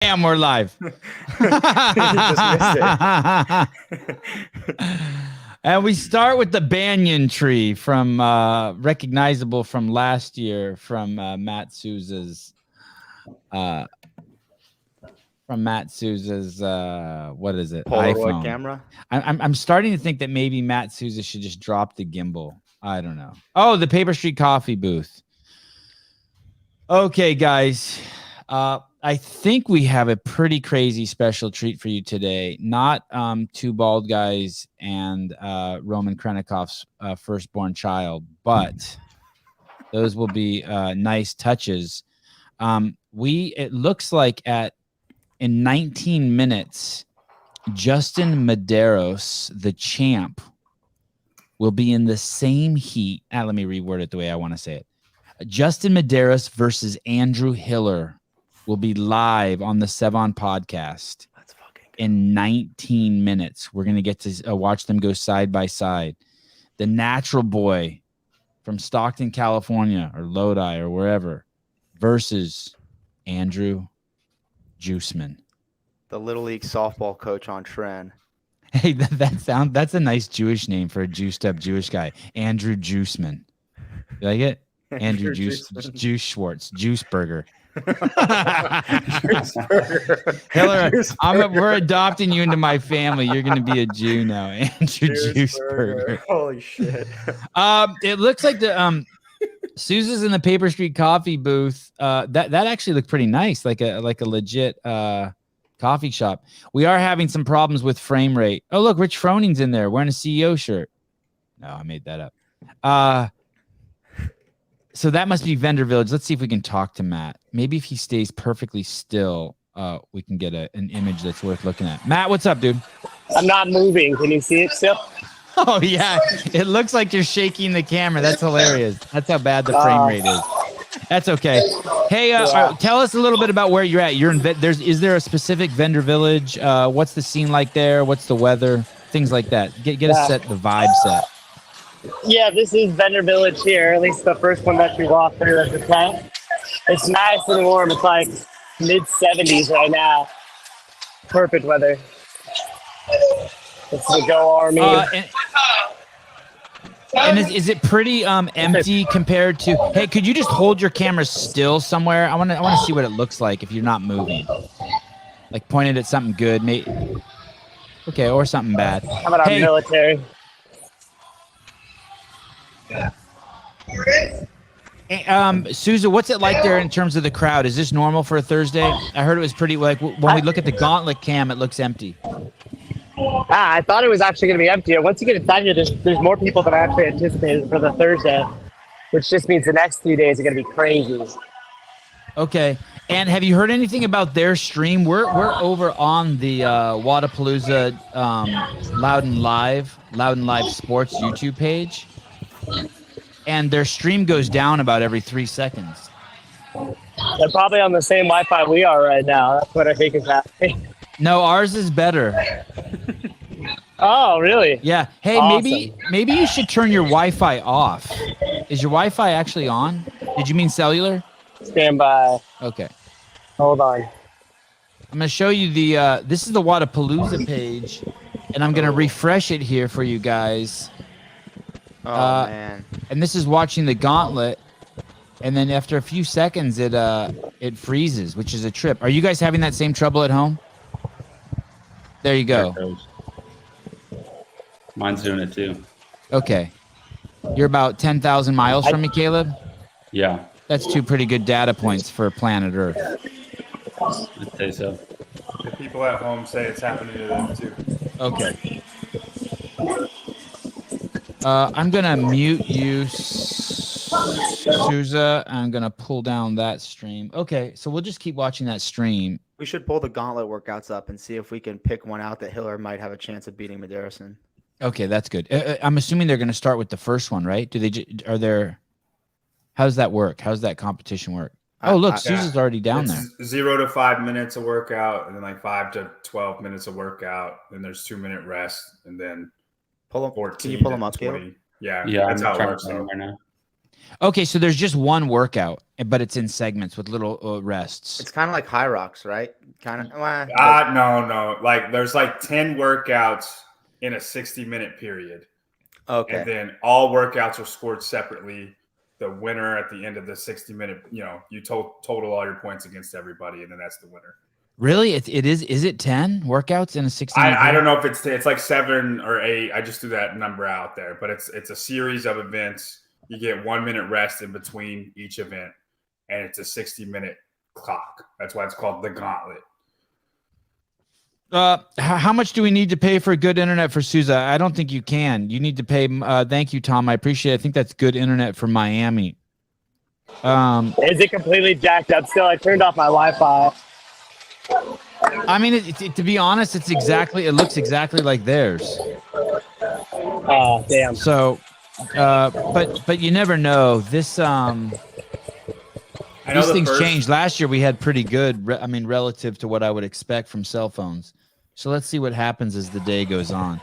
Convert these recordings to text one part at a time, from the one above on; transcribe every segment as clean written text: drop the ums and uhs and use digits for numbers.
Bam, we're live. And we start with the banyan tree from recognizable from last year from Matt Souza's what is it? Polaroid iPhone camera. I'm starting to think that maybe Matt Souza should just drop the gimbal. I don't know. Oh, the Paper Street Coffee booth. Okay, guys. I think we have a pretty crazy special treat for you today. Not two bald guys and Roman Krennikov's firstborn child, but those will be nice touches. It looks like in 19 minutes, Justin Medeiros, the champ, will be in the same heat. Let me reword it the way I want to say it. Justin Medeiros versus Andrew Hiller will be live on the Sevan Podcast in 19 minutes. We're going to get to watch them go side by side. The natural boy from Stockton, California, or Lodi, or wherever, versus Andrew Juiceman. The Little League softball coach on trend. Hey, that's a nice Jewish name for a juiced up Jewish guy. Andrew Juiceman. You like it? Andrew Juice Schwartz, Juice Burger. Hiller, we're adopting you into my family. You're going to be a Jew now, Andrew Juice Burger. Holy shit! It looks like the Sousa's in the Paper Street Coffee booth. That actually looked pretty nice, like a legit coffee shop. We are having some problems with frame rate. Oh, look, Rich Froning's in there wearing a CEO shirt. No, I made that up. So that must be Vendor Village. Let's see if we can talk to Matt. Maybe if he stays perfectly still, we can get an image that's worth looking at. Matt, what's up, dude? I'm not moving. Can you see it still? Oh, yeah. It looks like you're shaking the camera. That's hilarious. That's how bad the frame rate is. That's okay. Hey, tell us a little bit about where you're at. You're in. Is there a specific Vendor Village? What's the scene like there? What's the weather? Things like that. Get us set, the vibe set. Yeah, this is Vendor Village here, at least the first one that we walked through at the tent. It's nice and warm. It's like mid-70s right now. Perfect weather. It's the Go Army. And is it pretty empty compared to? Hey, could you just hold your camera still somewhere? I want to see what it looks like if you're not moving. Like pointed at something good, maybe. Okay, or something bad. How about our military? Souza, what's it like there in terms of the crowd? Is this normal for a Thursday? I heard it was pretty, like when we look at the Gauntlet cam, it looks empty. I thought it was actually going to be empty. Once you get inside here, there's more people than I actually anticipated for the Thursday, which just means the next 3 days are going to be crazy. Okay. And have you heard anything about their stream? We're over on the Wadapalooza Loud and Live Sports YouTube page. And their stream goes down about every 3 seconds. They're probably on the same Wi-Fi we are right now. That's what I think is happening. No, ours is better. Oh, really? Yeah. Hey, awesome. maybe you should turn your Wi-Fi off. Is your Wi-Fi actually on? Did you mean cellular? Stand by. Okay. Hold on. I'm going to show you this is the Wadapalooza page, and I'm going to refresh it here for you guys. Oh, man. And this is watching the Gauntlet, and then after a few seconds, it freezes, which is a trip. Are you guys having that same trouble at home? There you go. Mine's doing it too. Okay. You're about 10,000 miles from me, Caleb? Yeah. That's 2 pretty good data points for planet Earth. I'd say so. The people at home say it's happening to them too. Okay. I'm going to mute you, Souza. I'm going to pull down that stream. Okay, so we'll just keep watching that stream. We should pull the Gauntlet workouts up and see if we can pick one out that Hiller might have a chance of beating Medeiros in. Okay, that's good. I'm assuming they're going to start with the first one, right? How does that work? How does that competition work? Oh, look, Sousa's already down there. 0 to 5 minutes of workout, and then like 5 to 12 minutes of workout. Then there's 2-minute rest, and then pull them. 14. Can you pull them up, 20. Yeah, Yeah, that's I'm how it trying works. to right now. Okay, so there's just one workout, but it's in segments with little rests. It's kind of like high rocks, right? Kind of. No. Like there's like 10 workouts in a 60-minute period. Okay. And then all workouts are scored separately. The winner at the end of the 60-minute, you total all your points against everybody, and then that's the winner. Really? It is. Is it 10 workouts in a 60? I don't know if it's like 7 or 8. I just threw that number out there, but it's a series of events. You get 1 minute rest in between each event, and it's a 60-minute clock. That's why it's called the Gauntlet. How much do we need to pay for good internet for Souza? I don't think you can. You need to pay. Thank you, Tom. I appreciate it. I think that's good internet for Miami. Is it completely jacked up still? I turned off my Wi-Fi. I mean, to be honest, it looks exactly like theirs. Oh, damn. So, but you never know. These things change. Last year we had pretty good. Relative to what I would expect from cell phones. So let's see what happens as the day goes on.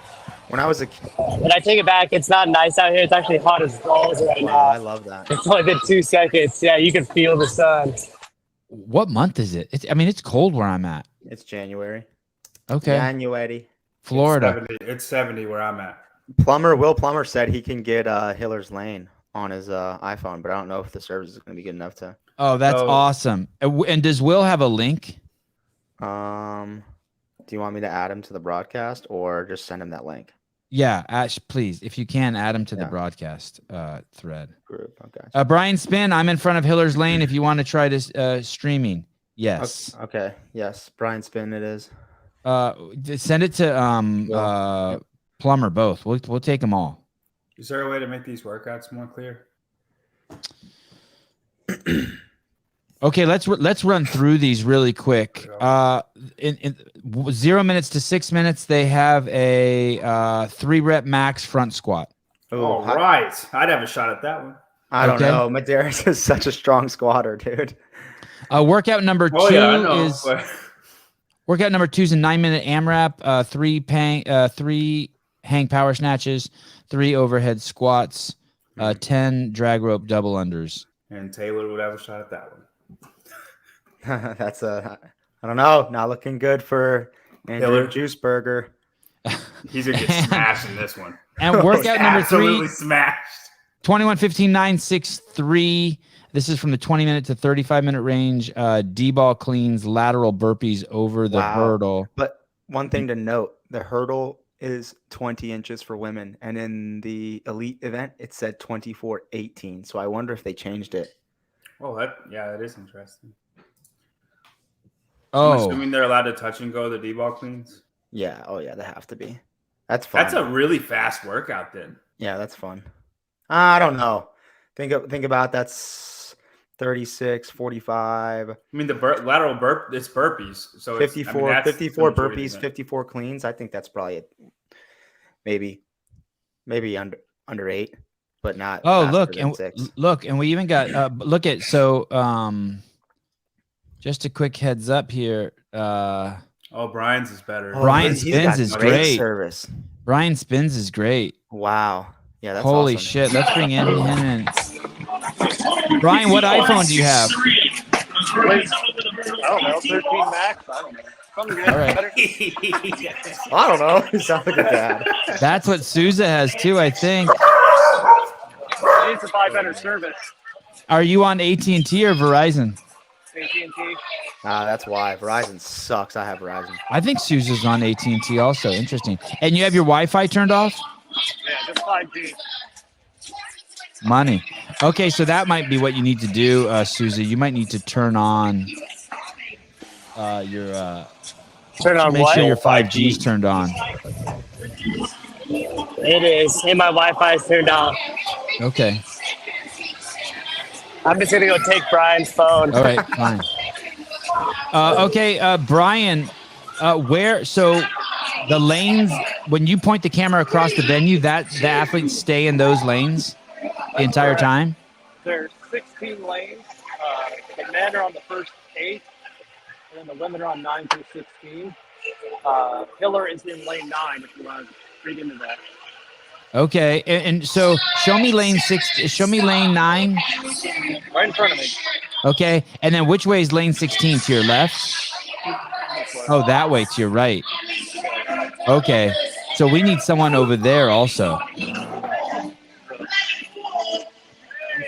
When I was a kid, But I take it back. It's not nice out here. It's actually hot as balls right now. I love that. It's only been 2 seconds. Yeah, you can feel the sun. What month is it? It's cold where I'm at. It's January. Okay. January. Florida. It's 70 where I'm at. Will Plummer said he can get Hiller's Lane on his iPhone, but I don't know if the service is going to be good enough to. Oh, that's awesome. And does Will have a link? Do you want me to add him to the broadcast or just send him that link? Yeah, Ash, please, if you can, add him to the broadcast thread. Group. Okay. Brian Spin, I'm in front of Hiller's Lane. If you want to try to streaming, yes. Okay. Yes, Brian Spin. It is. Send it to Plumber. Both. We'll take them all. Is there a way to make these workouts more clear? Okay, let's run through these really quick. In 0 minutes to 6 minutes, they have a 3-rep max front squat. All right, I'd have a shot at that one. I don't know. Medeiros is such a strong squatter, dude. Workout number 2 is workout number 2 is a 9-minute AMRAP, 3 hang power snatches, 3 overhead squats, 10 drag rope double unders. And Taylor would have a shot at that one. That's I don't know. Not looking good for Andrew Juiceburger. He's gonna get smashed in this one. And workout number 3, absolutely smashed. 21:15.963. This is from the 20-minute to 35-minute range. D-ball cleans, lateral burpees over the hurdle. But one thing to note: the hurdle is 20 inches for women, and in the elite event, it said 24:18. So I wonder if they changed it. Oh, that is interesting. Oh, I'm assuming they're allowed to touch and go the D-ball cleans. Yeah. Oh, yeah. They have to be. That's fun. That's a really fast workout, then. Yeah, that's fun. I don't know. Think about that's 36, 45. I mean, the lateral burp. It's burpees. So 54 burpees, 54 cleans. I think that's probably maybe under 8, but not. Oh, look, and we even got just a quick heads up here. Brian's is better. Brian Spins is great. Service. Brian Spins is great. Wow. Yeah, that's holy awesome. shit. Let's bring him in. Brian, what iPhone do you have? I don't know. 13 Max. I don't know. Something good. All right. I don't know. You sound like a dad. That's what Souza has too, I think. It needs to buy better service. Are you on AT&T or Verizon? AT&T. That's why Verizon sucks. I have Verizon. I think Souza's on AT&T also. Interesting. And you have your Wi-Fi turned off? Yeah, just 5G. Money. Okay, so that might be what you need to do, Souza. You might need to turn on your turn on make what? sure your 5G's turned on. It is. And my Wi-Fi is turned on. Okay. I'm just gonna go take Brian's phone. All right, fine. Okay, Brian, so the lanes, when you point the camera across the venue, that the athletes stay in those lanes the entire time? There's 16 lanes. The men are on the first 8, and then the women are on 9 through 16. Hiller is in lane 9, if you want to read into that. Okay, and so show me lane 6. Show me lane 9. Right in front of me. Okay, and then which way is lane 16? To your left? Oh, that way to your right. Okay, so we need someone over there also. I'm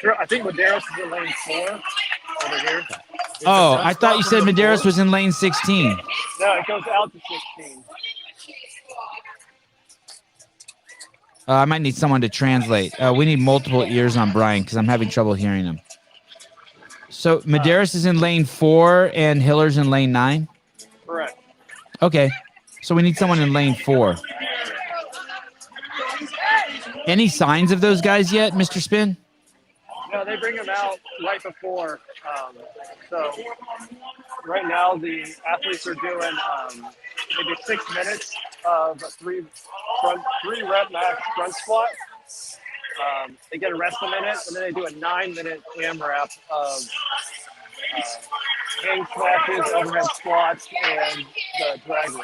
sure. I think Medeiros is in lane 4 over here. Oh, I thought you said Medeiros was in lane 16. No, it goes out to 16. I might need someone to translate. We need multiple ears on Brian because I'm having trouble hearing him. So Medeiros is in lane 4 and Hiller's in lane 9? Correct. Okay, so we need someone in lane 4. Any signs of those guys yet, Mr. Spin? No, they bring them out right before. So right now the athletes are doing maybe 6 minutes of a 3 rep max front squat. They get a rest a minute, and then they do a 9-minute AMRAP of hang snatches, overhead squats, and the drag room.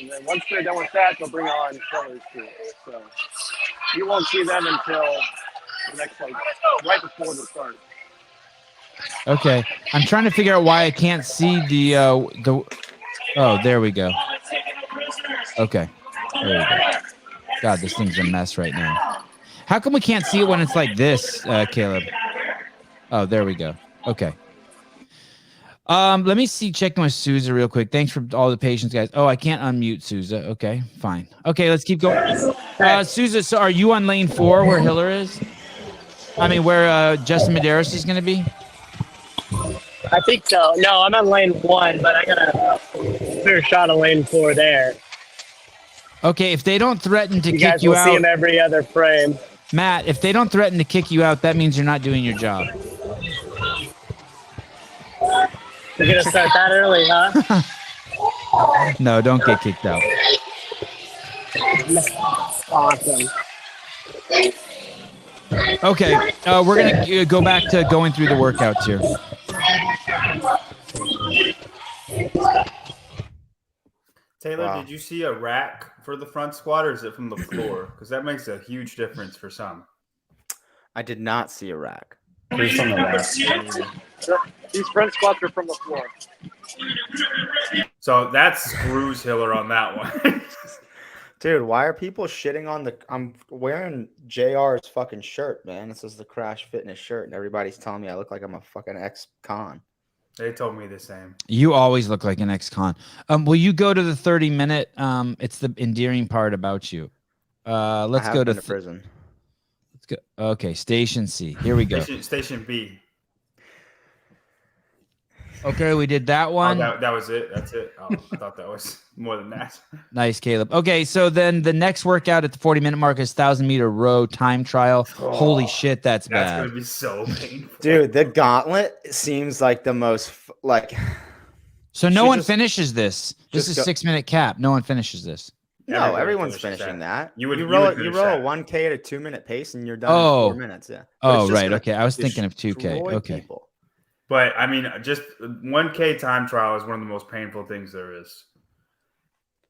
And then once they're done with that, they'll bring on fillers to it. So you won't see them until the next, right before the start. Okay, I'm trying to figure out why I can't see the. Oh, there we go. Okay, there we go. God, this thing's a mess right now. How come we can't see it when it's like this, Caleb? Oh, there we go. Okay. Let me see. Checking with Souza real quick. Thanks for all the patience, guys. Oh, I can't unmute Souza. Okay, fine. Okay, let's keep going. Souza, so are you on lane 4 where Hiller is? I mean, where Justin Medeiros is going to be? I think so. No, I'm on lane 1, but I got a clear shot of lane 4 there. Okay, if they don't threaten to You kick guys you will see out, him every other frame. Matt, if they don't threaten to kick you out, that means you're not doing your job. You're going to start that early, huh? No, don't get kicked out. Awesome. Okay, we're going to go back to going through the workouts here. Taylor, Wow. did you see a rack for the front squat, or is it from the floor? Because that makes a huge difference for some. I did not see a rack. Who's from the rack? These front squats are from the floor. So that screws Hiller on that one. Dude, why are people shitting on the? I'm wearing JR's fucking shirt, man. This is the Crash Fitness shirt, and everybody's telling me I look like I'm a fucking ex-con. They told me the same. You always look like an ex-con. Will you go to the 30-minute? It's the endearing part about you. Let's go to prison. Let's go. Okay, Station C. Here we go. Station B. Okay, we did that Oh, one. that was it. That's it. Oh, I thought that was more than that. Nice, Caleb. Okay, so then the next workout at the 40-minute mark is 1,000-meter row time trial. Oh, Holy shit, that's That's bad. gonna be so painful, Dude, the Gauntlet seems like the most So no should one just- finishes this. This just is go- 6-minute cap. No one finishes this. No, Everybody everyone's finishes finishing that. that. You would roll finish a that. 1K at a 2-minute pace, and you're done Oh. in 4 minutes. Yeah. But it's Oh, just right. gonna Okay, I was thinking of 2K. destroy Okay. people. But I mean, just 1K time trial is one of the most painful things there is.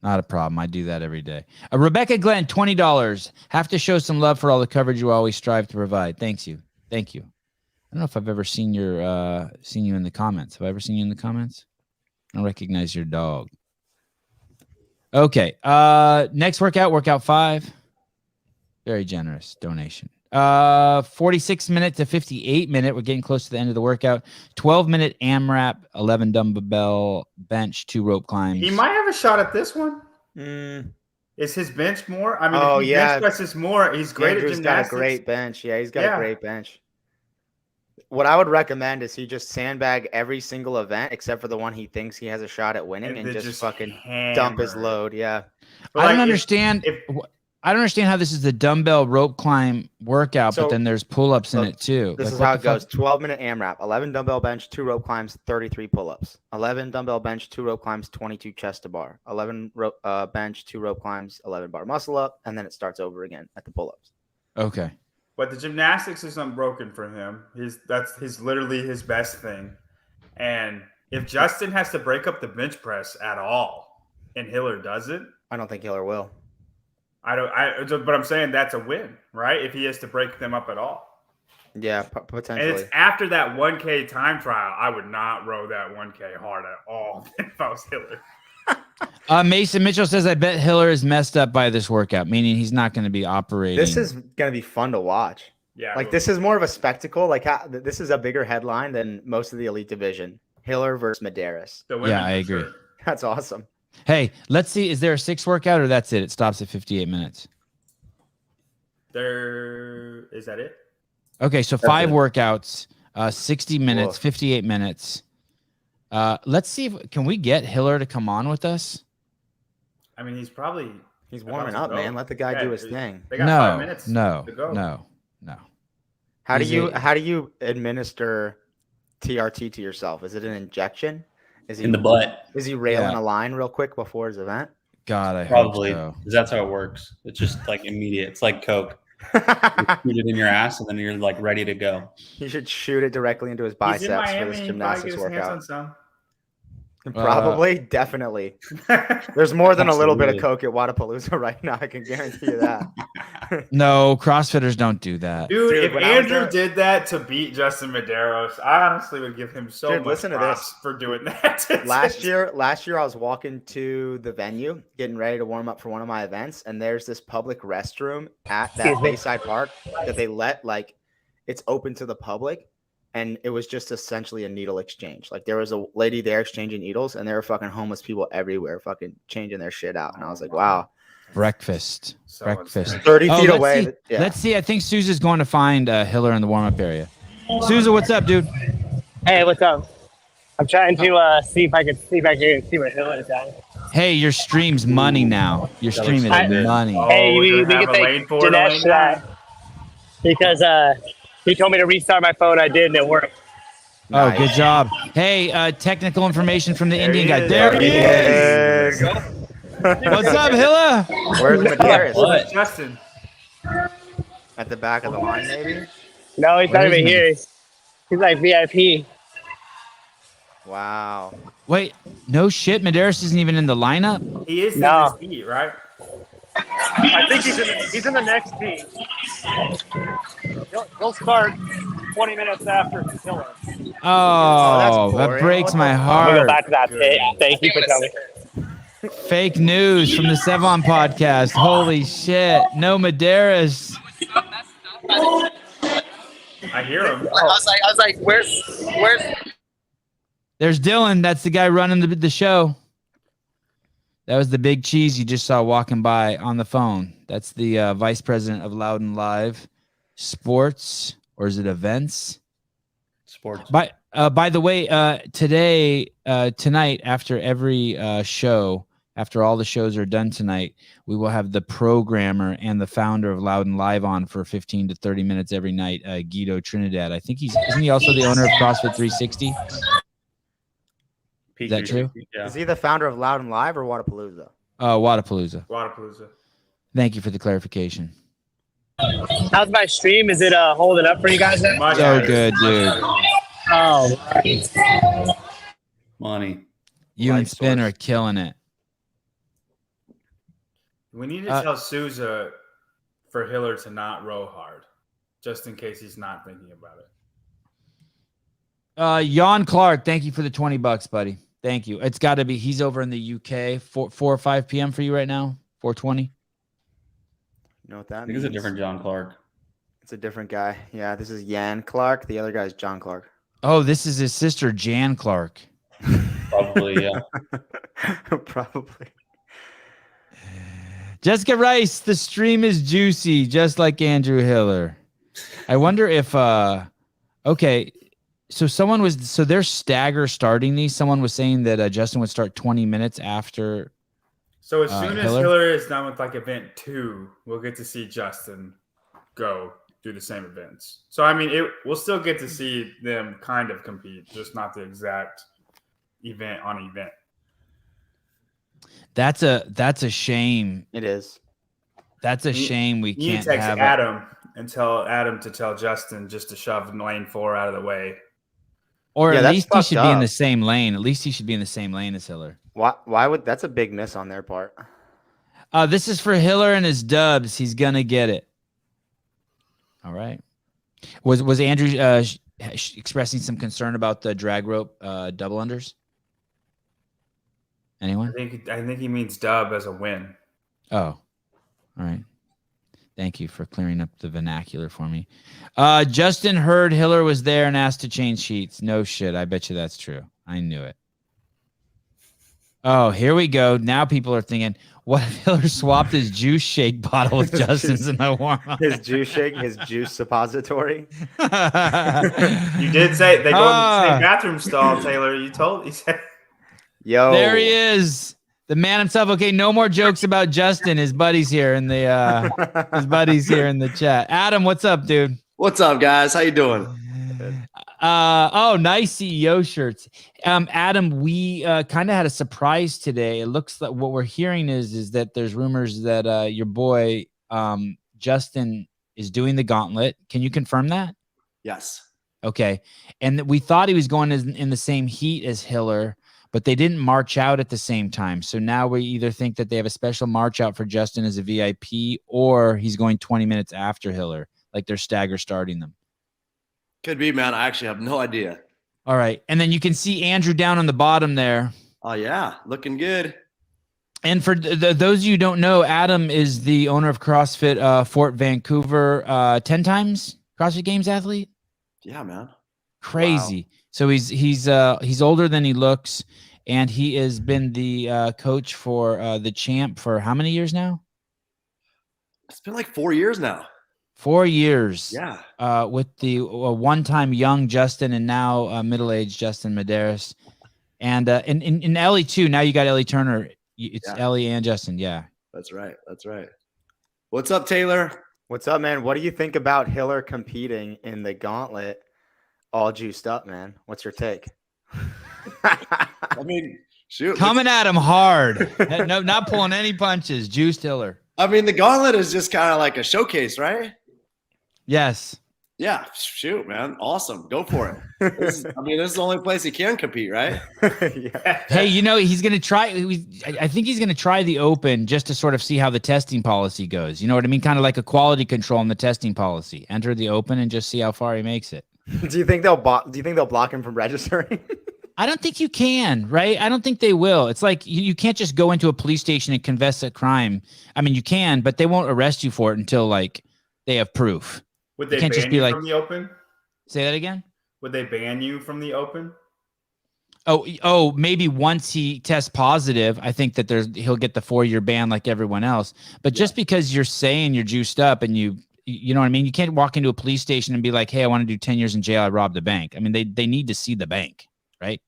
Not a problem. I do that every day. Rebecca Glenn, $20. Have to show some love for all the coverage you always strive to provide. Thank you. Thank you. I don't know if I've ever seen you in the comments. Have I ever seen you in the comments? I don't recognize your dog. Okay. Next workout 5. Very generous donation. 46-minute to 58-minute. We're getting close to the end of the workout. 12-minute AMRAP, 11 dumbbell bench, 2 rope climbs. He might have a shot at this one. Mm. Is his bench more? I mean, Oh, if he yeah. bench presses more, he's great Andrew's at got a gymnastics. great bench. Yeah, he's got Yeah. a great bench. What I would recommend is he just sandbag every single event except for the one he thinks he has a shot at winning, and then just fucking hammer dump his it. load. Yeah. But I don't like, understand. I don't understand how this is the dumbbell rope climb workout, So, but then there's pull-ups in look, it too. This Like, is what how the it goes. fuck? 12-minute AMRAP, 11 dumbbell bench, 2 rope climbs, 33 pull-ups. 11 dumbbell bench, 2 rope climbs, 22 chest to bar. 11 bench, 2 rope climbs, 11 bar muscle up, and then it starts over again at the pull-ups. Okay. But the gymnastics is unbroken for him. That's literally his best thing. And if Justin has to break up the bench press at all, and Hiller doesn't, I don't think Hiller will. But I'm saying that's a win, right? If he has to break them up at all. Yeah, And potentially. it's after that 1K time trial, I would not row that 1K hard at all if I was Hiller. Mason Mitchell says, I bet Hiller is messed up by this workout, meaning he's not going to be operating. This is going to be fun to watch. Yeah. Like, this is more of a spectacle. Like, this is a bigger headline than most of the elite division. Hiller versus Medeiros. Yeah, I agree. Sure. That's awesome. Hey, let's see. Is there a 6 workout or that's it? It stops at 58 minutes. Is that it? Okay, so 5 workouts, 60 minutes, Whoa. 58 minutes. Let's see can we get Hiller to come on with us? I mean, he's warming up, man. Let the guy do his thing. They got 5 minutes to go. No. How do you administer TRT to yourself? Is it an injection? Is he In the butt. Is he railing Yeah. a line real quick before his event? God, I Probably. hope so. 'Cause that's how it works. It's just like immediate. It's like Coke. You shoot it in your ass and then you're like ready to go. He should shoot it directly into his He's in biceps for Miami, this he gymnastics probably get his hands on workout. some. Probably, definitely. There's more than a little bit of Absolutely. Coke at Wadapalooza right now. I can guarantee you that. No, CrossFitters don't do that. Dude, Dude, if when I was Andrew there- did that to beat Justin Medeiros, I honestly would give him so Dude, much listen to props this. for doing that. Last year, I was walking to the venue, getting ready to warm up for one of my events, and there's this public restroom at that Bayside Park that they let it's open to the public, and it was just essentially a needle exchange. Like, there was a lady there exchanging needles, and there were fucking homeless people everywhere, fucking changing their shit out. And I was like, wow, Breakfast. So Breakfast. insane. 30 feet let's away. See. Yeah. Let's see. I think Sousa's going to find Hiller in the warm-up area. Sousa, what's up, dude? Hey, what's up? I'm trying to see if I can see where Hill is at. Hey, your stream's money now. Your stream is looks good. money. Oh, Hey, we're we gonna can have a thank lane four and a Dinesh lane for that because he told me to restart my phone. I did, and it worked. Oh, Nice. good job. Hey, technical information from the There Indian he guy. is. There he There is. he is. What's up, Hilla? Where's Medeiros? What? Justin. At the back of the line, maybe? No, he's not Where is even he? here. He's like VIP. Wow. Wait, no shit. Medeiros isn't even in the lineup. He is No. in his feet, right? I think he's in the next team. He'll start 20 minutes after Hiller. Oh, that boring. breaks my We'll go heart. back to that pit. Thank you for telling me. Fake news from the Sevan Podcast. Holy shit. No Medeiros. I hear him. I was like, where's? There's Dylan. That's the guy running the show. That was the big cheese you just saw walking by on the phone. That's the vice president of Loudon Live Sports, or is it events? Sports. By the way, tonight, after every show, after all the shows are done tonight, we will have the programmer and the founder of Loudon Live on for 15 to 30 minutes every night, Guido Trinidad. I think isn't he also the owner of CrossFit 360? Is that true? Yeah. Is he the founder of Loudon Live or Wadapalooza? Wadapalooza. Wadapalooza. Thank you for the clarification. How's my stream? Is it holding up for you guys? Now? Much So better. good, dude. Oh, Money. You Light and Spin source. are killing it. We need to tell Sousa for Hiller to not row hard, just in case he's not thinking about it. Jan Clark, thank you for the $20, buddy. Thank you. It's got to be. He's over in the UK. 4 or 5 p.m. for you right now. 4:20. You know what that I think means? it's a different John Clark. It's a different guy. Yeah, this is Yan Clark. The other guy's John Clark. Oh, this is his sister, Jan Clark. Probably, yeah. Probably. Jessica Rice, the stream is juicy, just like Andrew Hiller. I wonder if okay, so they're stagger starting these. Someone was saying that Justin would start 20 minutes after. So as soon as Hiller? Hiller is done with like event 2, we'll get to see Justin go do the same events. So I mean, we'll still get to see them kind of compete, just not the exact event on event. That's a shame. It is. That's a shame we You need can't to text have. Adam and tell Adam to tell Justin just to shove lane 4 out of the way. Or Yeah, at that's least he fucked should be in up. the same lane. At least he should be in the same lane as Hiller. Why would that's a big miss on their part? This is for Hiller and his dubs. He's gonna get it. All right. Was Andrew expressing some concern about the drag rope double unders? Anyone? I think he means dub as a win. Oh, all right. Thank you for clearing up the vernacular for me. Justin heard Hiller was there and asked to change sheets. No shit. I bet you that's true. I knew it. Oh, here we go. Now people are thinking, what if Hiller swapped his juice shake bottle with Justin's in the warm-up? His juice shake, his juice suppository. You did say they go in the same bathroom stall, Taylor. You said. Yo. There he is. The man himself. Okay, no more jokes about Justin. His buddy's here in the chat. Adam, what's up, dude? What's up, guys? How you doing? Nice CEO shirts. Adam, we kind of had a surprise today. It looks like what we're hearing is that there's rumors that your boy Justin is doing the Gauntlet. Can you confirm that? Yes. Okay. And we thought he was going in the same heat as Hiller, but they didn't march out at the same time. So now we either think that they have a special march out for Justin as a VIP, or he's going 20 minutes after Hiller, like they're stagger starting them. Could be, man. I actually have no idea. All right. And then you can see Andrew down on the bottom there. Oh, yeah. Looking good. And for those of you who don't know, Adam is the owner of CrossFit Fort Vancouver, 10 times CrossFit Games athlete. Yeah, man. Crazy. Wow. So he's older than he looks, and he has been the coach for the champ for how many years now? It's been like 4 years now. 4 years. Yeah. With the one-time young Justin and now middle-aged Justin Medeiros. And in Ellie too. Now you got Ellie Turner. It's Ellie and Justin. Yeah. That's right. That's right. What's up, Taylor? What's up, man? What do you think about Hiller competing in the Gauntlet all juiced up, man? What's your take? I mean, shoot. Coming at him hard. No, not pulling any punches. Juiced Hiller. I mean, the Gauntlet is just kind of like a showcase, right? Yes. Yeah. Shoot, man. Awesome. Go for it. This is the only place he can compete, right? Yeah. Hey, he's going to try. I think he's going to try the Open just to sort of see how the testing policy goes. You know what I mean? Kind of like a quality control in the testing policy. Enter the Open and just see how far he makes it. Do you think they'll block him from registering? I don't think you can, right? I don't think they will. It's like you can't just go into a police station and confess a crime. I mean, you can, but they won't arrest you for it until like they have proof. Would they ban you from the Open? Say that again? Would they ban you from the Open? Oh, maybe once he tests positive, I think that he'll get the 4-year ban like everyone else. But just because you're saying you're juiced up and you know what I mean? You can't walk into a police station and be like, hey, I want to do 10 years in jail. I robbed a bank. I mean, they need to see the bank, right?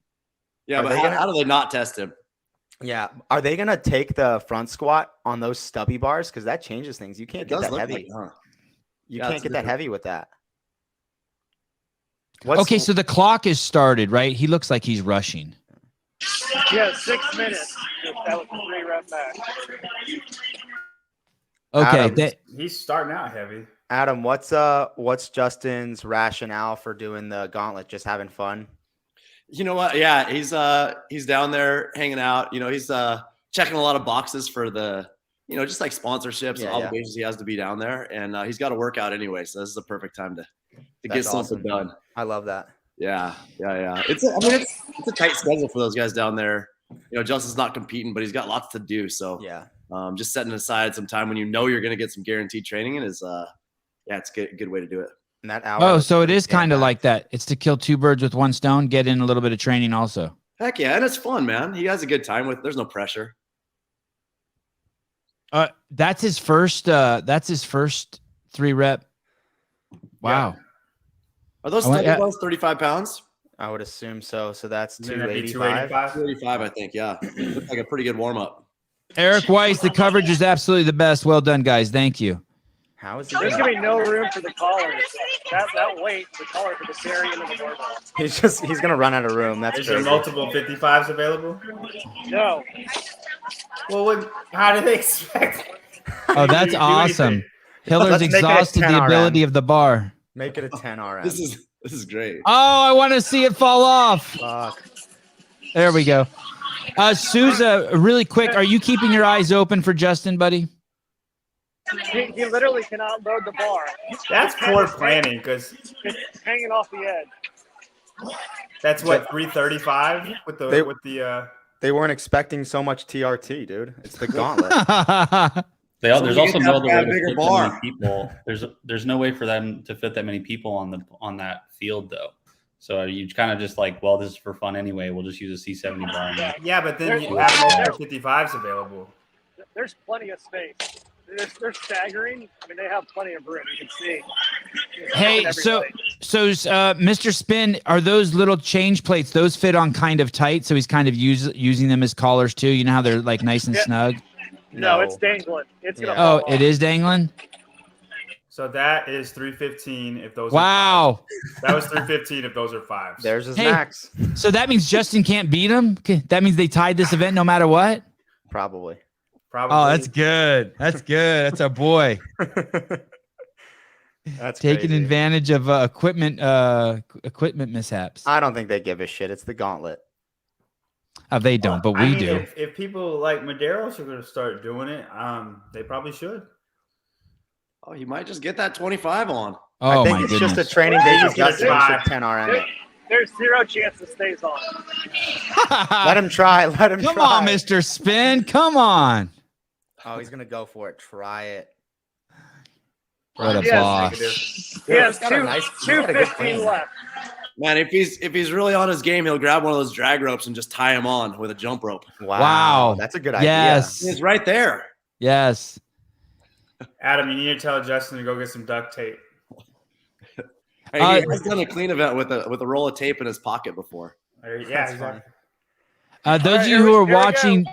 Yeah, but how do they not test him? Yeah. Are they going to take the front squat on those stubby bars? Because that changes things. You can't get that heavy. You can't get that heavy with that. Okay, so the clock is started, right? He looks like he's rushing. Yeah, 6 minutes. That was a 3-rep match. Okay, Adam, he's starting out heavy. Adam, what's Justin's rationale for doing the Gauntlet? Just having fun? You know what? Yeah, he's down there hanging out. You know, he's checking a lot of boxes for the, just like sponsorships and obligations he has to be down there. And he's got to work out anyway. So this is the perfect time to get something done. I love that. Yeah. It's a tight schedule for those guys down there. Justin's not competing, but he's got lots to do. So just setting aside some time when you're going to get some guaranteed training in is it's a good way to do it. And that hour. So it is kind of like that. It's to kill 2 birds with 1 stone. Get in a little bit of training also. Heck yeah, and it's fun, man. He has a good time there's no pressure. That's his first 3-rep. Wow. Yeah. Are those balls 35 pounds? I would assume so. So that's 285. 285, I think. Yeah, looks like a pretty good warm up. Eric Weiss, the coverage is absolutely the best. Well done, guys. Thank you. How is There's gonna be no room for the collars. That weight, the collar for the Carey into the barbell. He's gonna run out of room. That's Is there multiple 55s available? No. Well, how do they expect? Oh, that's awesome. Hiller's exhausted the ability of the bar. Make it a 10 RM. This is great. Oh, I want to see it fall off. Fuck. There we go. Souza, really quick, are you keeping your eyes open for Justin, buddy? He literally cannot load the bar. That's poor planning because It's hanging off the edge. that's what 335 with the. They weren't expecting so much TRT, dude. It's the Gauntlet. There's also no other way to bigger fit bar. that many people. There's no way for them to fit that many people on that field though. So you kind of just like, well, this is for fun anyway. We'll just use a C70 bar. Yeah, but then you have multiple 55s available. There's plenty of space. They're staggering. I mean, they have plenty of room. You can see. Hey, so Mr. Spin, are those little change plates? Those fit on kind of tight, so he's kind of using them as collars too. You know how they're like nice and snug. No, it's dangling. It's gonna. Oh, fall it off. is dangling. So that is 315 if those. Wow. Are fives. That was 315 if those are 5s. There's his Hey. max. So that means Justin can't beat him. That means they tied this event no matter what. Probably. Probably. Oh, that's good. That's good. That's our boy. That's Taking crazy. advantage of equipment mishaps. I don't think they give a shit. It's the Gauntlet. They don't, but we do. If people like Medeiros are going to start doing it, they probably should. Oh, you might just get that 25 on. Oh I think my it's goodness. just a training day. Just Justin get a should try. 10 RM it. There's zero chance it stays on. Let him try. Let him Come try. on, Mr. Spin. Come on. Oh, he's gonna go for it. Try it. What a Yes. boss. He has He's got a nice- he's got a good 2:15 plan. left. Man, if he's really on his game, he'll grab one of those drag ropes and just tie him on with a jump rope. Wow. That's a good idea. Yes. It's right there. Yes. Adam, you need to tell Justin to go get some duct tape. Hey, he has done a clean event with a roll of tape in his pocket before. Yeah, That's exactly. Those All right, of you here who we- are here we go. watching,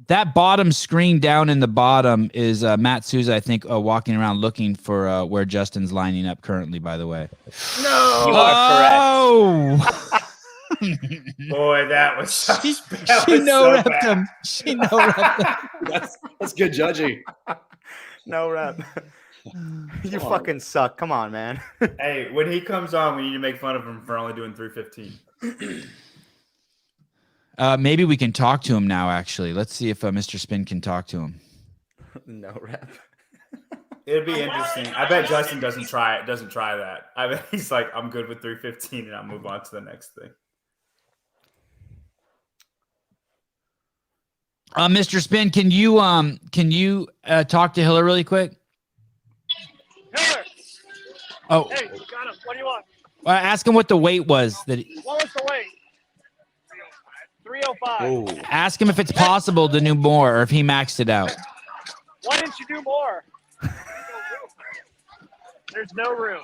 that bottom screen down in the bottom is Matt Souza, I think, walking around looking for where Justin's lining up currently, by the way. No. You are Oh! Boy, that was so, she that was no so repped bad. him. She no repped him. That's good judging. No rep. You fucking suck. Come on, man. Hey, when he comes on, we need to make fun of him for only doing 315. Maybe we can talk to him now, actually. Let's see if Mr. Spin can talk to him. No rep. It'd be interesting. I bet Justin doesn't try that. I bet he's like, I'm good with 315 and I'll move on to the next thing. Mr. Spin, can you talk to Hiller really quick? Hiller, Oh, hey, got him. What do you want? ask him what the weight was. What was the weight? 305. Ask him if it's possible to do more or if he maxed it out. Why didn't you do more? There's no room.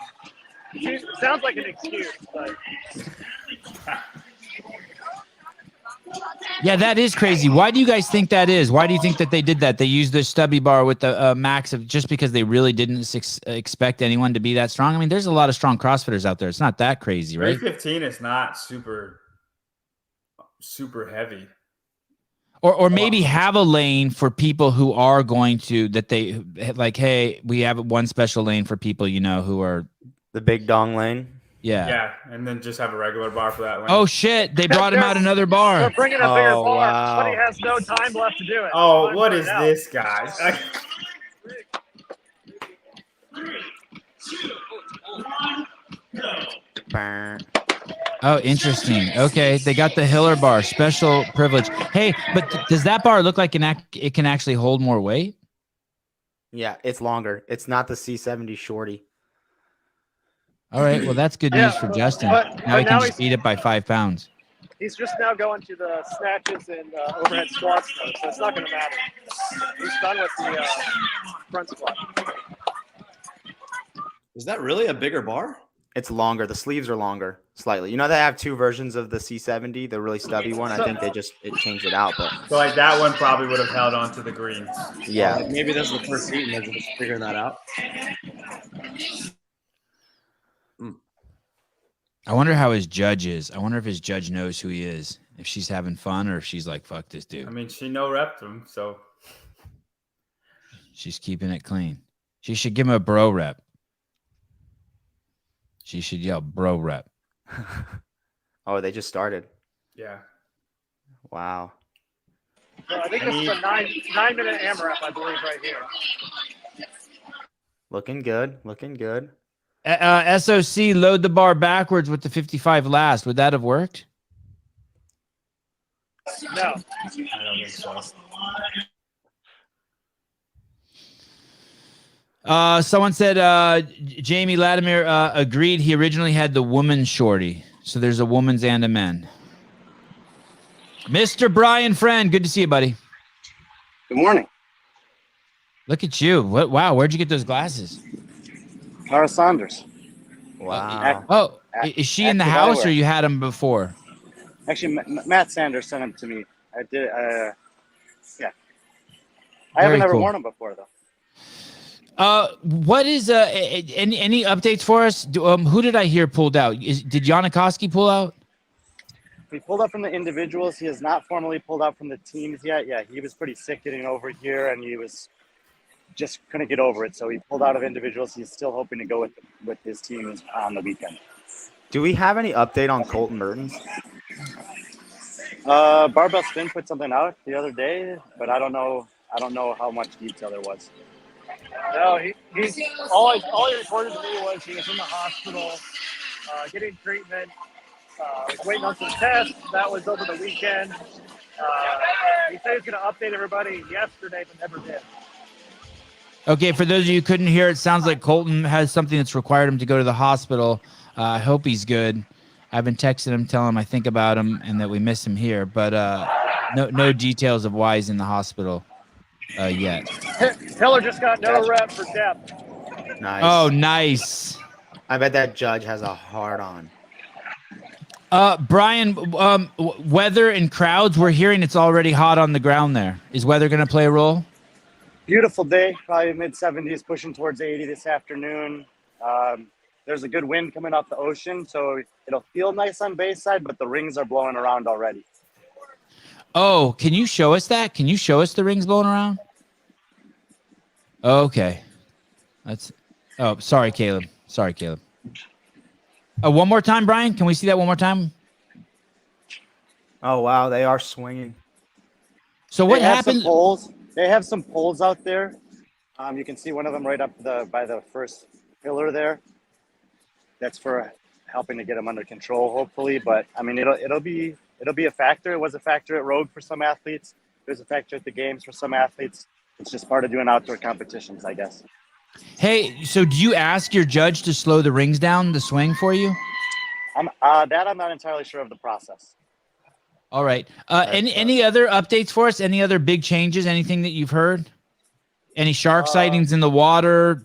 It sounds like an excuse, but Yeah, that is crazy. Why do you guys think that is? Why do you think that they did that? They used the stubby bar with the max of just because they really didn't expect anyone to be that strong. I mean, there's a lot of strong CrossFitters out there. It's not that crazy, right? 315 is not super heavy. Or maybe have a lane for people who are going to that they like. Hey, we have one special lane for people who are The big dong lane. Yeah, and then just have a regular bar for that lane. Oh shit! They brought him out another they're bar. bringing a bigger Oh, bar, wow. but he has no time left to do it. Oh, Time what to is find out. this, guys? Burn. Oh, interesting. Okay, they got the Hiller bar, special privilege. Hey, but does that bar look like it can actually hold more weight? Yeah, it's longer. It's not the C70 shorty. All right, well that's good news for Justin. but Now he can now just he's- beat it by 5 pounds. He's just now going to the snatches and overhead squats, though, so it's not going to matter. He's done with the front squat. Is that really a bigger bar? It's longer. The sleeves are longer slightly. You know, they have two versions of the C70, the really stubby one. I think it changed it out, but So like that one probably would have held on to the greens. yeah. Like maybe this is the first heat and they're just figuring that out. I wonder how his judge is. I wonder if his judge knows who he is. If she's having fun or if she's like, fuck this I dude. mean, she no repped him, so She's keeping it clean. She should give him a bro rep. She should yell bro rep. Oh, they just started. yeah. Wow. So I think this is a 9-minute AMRAP, I believe, right here. Looking good. Looking good. SOC, load the bar backwards with the 55 last. Would that have worked? No. I don't think so. Someone said Jamie Latimer agreed he originally had the woman shorty. So there's a woman's and a men. Mr. Brian Friend, good to see you, buddy. Good morning. Look at you. Wow, where'd you get those glasses? Tara Saunders. Wow. Oh, is she in the Active house or eyewear. you had them before? Actually, Matt Sanders sent them to me. I did. Yeah. I Very haven't ever cool. worn them before, though. What is any updates for us? Who did I hear pulled out? Did Yanikoski pull out? He pulled up from the individuals. He has not formally pulled out from the teams yet. Yeah, he was pretty sick getting over here, and he was just couldn't get over it. So he pulled out of individuals. He's still hoping to go with his teams on the weekend. Do we have any update on Colton Mertens? Barbell Spin put something out the other day, but I don't know how much detail there was. No, he's all he reported to me was he was in the hospital getting treatment. Was waiting on some tests. That was over the weekend. He said he's going to update everybody yesterday, but never did. Okay, for those of you who couldn't hear, it sounds like Colton has something that's required him to go to the hospital. I hope he's good. I've been texting him, telling him I think about him and that we miss him here, but no details of why he's in the hospital yet. Hiller just got no rep for depth. Nice. Oh, nice. I bet that judge has a hard on. Brian, weather and crowds, we're hearing it's already hot on the ground there. Is weather going to play a role? Beautiful day, probably mid-70s, pushing towards 80 this afternoon. There's a good wind coming off the ocean, so it'll feel nice on Bayside, but the rings are blowing around already. Oh, can you show us that? Can you show us the rings blowing around? Okay. Sorry, Caleb. One more time, Brian. Can we see that one more time? Oh, wow. They are swinging. So what happened? They have some poles out there. You can see one of them right up by the first pillar there. That's for helping to get them under control, hopefully. But I mean, it'll be a factor. It was a factor at Rogue for some athletes. It was a factor at the games for some athletes. It's just part of doing outdoor competitions, I guess. Hey, so do you ask your judge to slow the rings down, the swing for you? I'm not entirely sure of the process. All right. Any other updates for us? Any other big changes? Anything that you've heard? Any shark sightings in the water?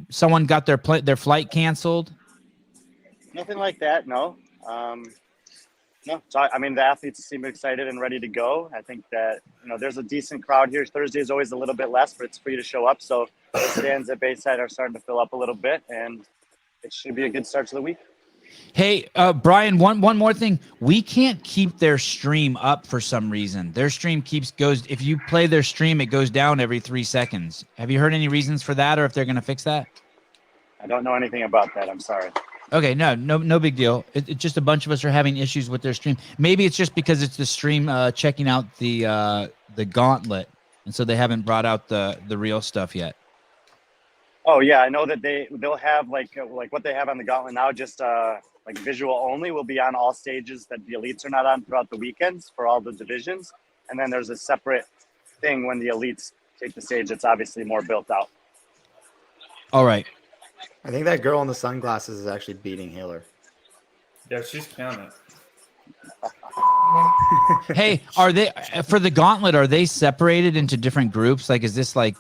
Someone got their flight canceled? Nothing like that. No. No. So I mean, the athletes seem excited and ready to go. I think that there's a decent crowd here. Thursday is always a little bit less, but it's free to show up. So the stands at Bayside are starting to fill up a little bit, and it should be a good start to the week. Hey, Brian, one more thing. We can't keep their stream up for some reason. Their stream goes. If you play their stream, it goes down every 3 seconds. Have you heard any reasons for that, or if they're going to fix that? I don't know anything about that. I'm sorry. Okay, no big deal. It's just a bunch of us are having issues with their stream. Maybe it's just because it's the stream checking out the Gauntlet, and so they haven't brought out the real stuff yet. Oh yeah, I know that they'll have like what they have on the Gauntlet now, just like visual only will be on all stages that the elites are not on throughout the weekends for all the divisions, and then there's a separate thing when the elites take the stage that's obviously more built out. All right. I think that girl in the sunglasses is actually beating Hiller. Yeah, she's killing it. Hey, are they for the Gauntlet? Are they separated into different groups? Like, is this like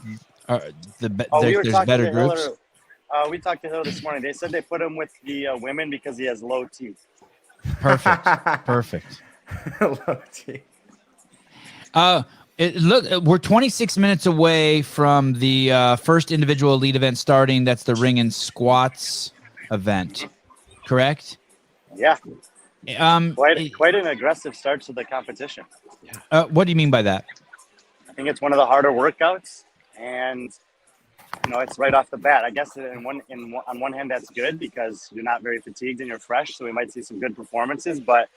there's better groups? We talked to Hiller this morning. They said they put him with the women because he has low teeth. Perfect. Low teeth. We're 26 minutes away from the first individual elite event starting. That's the ring and squats event, correct? Yeah. Quite an aggressive start to the competition. What do you mean by that? I think it's one of the harder workouts, and it's right off the bat. I guess on one hand that's good because you're not very fatigued and you're fresh, so we might see some good performances. But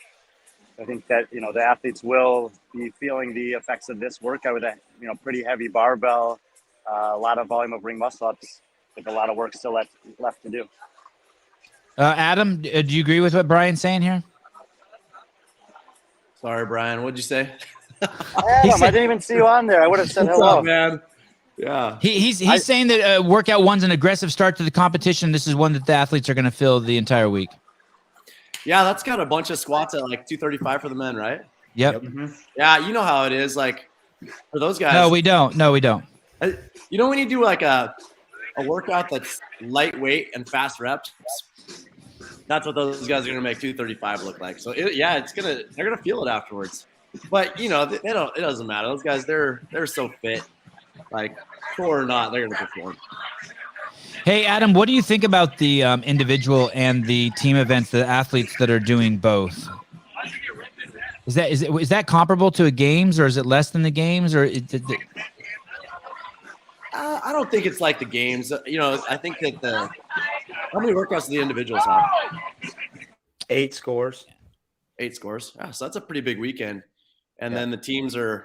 I think that, the athletes will be feeling the effects of this workout with a, pretty heavy barbell, a lot of volume of ring muscle ups, with a lot of work still left to do. Adam, do you agree with what Brian's saying here? Sorry, Brian. What'd you say? Adam, I didn't even see you on there. I would have said What's hello. up, man? Yeah. He's saying that workout one's an aggressive start to the competition. This is one that the athletes are going to feel the entire week. Yeah, that's got a bunch of squats at like 235 for the men, right? Yep. Mm-hmm. Yeah, you know how it is. Like for those guys. No, we don't. When you do like a workout that's lightweight and fast reps, that's what those guys are gonna make 235 look like. So they're gonna feel it afterwards. But it doesn't matter. Those guys, they're so fit. Like sure or not, they're gonna perform. Hey, Adam, what do you think about the individual and the team events, the athletes that are doing both? Is that comparable to a games, or is it less than the games, or I don't think it's like the games. I think that how many workouts do the individuals have? 8 scores. 8 scores. Yeah, so that's a pretty big weekend. And then the teams is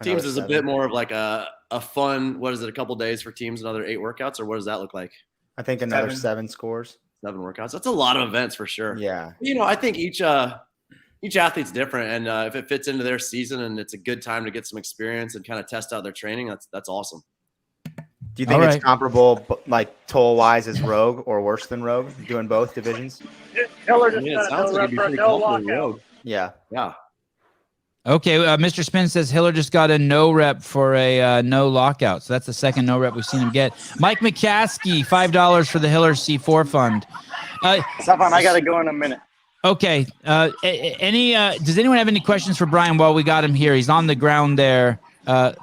7. a bit more of like a fun, what is it, a couple days for teams, another 8 workouts, or what does that look like? I think another 7 scores. 7 workouts. That's a lot of events for sure. Yeah. I think each athlete's different, and if it fits into their season and it's a good time to get some experience and kind of test out their training, that's awesome. Do you think it's comparable, like toll-wise, as Rogue or worse than Rogue, doing both divisions? Hiller I mean, it just sounds like it'd be pretty no comfortable. lockout. Yeah. Yeah. Okay, Mr. Spin says Hiller just got a no rep for a no lockout. So that's the second no rep we've seen him get. Mike McCaskey, $5 for the Hiller C4 fund. Sevan, I got to go in a minute. Okay. Does anyone have any questions for Brian while we got him here? He's on the ground there.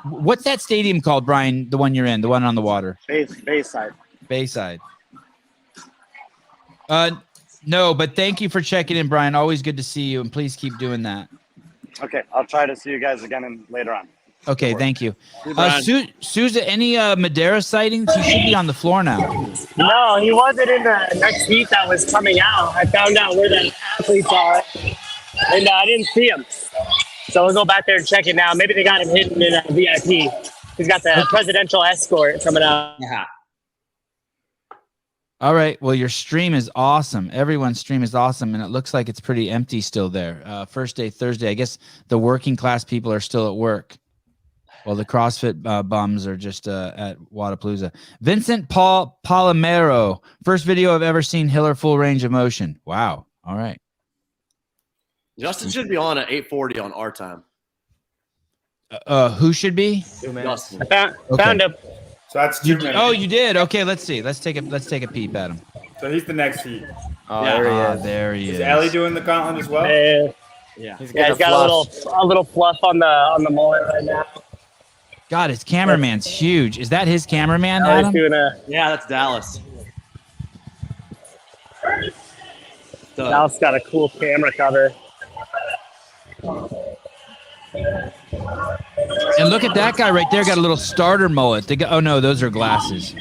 What's that stadium called, Brian? The one you're in, the one on the water? Bayside. Bayside. No, but thank you for checking in, Brian. Always good to see you, and please keep doing that. Okay, I'll try to see you guys again later on. Okay, thank you. Souza, any Medeiros sightings? He should be on the floor now. No, he wasn't in the next heat that was coming out. I found out where the athletes are, and I didn't see him. So we'll go back there and check it now. Maybe they got him hidden in a VIP. He's got the presidential escort coming out. Yeah. All right. Well, your stream is awesome. Everyone's stream is awesome, and it looks like it's pretty empty still there. First day, Thursday. I guess the working class people are still at work. Well, the CrossFit bums are just at Wadapalooza. Vincent Paul Palomero. First video I've ever seen Hiller full range of motion. Wow. All right. Justin should be on at 8:40 on our time. Who should be? 2 minutes. Justin. Found him. So that's 2 minutes. Oh, you did. Okay, let's see. Let's take a peep at him. So he's the next heat. Oh, Yeah. there he is. There he is. Is Ellie doing the gauntlet as well? Yeah. He's Yeah, he's got a little fluff on the mullet right now. God, his cameraman's huge. Is that his cameraman, He's Adam? doing a Yeah, that's Dallas. Dallas got a cool camera cover. And look at that guy right there. Got a little starter mullet. Oh no, those are glasses.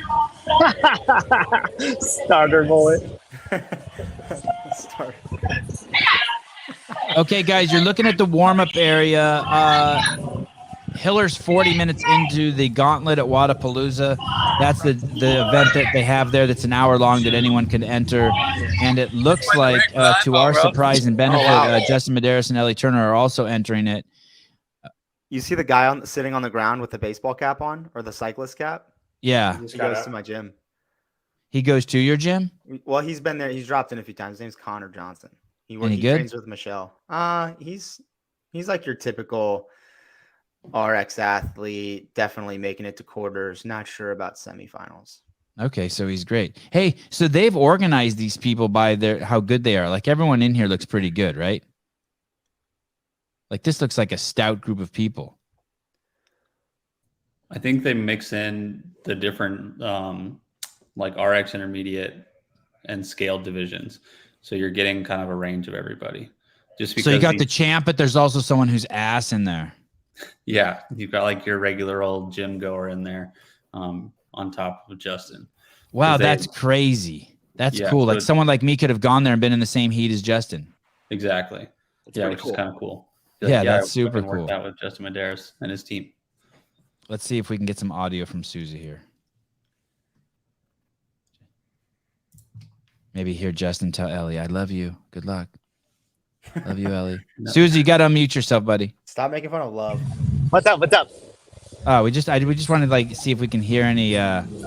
Starter mullet. Okay, guys, you're looking at the warm-up area. Hiller's 40 minutes into the Gauntlet at Wadapalooza. That's the event that they have there. That's an hour long that anyone can enter. And it looks like, to our surprise and benefit, Justin Medeiros and Ellie Turner are also entering it. You see the guy sitting on the ground with the baseball cap on, or the cyclist cap? Yeah. He goes to my gym. He goes to your gym? Well, he's been there. He's dropped in a few times. His name's Connor Johnson. He Any good? trains with Michelle. He's like your typical RX athlete, definitely making it to quarters. Not sure about semifinals. Okay, so he's great. Hey, so they've organized these people by how good they are. Like everyone in here looks pretty good, right? Like this looks like a stout group of people. I think they mix in the different like RX intermediate and scaled divisions. So you're getting kind of a range of everybody. Just because so you got the champ, but there's also someone who's ass in there. Yeah, you've got like your regular old gym goer in there on top of Justin. Wow, that's crazy. That's cool. Like someone like me could have gone there and been in the same heat as Justin. Exactly. It's Yeah, pretty which cool. is kind of cool. Yeah, that's I super fucking worked cool. out with Justin Medeiros and his team. Let's see if we can get some audio from Susie here. Maybe hear Justin tell Ellie, "I love you. Good luck. Love you, Ellie." No. Susie, you got to unmute yourself, buddy. Stop making fun of love. What's up? What's up? We just wanted to like see if we can hear any anything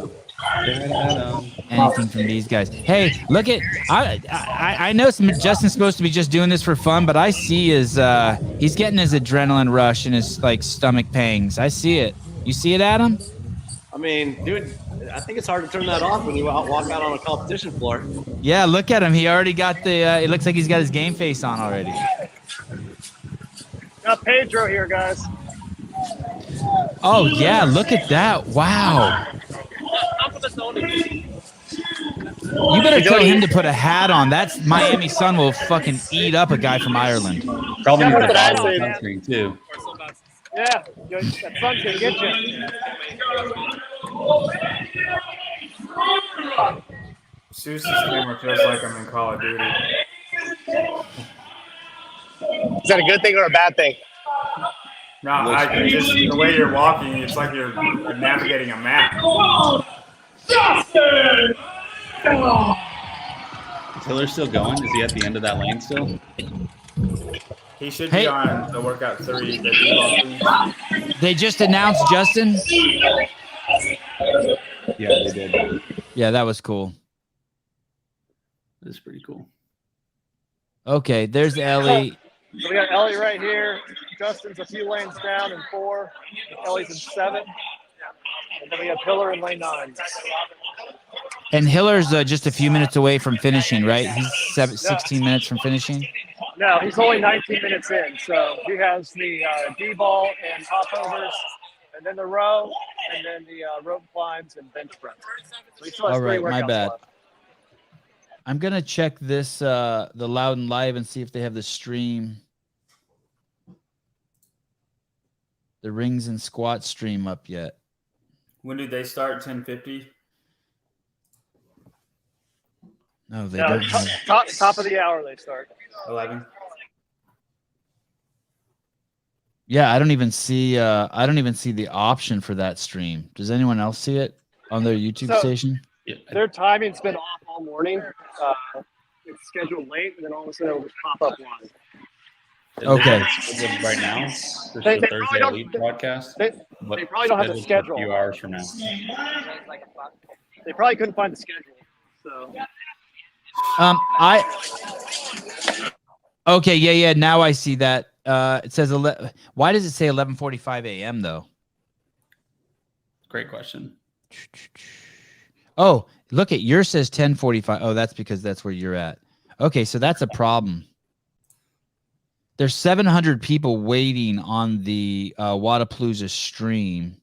from these guys. Hey, look at I know Justin's supposed to be just doing this for fun, but I see his he's getting his adrenaline rush and his like stomach pangs. I see it. You see it, Adam? I mean, dude, I think it's hard to turn that off when you walk out on a competition floor. Yeah, look at him. He already got the. It looks like he's got his game face on already. Got Pedro here, guys. Oh yeah, look at that! Wow. You better tell him to put a hat on. That's Miami Sun will fucking eat up a guy from Ireland. Probably Yeah, need the what did I bottom say, of the man? sunscreen too. Yeah, that sun's gonna get you. Susie's camera feels like I'm in Call of Duty. Is that a good thing or a bad thing? No, I just the way you're walking, it's like you're navigating a map. Is Hiller still going? Is he at the end of that lane still? He should Hey. be on the workout 3. The D-ball thing. They just announced Justin. Yeah, they did. Yeah, that was cool. That's pretty cool. Okay, there's Ellie. So we got Ellie right here. Justin's a few lanes down in 4. Ellie's in 7. And then we have Pillar in lane 9. And Hiller's just a few minutes away from finishing, right? He's 16 minutes from finishing. No, he's only 19 minutes in. So he has the D-ball and hopovers, and then the row, and then the rope climbs and bench press. So he still has All right, 3 my workouts bad. left. I'm gonna check this the Loud and Live and see if they have the stream, the rings and squats stream up yet. When did they start? 10:50. No, they No, don't. have- top of the hour they start. 11. Yeah, I don't even see the option for that stream. Does anyone else see it on their YouTube So- station? Yeah, Their timing's been off all morning. It's scheduled late, and then all of a sudden it'll just pop up live. Okay. Right now, there's They- the they Thursday probably don't- Elite broadcast. They probably don't have the scheduled for schedule. A few hours from now. They probably couldn't find the schedule. So Okay, yeah. Now I see that. It says why does it say 11:45 a.m. though? Great question. Oh, look at yours says 10:45. Oh, that's because that's where you're at. Okay, so that's a problem. There's 700 people waiting on the Wadapalooza stream.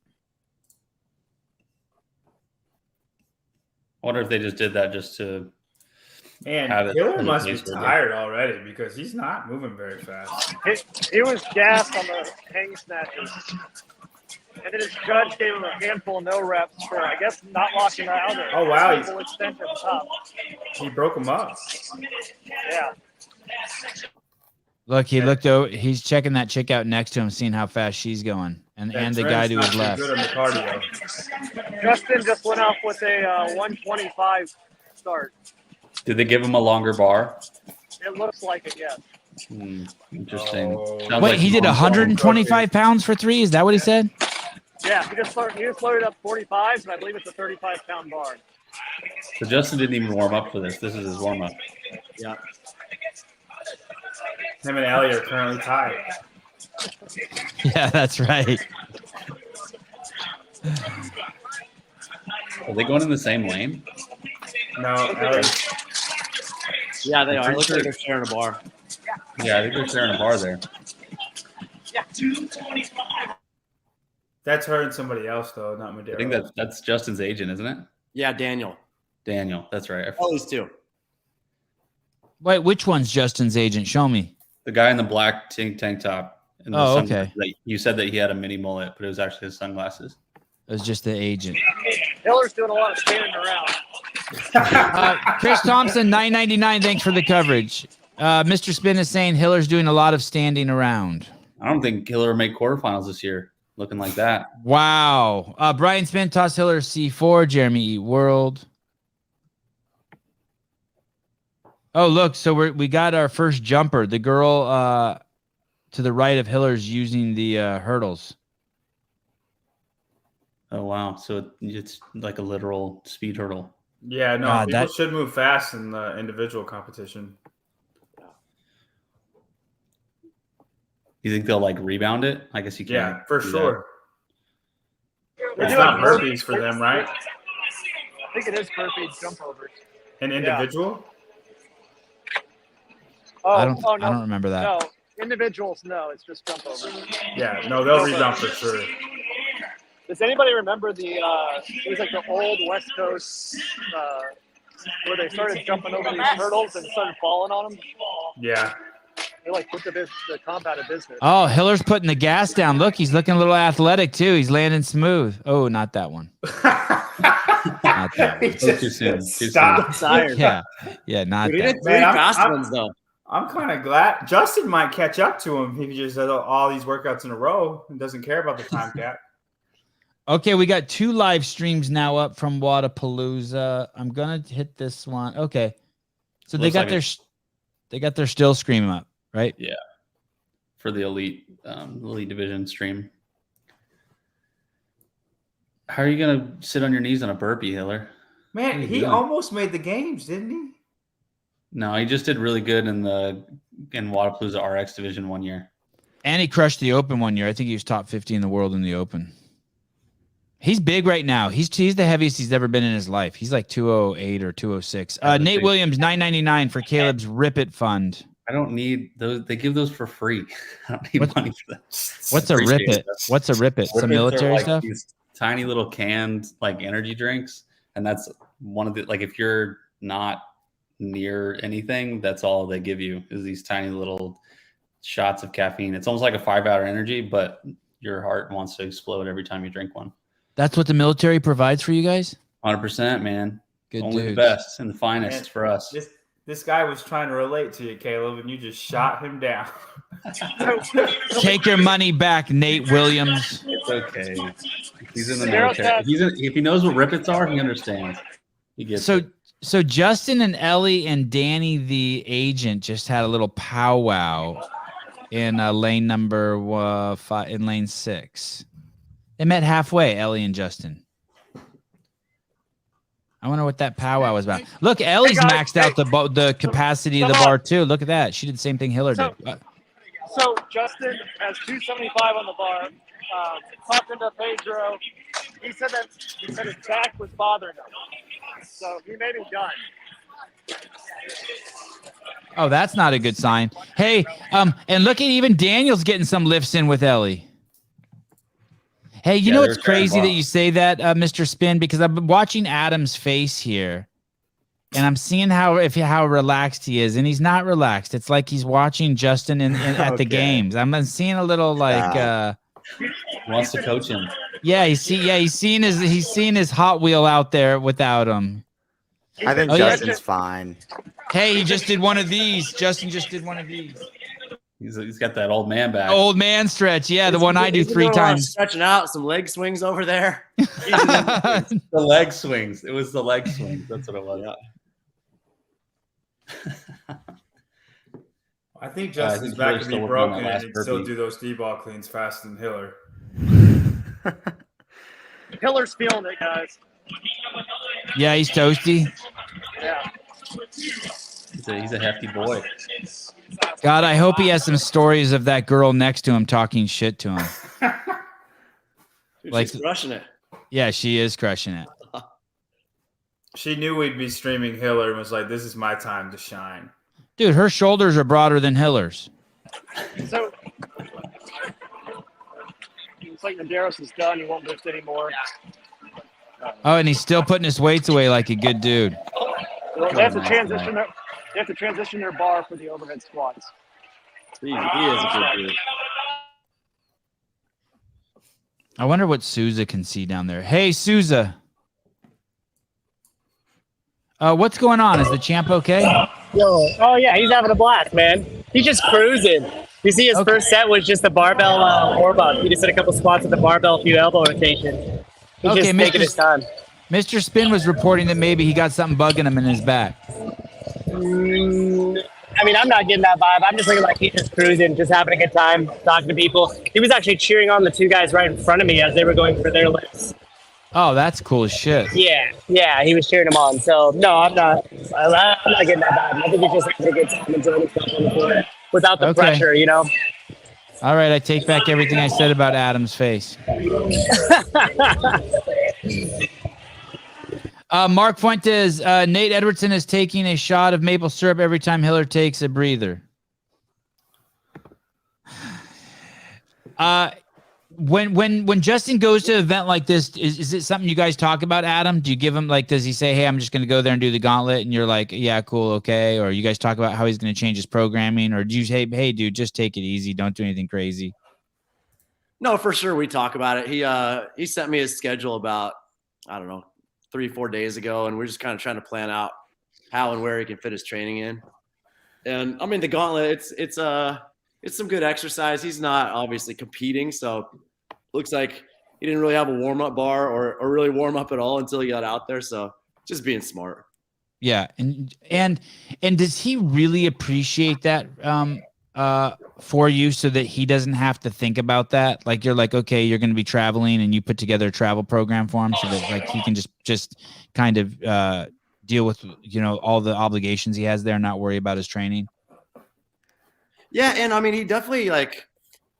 I wonder if they just did that just to. Man, Have it Hiller in the must be place where they- tired already because he's not moving very fast. he was gassed on the hang snatches. And then his judge gave him a handful of no reps for, I guess, not locking out or Oh, wow. full extent at the top. He broke him up. Yeah. Look, he looked over. He's checking that chick out next to him, seeing how fast she's going, and That the guy to Trent's his not left. too good on the cardio. Justin just went off with a 125 start. Did they give him a longer bar? It looks like it, yes. Interesting. Oh. Sounds Wait, like he did he's 125 pounds for 3? Is that what he said? Yeah, he just loaded up 45s, and I believe it's a 35-pound bar. So Justin didn't even warm up for this. This is his warm up. Yeah. Him and Ellie are currently tied. Yeah, that's right. Are they going in the same lane? No, Ellie. Yeah, they are. pretty Looks sure- like they're sharing a bar. Yeah, I think they're sharing a bar there. That's her and somebody else though, not Medeiros. I think that's Justin's agent, isn't it? Yeah, Daniel. Daniel. That's right. Oh, these two. Wait, which one's Justin's agent? Show me. The guy in the black tank top. And the Oh, sunglasses okay. that- You said that he had a mini mullet, but it was actually his sunglasses. It was just the agent. Hiller's doing a lot of standing around. Chris Thompson, $9.99. Thanks for the coverage. Mr. Spin is saying Hiller's doing a lot of standing around. I don't think Hiller will make quarterfinals this year. Looking like that. Wow. Brian Spin toss Hiller C4. Jeremy Eat World. Oh, look. So we got our first jumper. The girl to the right of Hiller's using the hurdles. Oh, wow. So it's like a literal speed hurdle. Yeah, no, people should move fast in the individual competition. You think they'll like rebound it? I guess you can. Yeah, for sure. It's not burpees for them, right? I think it is burpees, jump overs. An individual? Oh, I don't remember that. No, individuals, no, it's just jump overs. Yeah, no, they'll rebound for sure. Does anybody remember the it was like the old West Coast where they started jumping over these hurdles and started falling on them? Yeah. They like put the comp out of business. Oh, Hiller's putting the gas down. Look, he's looking a little athletic too. He's landing smooth. Oh, not that one. Not that one. Too soon. Stop. Yeah, not Dude, he that. did three fast ones though. I'm kind of glad Justin might catch up to him if he just does all these workouts in a row and doesn't care about the time gap. Okay, we got 2 live streams now up from Wadapalooza. I'm gonna hit this one. Okay, so they got their still scream up, right? Yeah, for the elite division stream. How are you gonna sit on your knees on a burpee, Hiller? Man, he almost made the games, didn't he? No, he just did really good in Wadapalooza RX division 1 year. And he crushed the Open 1 year. I think he was top 50 in the world in the Open. He's big right now. He's the heaviest he's ever been in his life. He's like 208 or 206. Nate Williams, $9.99 for Caleb's Rip It Fund. I don't need those. They give those for free. I don't need money for that. What's a Rip It? What's a Rip It? Some military stuff? These tiny little canned like energy drinks. And that's one of the, like, if you're not near anything, that's all they give you is these tiny little shots of caffeine. It's almost like a 5-hour energy, but your heart wants to explode every time you drink one. That's what the military provides for you guys? 100%, man. Good Only dudes. the best and the finest for us. This guy was trying to relate to you, Caleb, and you just shot him down. Take your money back, Nate Williams. It's okay. He's in the military. If he knows what Rip-Its are, he understands. He gets it. So Justin and Ellie and Danny, the agent, just had a little powwow in lane number 5, in lane 6. They met halfway, Ellie and Justin. I wonder what that powwow was about. Look, Ellie's maxed out the capacity of the bar too. Look at that. She did the same thing Hiller did. So Justin has 275 on the bar. Talked into Pedro. He said his back was bothering him. So he may be done. Oh, that's not a good sign. Hey, and look at even Daniel's getting some lifts in with Ellie. Hey, you know it's crazy that you say that, Mr. Spin, because I've been watching Adam's face here, and I'm seeing how relaxed he is, and he's not relaxed. It's like he's watching Justin at the games. I'm seeing a little like wants to coach him. Yeah, he's seeing his Hot Wheel out there without him. I think Justin's fine. Hey, he just did one of these. Justin just did one of these. He's got that old man back. Old man stretch, yeah, the one I do 3 times. Stretching out, some leg swings over there. The leg swings. It was the leg swings. That's what it was. Yeah. I think Justin's back to be broken and he'd still do those D-ball cleans faster than Hiller. Hiller's feeling it, guys. Yeah, he's toasty. Yeah. He's a hefty boy. God, I hope he has some stories of that girl next to him talking shit to him. Dude, like she's crushing it. Yeah, she is crushing it. She knew we'd be streaming Hiller and was like, this is my time to shine. Dude, her shoulders are broader than Hiller's. So it's like Medeiros is done. He won't lift anymore. Oh, and he's still putting his weights away like a good dude. Well, they have to transition. They have to transition their bar for the overhead squats. He is a good dude. I wonder what Souza can see down there. Hey, Souza. What's going on? Is the champ okay? Yo, oh yeah, he's having a blast, man. He's just cruising. You see, his first set was just the barbell warm up. He just did a couple squats with the barbell, a few elbow rotations. He's just taking his time. Mr. Spin was reporting that maybe he got something bugging him in his back. I mean, I'm not getting that vibe. I'm just looking like he's just cruising, just having a good time, talking to people. He was actually cheering on the two guys right in front of me as they were going for their lifts. Oh, that's cool as shit. Yeah, he was cheering them on. So, no, I'm not getting that vibe. I think he's just having a good time, enjoying himself on the floor without the pressure, you know? All right, I take back everything I said about Adam's face. Mark Fuentes, Nate Edwardson is taking a shot of maple syrup every time Hiller takes a breather. When Justin goes to an event like this, is it something you guys talk about, Adam? Do you give him, like, does he say, hey, I'm just going to go there and do the gauntlet, and you're like, yeah, cool, okay? Or you guys talk about how he's going to change his programming? Or do you say, hey, dude, just take it easy, don't do anything crazy? No, for sure we talk about it. He sent me his schedule about, I don't know, 3-4 days ago, and we're just kind of trying to plan out how and where he can fit his training in. And I mean, the gauntlet, it's some good exercise. He's not obviously competing, so looks like he didn't really have a warm-up bar or really warm up at all until he got out there. So just being smart. Yeah, and does he really appreciate that for you, so that he doesn't have to think about that? Like, you're like, okay, you're going to be traveling, and you put together a travel program for him so that, like, he can just kind of deal with, you know, all the obligations he has there and not worry about his training. Yeah, and I mean, he definitely, like,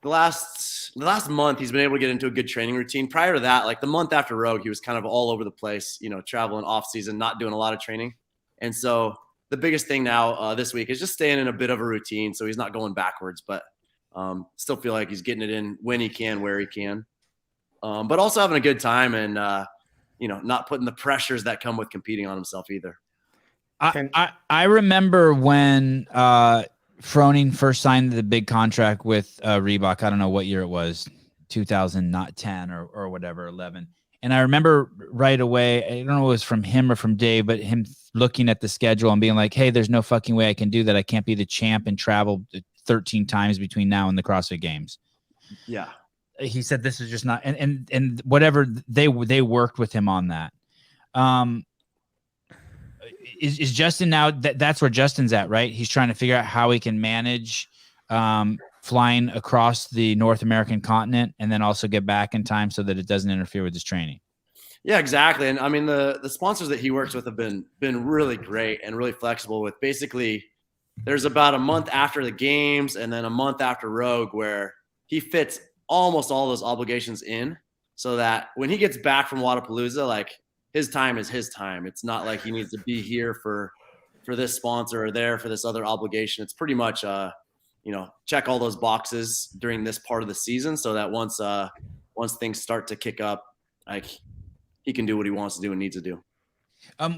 the last month he's been able to get into a good training routine. Prior to that, like the month after Rogue, he was kind of all over the place, you know, traveling off season, not doing a lot of training. And so the biggest thing now this week is just staying in a bit of a routine, so he's not going backwards, but still feel like he's getting it in when he can, where he can, but also having a good time and you know, not putting the pressures that come with competing on himself either. I remember when Froning first signed the big contract with Reebok. I don't know what year it was, 2010 or whatever, 11. And I remember right away, I don't know if it was from him or from Dave, but him looking at the schedule and being like, hey, there's no fucking way I can do that. I can't be the champ and travel 13 times between now and the CrossFit Games. Yeah. He said this is just not, and whatever, they worked with him on that. Is Justin now, that's where Justin's at, right? He's trying to figure out how he can manage flying across the North American continent and then also get back in time so that it doesn't interfere with his training. Yeah, exactly. And I mean, the sponsors that he works with have been really great and really flexible with basically there's about a month after the games and then a month after Rogue where he fits almost all those obligations in so that when he gets back from Wodapalooza, like his time is his time. It's not like he needs to be here for this sponsor or there for this other obligation. It's pretty much, you know, check all those boxes during this part of the season so that once things start to kick up, like he can do what he wants to do and needs to do.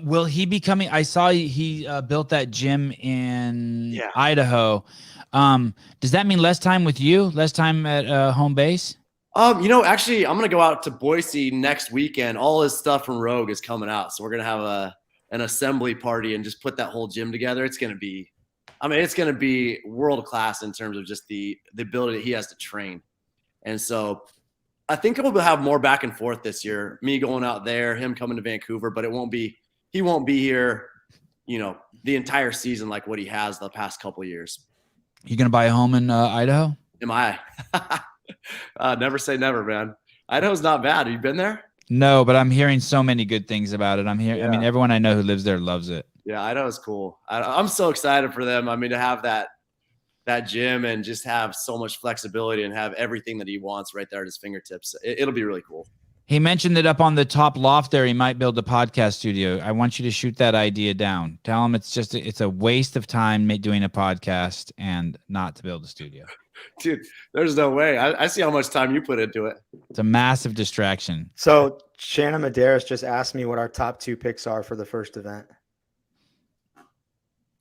Will he be coming? I saw he built that gym in Idaho. Does that mean less time with you, less time at home base? You know, actually, I'm going to go out to Boise next weekend. All his stuff from Rogue is coming out. So we're going to have an assembly party and just put that whole gym together. It's going to be, I mean, it's going to be world-class in terms of just the ability that he has to train. And so I think we'll have more back and forth this year, me going out there, him coming to Vancouver, but he won't be here, you know, the entire season like what he has the past couple of years. You going to buy a home in Idaho? Am I? Never say never, man. Idaho's not bad. Have you been there? No, but I'm hearing so many good things about it. I mean, everyone I know who lives there loves it. Yeah, Idaho's cool. I'm so excited for them. I mean, to have that gym and just have so much flexibility and have everything that he wants right there at his fingertips. It'll be really cool. He mentioned that up on the top loft there, he might build a podcast studio. I want you to shoot that idea down. Tell him it's a waste of time doing a podcast and not to build a studio. Dude, there's no way. I see how much time you put into it. It's a massive distraction. So Shannon Medeiros just asked me what our top 2 picks are for the first event.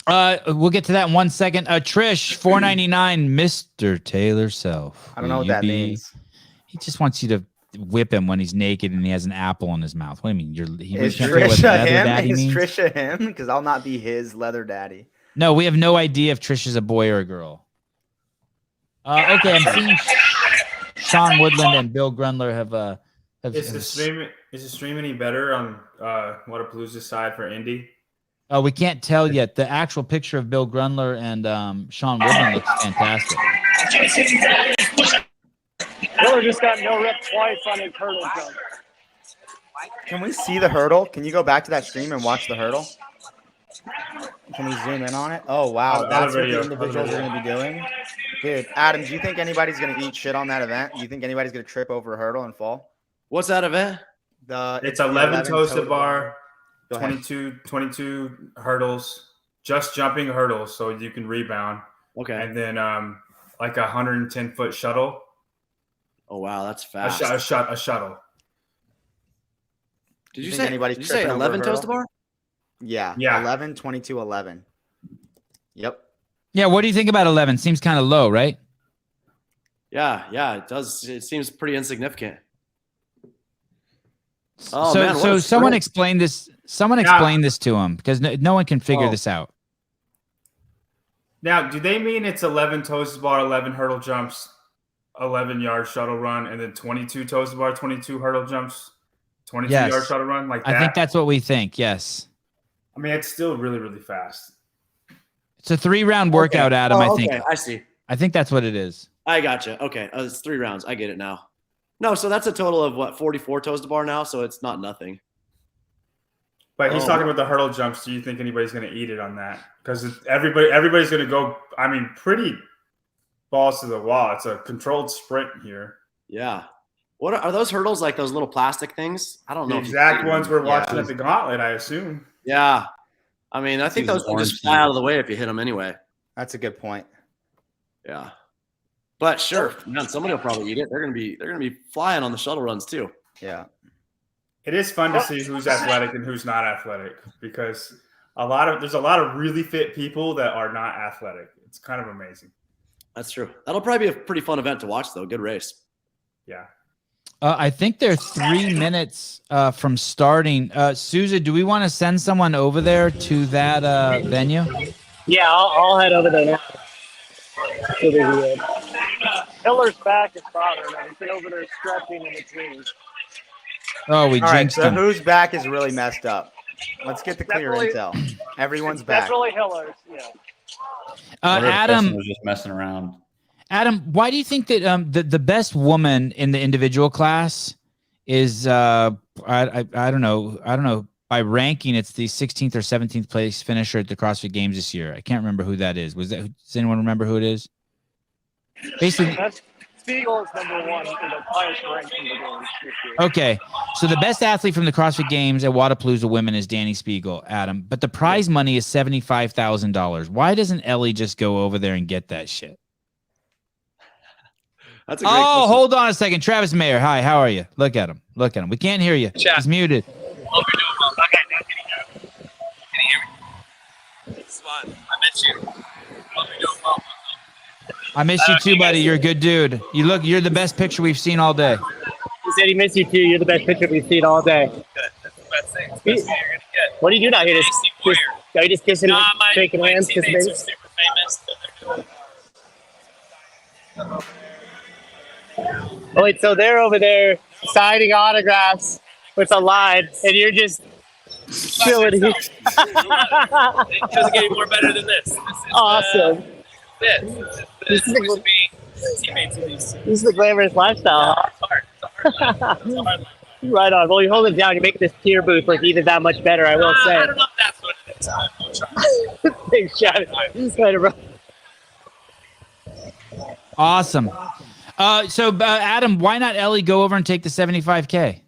We'll get to that in 1 second. Trish, $4.99, Mr. Taylor Self. I don't know what that means. He just wants you to whip him when he's naked and he has an apple in his mouth. What do you mean? Is Trisha him? Is Trisha him? Because I'll not be his leather daddy. No, we have no idea if Trish is a boy or a girl. Okay, I'm seeing Sean Woodland and Bill Grundler have Is the stream any better on Wodapalooza's side for Indy? Oh, we can't tell yet. The actual picture of Bill Grundler and Sean Woodland looks fantastic. Miller just got no rep twice on his hurdle jump. Can we see the hurdle? Can you go back to that stream and watch the hurdle? Can we zoom in on it? Oh, wow. That's what the individuals are going to be doing? Dude, Adam, do you think anybody's going to eat shit on that event? Do you think anybody's going to trip over a hurdle and fall? What's that event? It's 11 toes-to bar, 22 hurdles, just jumping hurdles so you can rebound. Okay. And then like a 110-foot shuttle. Oh, wow. That's fast. A shuttle. Did you say 11 toes-to bar? Yeah. 11, 22, 11. Yep. Yeah, what do you think about 11? Seems kind of low, right? Yeah, it does. It seems pretty insignificant. So someone explain this. Someone explain this to him because no one can figure this out. Now, do they mean it's 11 toes to bar, 11 hurdle jumps, 11-yard shuttle run, and then 22 toes to bar, 22 hurdle jumps, 22-yard shuttle run like that? I think that's what we think. Yes. I mean, it's still really, really fast. It's a 3-round workout, Adam. I think. I see. I think that's what it is. I gotcha. Okay, it's 3 rounds. I get it now. No, so that's a total of what 44 toes to bar now. So it's not nothing. But he's talking about the hurdle jumps. Do you think anybody's going to eat it on that? Because everybody's going to go. I mean, pretty balls to the wall. It's a controlled sprint here. Yeah. What are those hurdles like? Those little plastic things? I don't know. The exact ones we're watching at the Gauntlet, I assume. Yeah. I mean, I think those will just fly out of the way if you hit them anyway. That's a good point. Yeah. But sure, man, somebody will probably eat it. They're gonna be flying on the shuttle runs too. Yeah. It is fun to see who's athletic and who's not athletic because there's a lot of really fit people that are not athletic. It's kind of amazing. That's true. That'll probably be a pretty fun event to watch though. Good race. Yeah. I think they're 3 minutes from starting. Souza, do we want to send someone over there to that venue? Yeah, I'll head over there now. Hiller's back is bothering him. He's been over there stretching in between. Oh, we jinxed him. Whose back is really messed up? Let's get the clear intel. Everyone's back. Definitely Hiller's, yeah. Adam was just messing around. Adam, why do you think that the best woman in the individual class is I don't know by ranking it's the 16th or 17th place finisher at the CrossFit Games this year. I can't remember who that is. Does anyone remember who it is? Basically, Spiegel is number 1 in the highest rank in the games this year. Okay, so the best athlete from the CrossFit Games at Wodapalooza Women is Danny Spiegel, Adam. But the prize money is $75,000. Why doesn't Ellie just go over there and get that shit? That's a great question. Hold on a second. Travis Mayer, hi, how are you? Look at him. We can't hear you. He's muted. Hope you're doing well. Okay, now can you hear me? It's fun. I miss you. Hope you're doing well. I miss you too, buddy. You're a good dude. You're the best picture we've seen all day. He said he missed you too. You're the best picture we've seen all day. Good. That's the best thing. It's the best thing you're going to get. What are you doing out here? Are you just kissing, shaking hands? My teammates are super famous. Oh, wait, so they're over there signing autographs with a line, and you're just chilling here. It doesn't get any more better than this. This is awesome. This is to be teammates with these. This is the glamorous lifestyle. It's hard. It's a hard life. Right on. Well, you hold it down. You make this tier booth look even that much better, I will say. I don't know if that's what it is. Thanks, Chad. Later, bro. Awesome. So Adam, why not Ellie go over and take the 75K?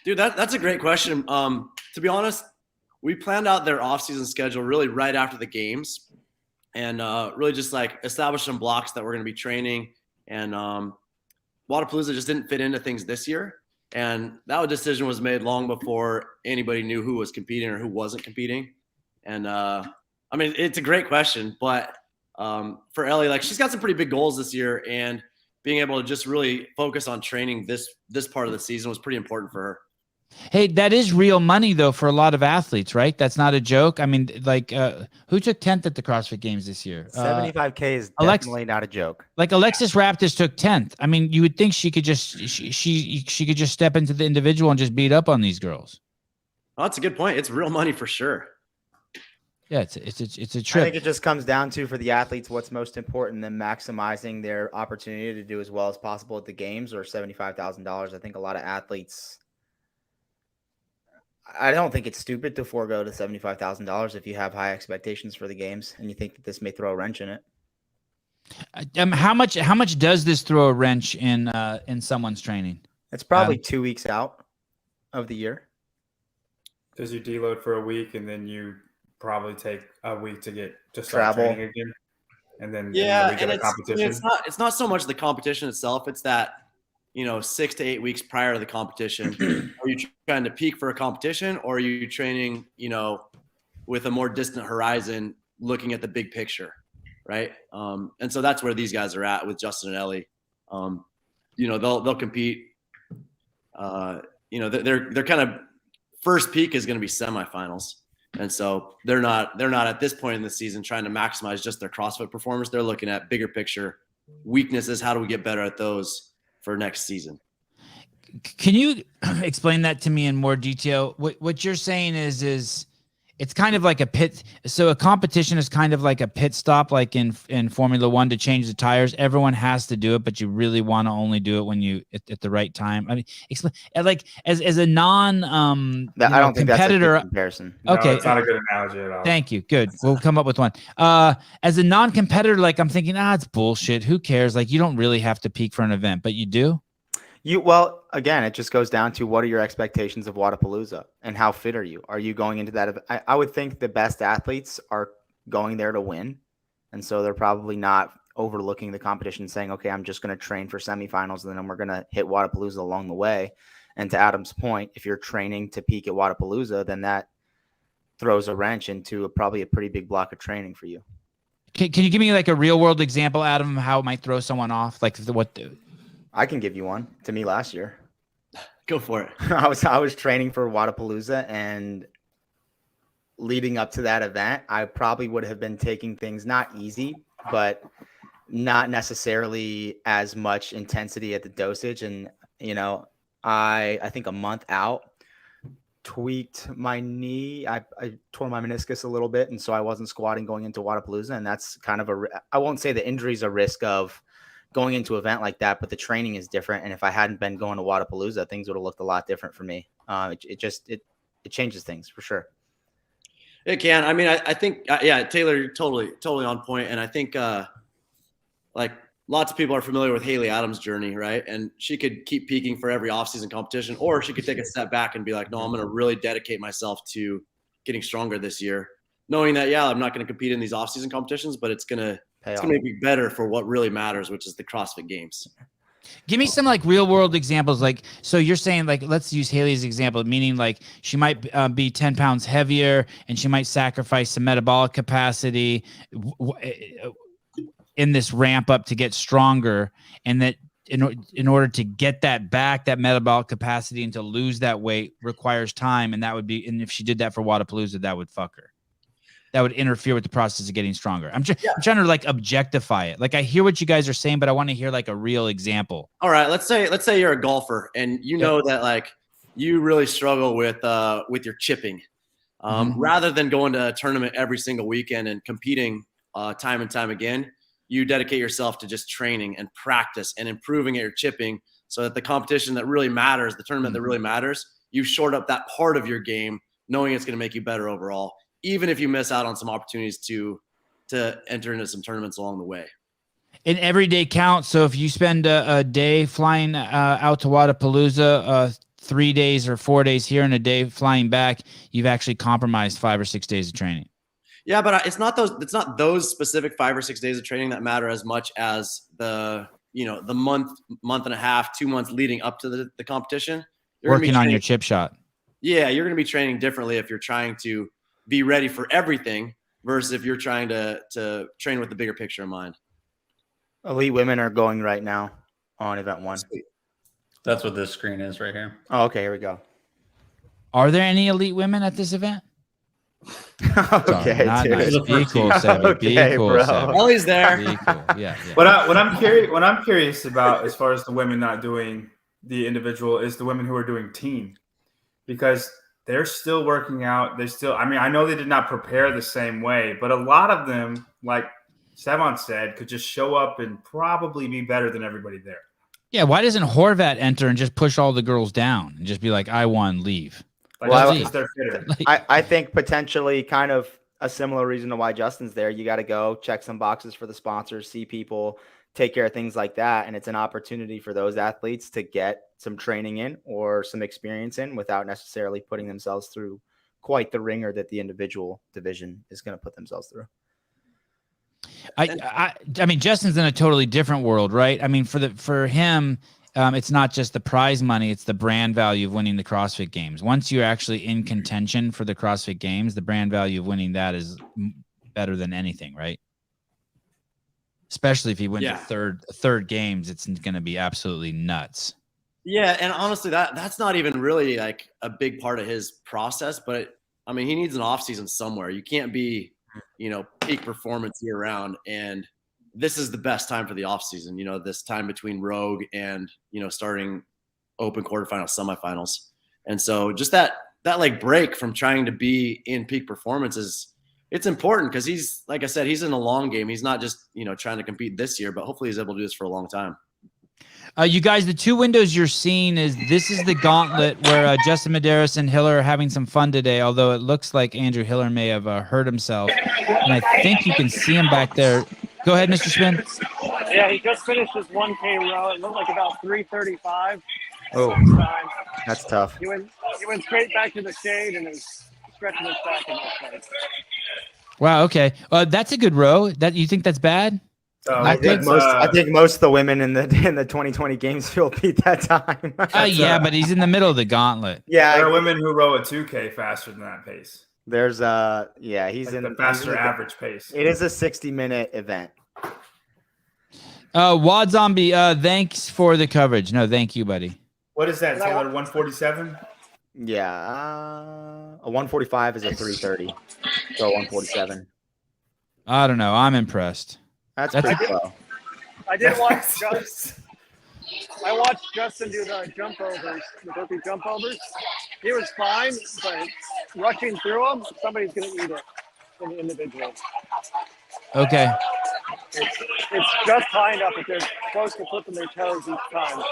Dude, that's a great question. To be honest, we planned out their off-season schedule really right after the games, and really just like established some blocks that we're going to be training. And Wodapalooza just didn't fit into things this year, and that decision was made long before anybody knew who was competing or who wasn't competing. And I mean, it's a great question, but for Ellie, like she's got some pretty big goals this year, and being able to just really focus on training this part of the season was pretty important for her. Hey, that is real money though for a lot of athletes, right? That's not a joke. I mean, like, who took 10th at the CrossFit Games this year? 75K is Alex- definitely not a joke. Like Alexis Raptis took 10th. I mean, you would think she could just she could just step into the individual and just beat up on these girls. Oh, that's a good point. It's real money for sure. Yeah, it's a I trip. think it just comes down to, for the athletes, what's most important than maximizing their opportunity to do as well as possible at the games, or $75,000. I think a lot of athletes, I don't think it's stupid to forego the $75,000 if you have high expectations for the games and you think that this may throw a wrench in it. How much does this throw a wrench in someone's training? It's probably 2 weeks out of the year. Does you deload for a week and then you probably take a week to start Travel training again, and then Yeah, the week of and the competition? it's not so much the competition itself. It's that 6 to 8 weeks prior to the competition. Are you trying to peak for a competition, or are you training with a more distant horizon, looking at the big picture, right? And so that's where these guys are at with Justin and Ellie. They'll compete. Their kind of first peak is going to be semifinals. And so they're not at this point in the season trying to maximize just their CrossFit performance. They're looking at bigger picture weaknesses. How do we get better at those for next season? Can you explain that to me in more detail? What you're saying is it's kind of like a pit. So a competition is kind of like a pit stop, like in Formula One, to change the tires. Everyone has to do it, but you really want to only do it when you at the right time. I mean, explain, like as a non I don't think competitor. that's a good comparison. Okay, No, it's not a good analogy at all. Thank you. Good. We'll come up with one. As a non-competitor, like I'm thinking, it's bullshit. Who cares? Like you don't really have to peak for an event, but you do. Well, again, it just goes down to what are your expectations of Wodapalooza and how fit are you? Are you going into that? I would think the best athletes are going there to win. And so they're probably not overlooking the competition saying, okay, I'm just going to train for semifinals and then we're going to hit Wodapalooza along the way. And to Adam's point, if you're training to peak at Wodapalooza, then that throws a wrench into probably a pretty big block of training for you. Can you give me like a real world example, Adam, of how it might throw someone off? Like I can give you one. To me last year. Go for it. I was training for Wodapalooza, and leading up to that event, I probably would have been taking things not easy, but not necessarily as much intensity at the dosage. And, I think a month out, tweaked my knee. I tore my meniscus a little bit, and so I wasn't squatting going into Wodapalooza. And that's kind of I won't say the injury is a risk of going into an event like that, but the training is different. And if I hadn't been going to Wodapalooza, things would have looked a lot different for me. It changes things for sure. It can. I mean, I think, Taylor, you're totally on point. And I think like lots of people are familiar with Haley Adams' journey, right? And she could keep peaking for every offseason competition, or she could take a step back and be like, no, I'm going to really dedicate myself to getting stronger this year, knowing that, I'm not going to compete in these offseason competitions, but it's going to make me better for what really matters, which is the CrossFit Games. Give me some like real world examples. Like, so you're saying like, let's use Haley's example, meaning like she might be 10 pounds heavier and she might sacrifice some metabolic capacity in this ramp up to get stronger. And that in order to get that back, that metabolic capacity, and to lose that weight requires time. And and if she did that for Wodapalooza, that would fuck her. That would interfere with the process of getting stronger. I'm trying to like objectify it. Like I hear what you guys are saying, but I want to hear like a real example. All right. Let's say you're a golfer and you know that like you really struggle with your chipping. Rather than going to a tournament every single weekend and competing time and time again, you dedicate yourself to just training and practice and improving at your chipping, so that the competition that really matters, the tournament that really matters, you short up that part of your game, knowing it's going to make you better overall, even if you miss out on some opportunities to enter into some tournaments along the way. And every day counts. So if you spend a day flying out to Wodapalooza, 3 days or 4 days here and a day flying back, you've actually compromised 5 or 6 days of training. Yeah, but it's not those specific 5 or 6 days of training that matter as much as the month and a half, 2 months leading up to the competition. You're working on your chip shot. Yeah, you're going to be training differently if you're trying to be ready for everything versus if you're trying to train with the bigger picture in mind. Elite women are going right now on event 1. That's what this screen is right here. Oh, okay. Here we go. Are there any elite women at this event? Okay, Not dude. nice. Be cool, Sevan. Be Okay, cool, bro. Sevan. Ellie's there. Be cool. Yeah. What I'm curious about, as far as the women not doing the individual, is the women who are doing team, because they're still working out. I know they did not prepare the same way, but a lot of them, like Sevan said, could just show up and probably be better than everybody there. Yeah, why doesn't Horvat enter and just push all the girls down and just be like, I won, leave? Like, Well, because they're fitter. I think potentially kind of a similar reason to why Justin's there. You got to go check some boxes for the sponsors, see people, take care of things like that. And it's an opportunity for those athletes to get some training in or some experience in without necessarily putting themselves through quite the ringer that the individual division is going to put themselves through. I mean, Justin's in a totally different world, right? I mean, for him, it's not just the prize money; it's the brand value of winning the CrossFit Games. Once you're actually in contention for the CrossFit Games, the brand value of winning that is better than anything, right? Especially if he wins the third games, it's going to be absolutely nuts. Yeah, and honestly, that's not even really like a big part of his process. But I mean, he needs an off season somewhere. You can't be, peak performance year round. And this is the best time for the off season. This time between Rogue and starting open quarterfinals, semifinals. And so just that like break from trying to be in peak performance it's important, because he's, like I said, he's in a long game. He's not just trying to compete this year, but hopefully he's able to do this for a long time. You guys, the two windows you're seeing this is the Gauntlet where Justin Medeiros and Hiller are having some fun today, although it looks like Andrew Hiller may have hurt himself. And I think you can see him back there. Go ahead, Mr. Spin. Yeah, he just finished his 1K row. It looked like about 3:35. Oh, that's tough. He went straight back to the shade and is stretching his back in that place. Wow, okay. That's a good row. You think that's bad? I think most of the women in the 2020 games will beat that time. Yeah, but he's in the middle of the Gauntlet. Yeah, there are women who row a 2K faster than that pace. There's he's like in the faster average pace. It is a 60-minute event. Wad Zombie, thanks for the coverage. No, thank you, buddy. What is that, Taylor? 147? Yeah, a 145 is a 330. So 147. I don't know. I'm impressed. That's pretty low. I did watch Justin do the jump overs, the burpee jump overs. He was fine, but rushing through them, somebody's going to eat it in the individual. Okay. It's just high enough that they're close to flipping their toes each time.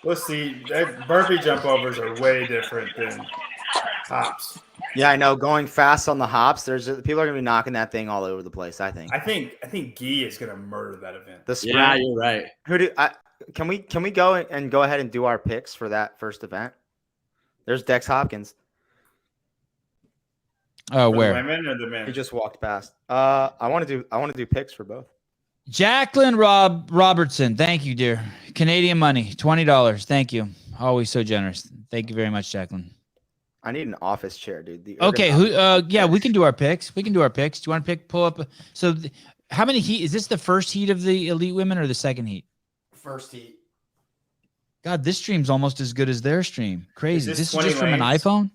We'll see. Burpee jump overs are way different than hops. Yeah, I know. Going fast on the hops, people are gonna be knocking that thing all over the place. I think Guy is gonna murder that event. Yeah, you're right. Can we go ahead and do our picks for that first event? There's Dex Hopkins. Oh, where? The women or the men? He just walked past. I want to do picks for both. Jacqueline Robertson, thank you, dear. Canadian money, $20. Thank you. Always so generous. Thank you very much, Jacqueline. I need an office chair, dude. Okay, we can do our picks. Do you want to pull up? So how many heat? Is this the first heat of the elite women or the second heat? First heat. God, this stream's almost as good as their stream. Crazy. Is This this just 20 from an lanes? iPhone?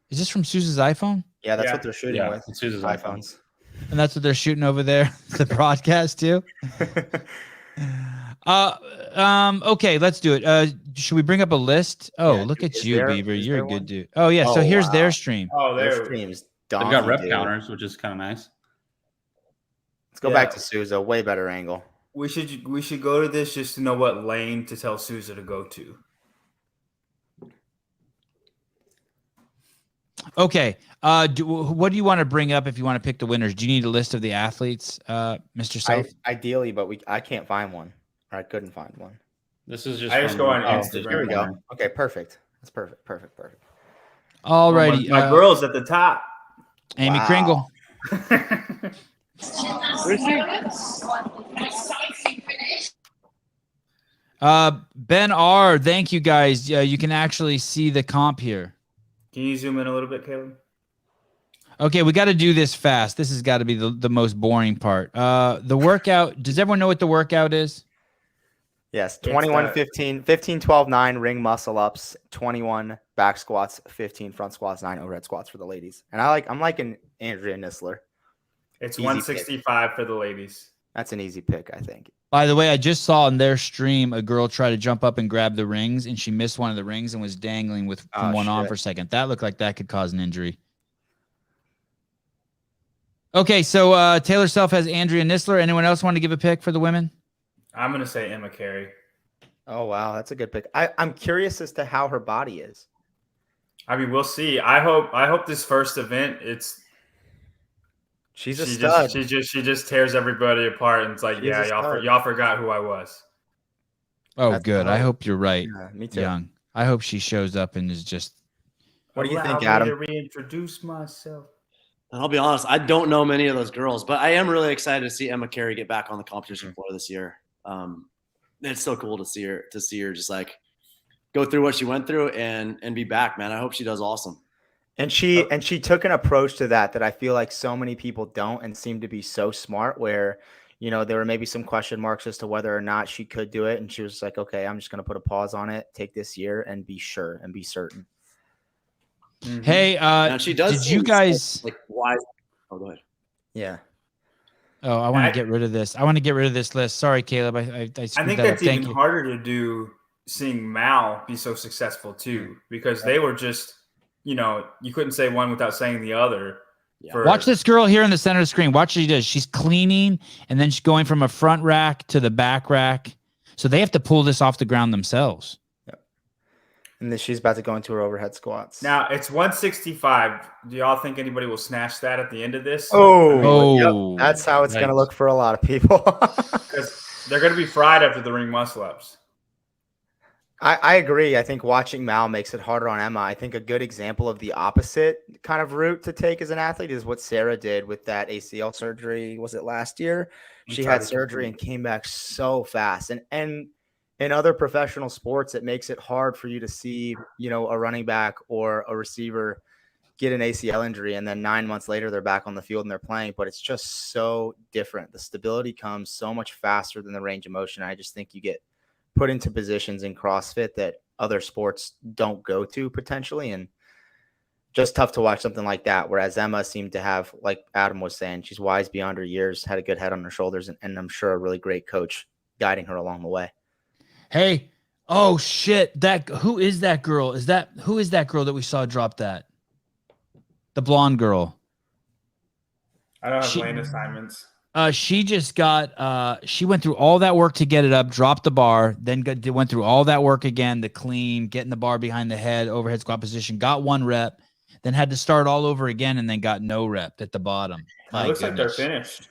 Is this from Sousa's iPhone? Yeah, that's what they're shooting with. It's Sousa's iPhones. And that's what they're shooting over there, the broadcast too. Okay, let's do it. Should we bring up a list? Oh, look at you, Beaver. You're a good dude. Oh yeah, so here's their stream. Oh, Their stream's They've donkey, got rep dude. counters, which is kind of nice. Let's go back to Sousa. Way better angle. We should go to this just to know what lane to tell Sousa to go to. Okay. What do you want to bring up if you want to pick the winners? Do you need a list of the athletes, Mr. Self? Ideally, but I can't find one. Or I couldn't find one. This is just. I just go on Instagram. Here we go. Okay, perfect. That's perfect. All righty. My girl's at the top. Amy Kringle. Ben R. Thank you, guys. You can actually see the comp here. Can you zoom in a little bit, Caleb? Okay, we got to do this fast. This has got to be the most boring part. The workout. Does everyone know what the workout is? Yes, 21, 15, 15, 12, 9 ring muscle ups, 21 back squats, 15 front squats, 9 overhead squats for the ladies. And I'm liking Andrea Nisler. It's Easy 165 for the ladies. That's an easy pick, I think. By the way, I just saw on their stream a girl try to jump up and grab the rings, and she missed one of the rings and was dangling with from one on for a second. That looked like that could cause an injury. Okay, so Taylor Self has Andrea Nisler. Anyone else want to give a pick for the women? I'm going to say Emma Carey. Oh, wow. That's a good pick. I'm curious as to how her body is. I mean, we'll see. I hope this first event, she's a stud. She just tears everybody apart, and it's like, yeah, y'all forgot who I was. Oh, that's good. I hope you're right. Yeah, me too. Young. I hope she shows up and is just. What do you think, Adam? To reintroduce myself. And I'll be honest, I don't know many of those girls, but I am really excited to see Emma Carey get back on the competition floor this year. It's so cool to see her just like go through what she went through and be back, man. I hope she does awesome. And she took an approach to that I feel like so many people don't, and seem to be so smart, where, you know, there were maybe some question marks as to whether or not she could do it. And she was like, okay, I'm just going to put a pause on it, take this year and be sure and be certain. Mm-hmm. Hey, she does. Did you guys like why? Oh, go ahead. Yeah. Oh, I want to get rid of this. I want to get rid of this list. Sorry, Caleb. I think that's even harder to do, seeing Mal be so successful too, because they were just, you know, you couldn't say one without saying the other. Yeah. Watch this girl here in the center of the screen. Watch what she does. She's cleaning, and then she's going from a front rack to the back rack. So they have to pull this off the ground themselves. And then she's about to go into her overhead squats. Now it's 165. Do y'all think anybody will snatch that at the end of this? Yep. That's how it's going to look for a lot of people. Because they're going to be fried after the ring muscle ups. I agree. I think watching Mal makes it harder on Emma. I think a good example of the opposite kind of route to take as an athlete is what Sarah did with that ACL surgery. Was it last year? She had surgery and came back so fast. And in other professional sports, it makes it hard for you to see, you know, a running back or a receiver get an ACL injury, and then 9 months later they're back on the field and they're playing. But it's just so different. The stability comes so much faster than the range of motion. I just think you get put into positions in CrossFit that other sports don't go to potentially, and just tough to watch something like that. Whereas Emma seemed to have, like Adam was saying, she's wise beyond her years, had a good head on her shoulders, and I'm sure a really great coach guiding her along the way. Hey, oh shit! Who is that girl? Who is that girl that we saw drop that? The blonde girl. I don't have lane assignments. She just got. She went through all that work to get it up, dropped the bar, then went through all that work again to clean, getting the bar behind the head, overhead squat position, got 1 rep, then had to start all over again, and then got no rep at the bottom. It looks like they're finished.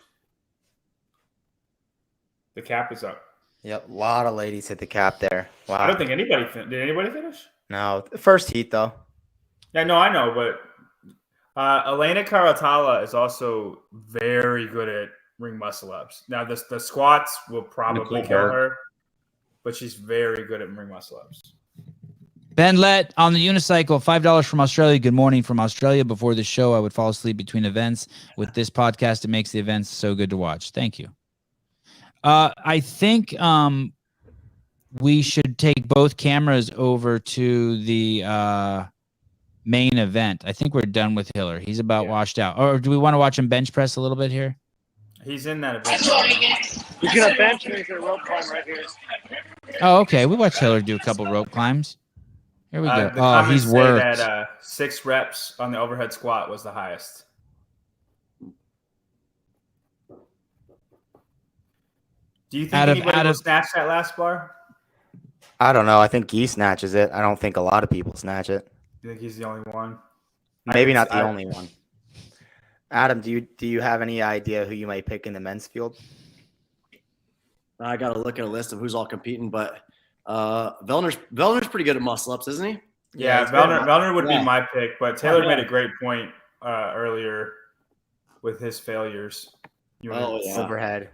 The cap is up. Yep, a lot of ladies hit the cap there. Wow. I don't think anybody did. Anybody finish? No, first heat though. Yeah, no, I know, but Elena Caratala is also very good at ring muscle ups. Now, the squats will probably kill her, but she's very good at ring muscle ups. Ben Lett on the unicycle, $5 from Australia. Good morning from Australia. Before the show, I would fall asleep between events. With this podcast, it makes the events so good to watch. Thank you. I think we should take both cameras over to the main event. I think we're done with Hiller. He's about washed out. Or do we want to watch him bench press a little bit here? He's in that event. He's going to bench and he's going to rope climb right here. Oh, okay. We watched Hiller do a couple rope climbs. Here we go. Oh, he's worked. That 6 reps on the overhead squat was the highest. Do you think anybody will snatch that last bar? I don't know. I think he snatches it. I don't think a lot of people snatch it. You think he's the only one? Maybe not the only one. Adam, do you have any idea who you might pick in the men's field? I got to look at a list of who's all competing, but Vellner's pretty good at muscle ups, isn't he? Yeah, Vellner would be my pick, but Taylor made a great point earlier with his failures. Overhead.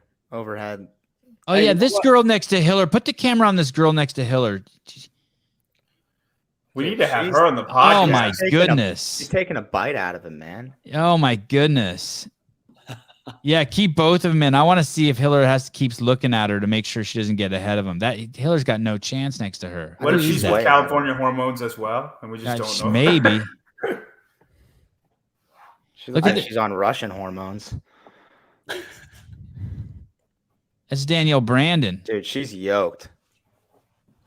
Oh, yeah, this girl next to Hiller. Put the camera on this girl next to Hiller. We need to have her on the podcast. Oh, my goodness. She's taking a bite out of him, man. Oh, my goodness. Yeah, keep both of them in. I want to see if Hiller keeps looking at her to make sure she doesn't get ahead of him. That Hiller's got no chance next to her. What if she's she's way with ahead. California hormones as well, and we just don't know? Maybe. She Look looks at like she's on Russian hormones. That's Danielle Brandon. Dude, she's yoked.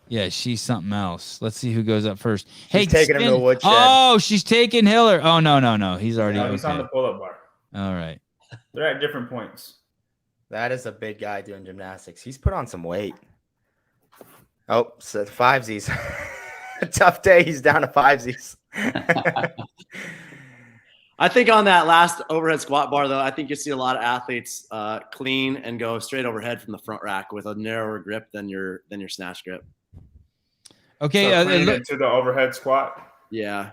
Yeah, she's something else. Let's see who goes up first. She's taking him to the woodshed. Oh, she's taking Hiller. Oh, no. He's already No, he's on okay. the pull-up bar. All right. They're at different points. That is a big guy doing gymnastics. He's put on some weight. Oh, so fivesies. A tough day. He's down to fivesies. I think on that last overhead squat bar, though, I think you see a lot of athletes clean and go straight overhead from the front rack with a narrower grip than your snatch grip. Okay. So clean it to the overhead squat. Yeah.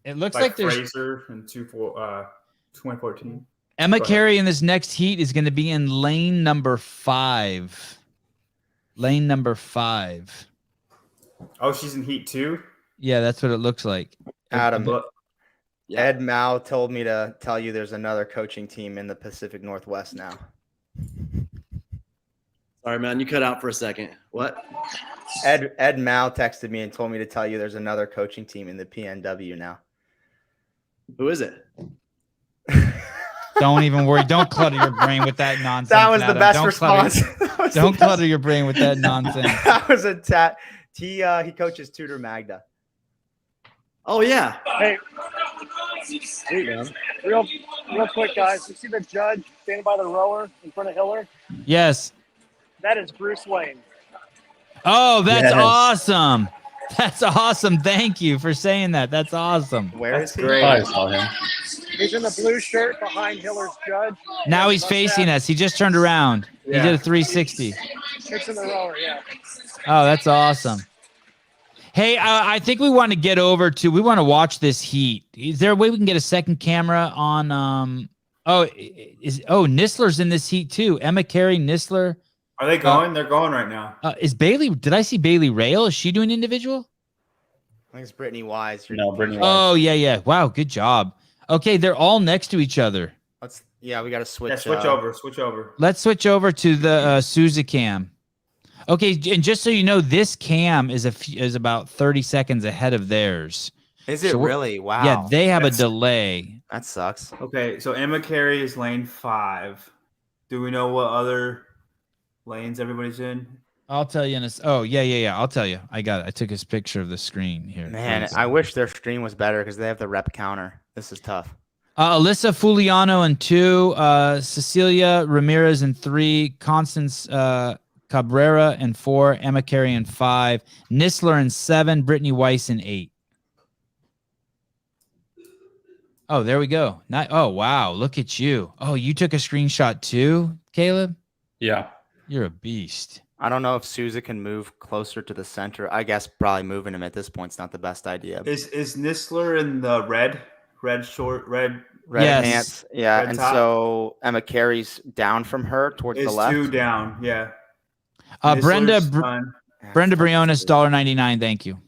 It looks like there's Fraser in 2014. Emma Carey in this next heat is going to be in lane number 5. Lane number 5. Oh, she's in heat 2? Yeah, that's what it looks like. Adam, Ed Mao told me to tell you there's another coaching team in the Pacific Northwest now. Sorry, man. You cut out for a second. What? Ed Mao texted me and told me to tell you there's another coaching team in the PNW now. Who is it? Don't even worry. Don't clutter your brain with that nonsense. That was the Adam. best Don't response. Don't clutter your brain with that nonsense. That was a tat. He coaches Tudor Magda. Oh yeah. Hey, real quick, guys. You see the judge standing by the rower in front of Hiller? Yes. That is Bruce Wayne. Oh, that's Yes. awesome. That's awesome. Thank you for saying that. That's awesome. Where is he? I saw him. He's in the blue shirt behind Hiller's judge. Now he's facing us. He just turned around. Yeah. He did a 360. Fixing the rower, yeah. Oh, that's awesome. Hey, I think we want to get over to. We want to watch this heat. Is there a way we can get a second camera on? Nistler's in this heat too. Emma Carey, Nistler. Are they going? They're going right now. Is Bailey? Did I see Bailey Rail? Is she doing individual? I think it's Brittany Wise. No, Brittany. Oh yeah. Wow, good job. Okay, they're all next to each other. We got to switch. Yeah, switch over. Let's switch over to the Sousa cam. Okay, and just so you know, this cam is about 30 seconds ahead of theirs. Is it really? Wow. Yeah, they have a delay. That sucks. Okay, so Emma Carey is lane 5. Do we know what other lanes everybody's in? I'll tell you in a. Oh yeah. I'll tell you. I got it. I took a picture of the screen here. Man, I wish their stream was better because they have the rep counter. This is tough. Alyssa Fuliano in 2, Cecilia Ramirez in 3, Constance Cabrera in 4, Emma Carey in 5, Nistler in 7, Brittany Weiss in 8. Oh, there we go. Oh, wow. Look at you. Oh, you took a screenshot too, Caleb? Yeah. You're a beast. I don't know if Sousa can move closer to the center. I guess probably moving him at this point is not the best idea. Is Nistler in the red Yes. Pants. Yeah, red and top? so Emma Carey's down from her towards the Is left. 2 down, yeah. Brenda Nistler's done. Brenda Briones, $1.99. Thank you.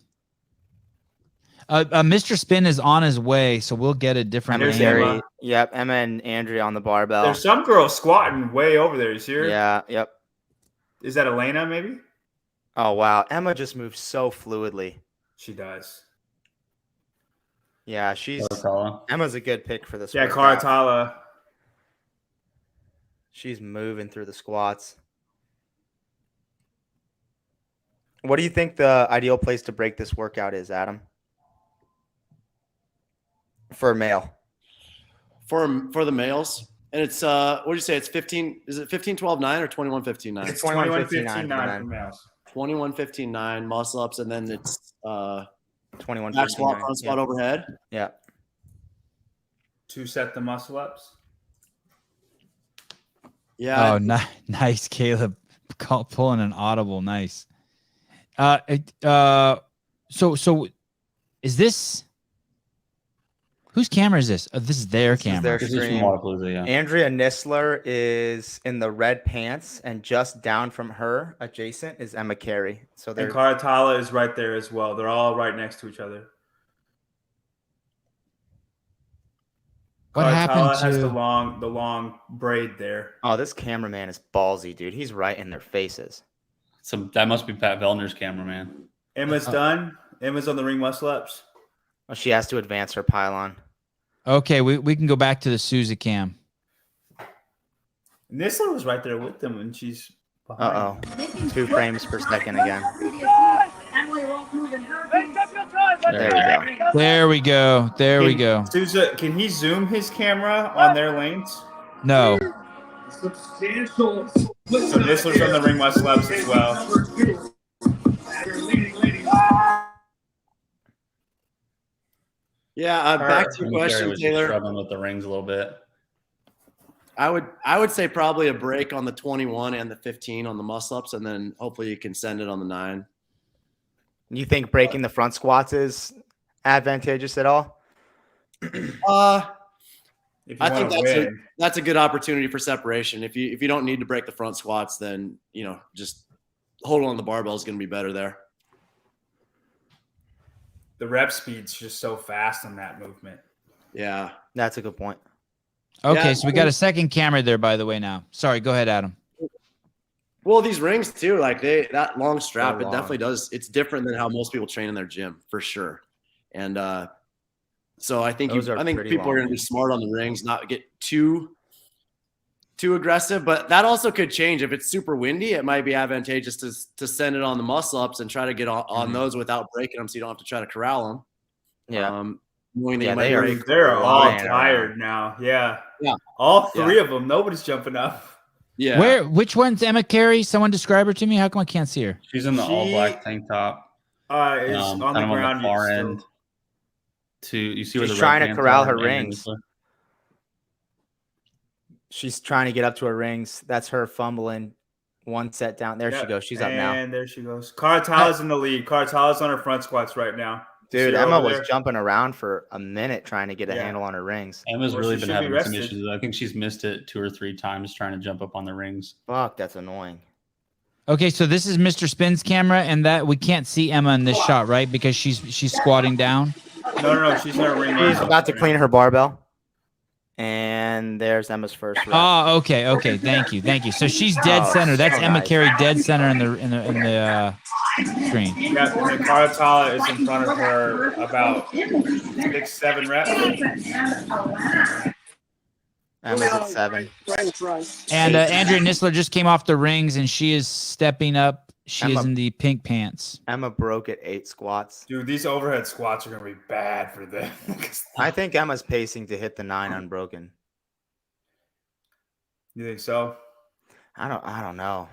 Mr. Spin is on his way, so we'll get a different There's angle. Emma. Carey. Yep, Emma and Andrea on the barbell. There's some girl squatting way over there. You see her? Yeah, yep. Is that Elena, maybe? Oh, wow. Emma just moves so fluidly. She does. Yeah, Emma's a good pick for this. Yeah, workout. Karatala. She's moving through the squats. What do you think the ideal place to break this workout is, Adam? For a male. For the males. And it's what do you say? It's 15. Is it 15-12-9 or 21-15-9? It's 21-15-9 for males. 21-15-9 muscle ups, and then it's 21 back squat, front squat, overhead. Yeah. 2 set the muscle ups. Yeah. Oh, nice, Caleb. Pulling an audible. Nice. So is this whose camera is this? This is their camera. Their This is from stream. Waterpalooza, yeah. Andrea Nistler is in the red pants, and just down from her, adjacent, is Emma Carey. So And they're Karatala is right there as well. They're all right next to each other. What happened Cartala has to? the long braid there. Oh, this cameraman is ballsy, dude. He's right in their faces. So that must be Pat Vellner's cameraman. Emma's done. Emma's on the ring muscle ups. Well, she has to advance her pylon. Okay, we can go back to the Sousa cam. Nissler was right there with them, and she's behind. 2 frames per second again. There we go. There we go. Sousa, can he zoom his camera on their lanes? No. So Nissler's on the ring muscle ups as well. Yeah, back to your question, was Taylor. Struggling with the rings a little bit. I would say probably a break on the 21 and the 15 on the muscle ups, and then hopefully you can send it on the 9. You think breaking the front squats is advantageous at all? I think that's a good opportunity for separation. If you don't need to break the front squats, then just hold on the barbell is going to be better there. The rep speed's just so fast on that movement. Yeah, that's a good point. Okay, so we got a second camera there, by the way. Now, sorry, go ahead, Adam. Well, these rings too, like that long strap, So it definitely does. It's different than how most people train in their gym, for sure. And so I think people are going to be smart on the rings, not get too aggressive. But that also could change if it's super windy. It might be advantageous to send it on the muscle ups and try to get on those without breaking them, so you don't have to try to corral them. Yeah. Knowing that they're all tired now. Yeah. All 3 of them. Nobody's jumping up. Yeah. Which one's Emma Carey? Someone describe her to me. How come I can't see her? She's in the all black tank top. Is on the ground. On the far end. You see where She's the trying to corral her rings. She's trying to get up to her rings. That's her fumbling. 1 set down. There she goes. She's up now. And there she goes. Cartala's in the lead. Cartala's on her front squats right now. Dude, Emma was jumping around for a minute trying to get a handle on her rings. Emma's really been having some issues. I think she's missed it 2 or 3 times trying to jump up on the rings. Fuck, that's annoying. Okay, so this is Mr. Spin's camera, and that we can't see Emma in this shot, right? Because she's squatting down. No, she's in her ring. She's about to clean her barbell. And there's Emma's first rep. Oh, okay. Thank you. So she's dead center. That's Emma Carey dead center in the screen. Yeah, and Cartala is in front of her about 6-7 reps. Emma's at 7. And Andrea Nissler just came off the rings, and she is stepping up. She is in the pink pants. Emma broke at 8 squats. Dude, these overhead squats are going to be bad for them. I think Emma's pacing to hit the 9 unbroken. You think so? I don't know.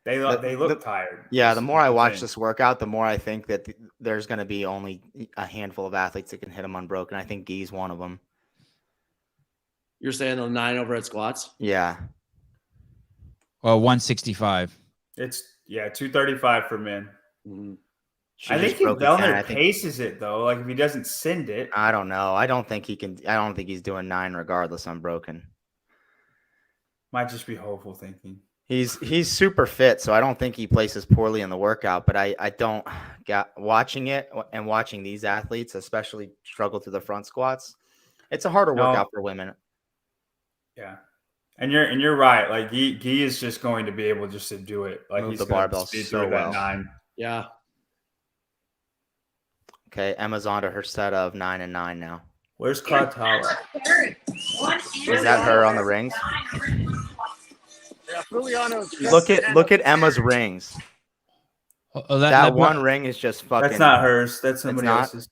They look tired. Yeah, the more I watch this workout, the more I think that there's going to be only a handful of athletes that can hit them unbroken. I think Guy's one of them. You're saying the 9 overhead squats? Yeah. Well, 165. It's 235 for men. Mm-hmm. I think Vellner paces it though. Like if he doesn't send it, I don't know. I don't think he can. I don't think he's doing 9 regardless unbroken. Might just be hopeful thinking. He's super fit, so I don't think he places poorly in the workout. But I don't watching it and watching these athletes, especially struggle through the front squats. It's a harder workout for women. Yeah. And you're right. Like Guy is just going to be able just to do it. Like Move he's the barbell so well. 9. Yeah. Okay, Emma's on to her set of 9 and 9 now. Where's Cartala? Is that her on the rings? Yeah, Look at Emma's rings. That one ring is just fucking. That's not hers. That's somebody else's.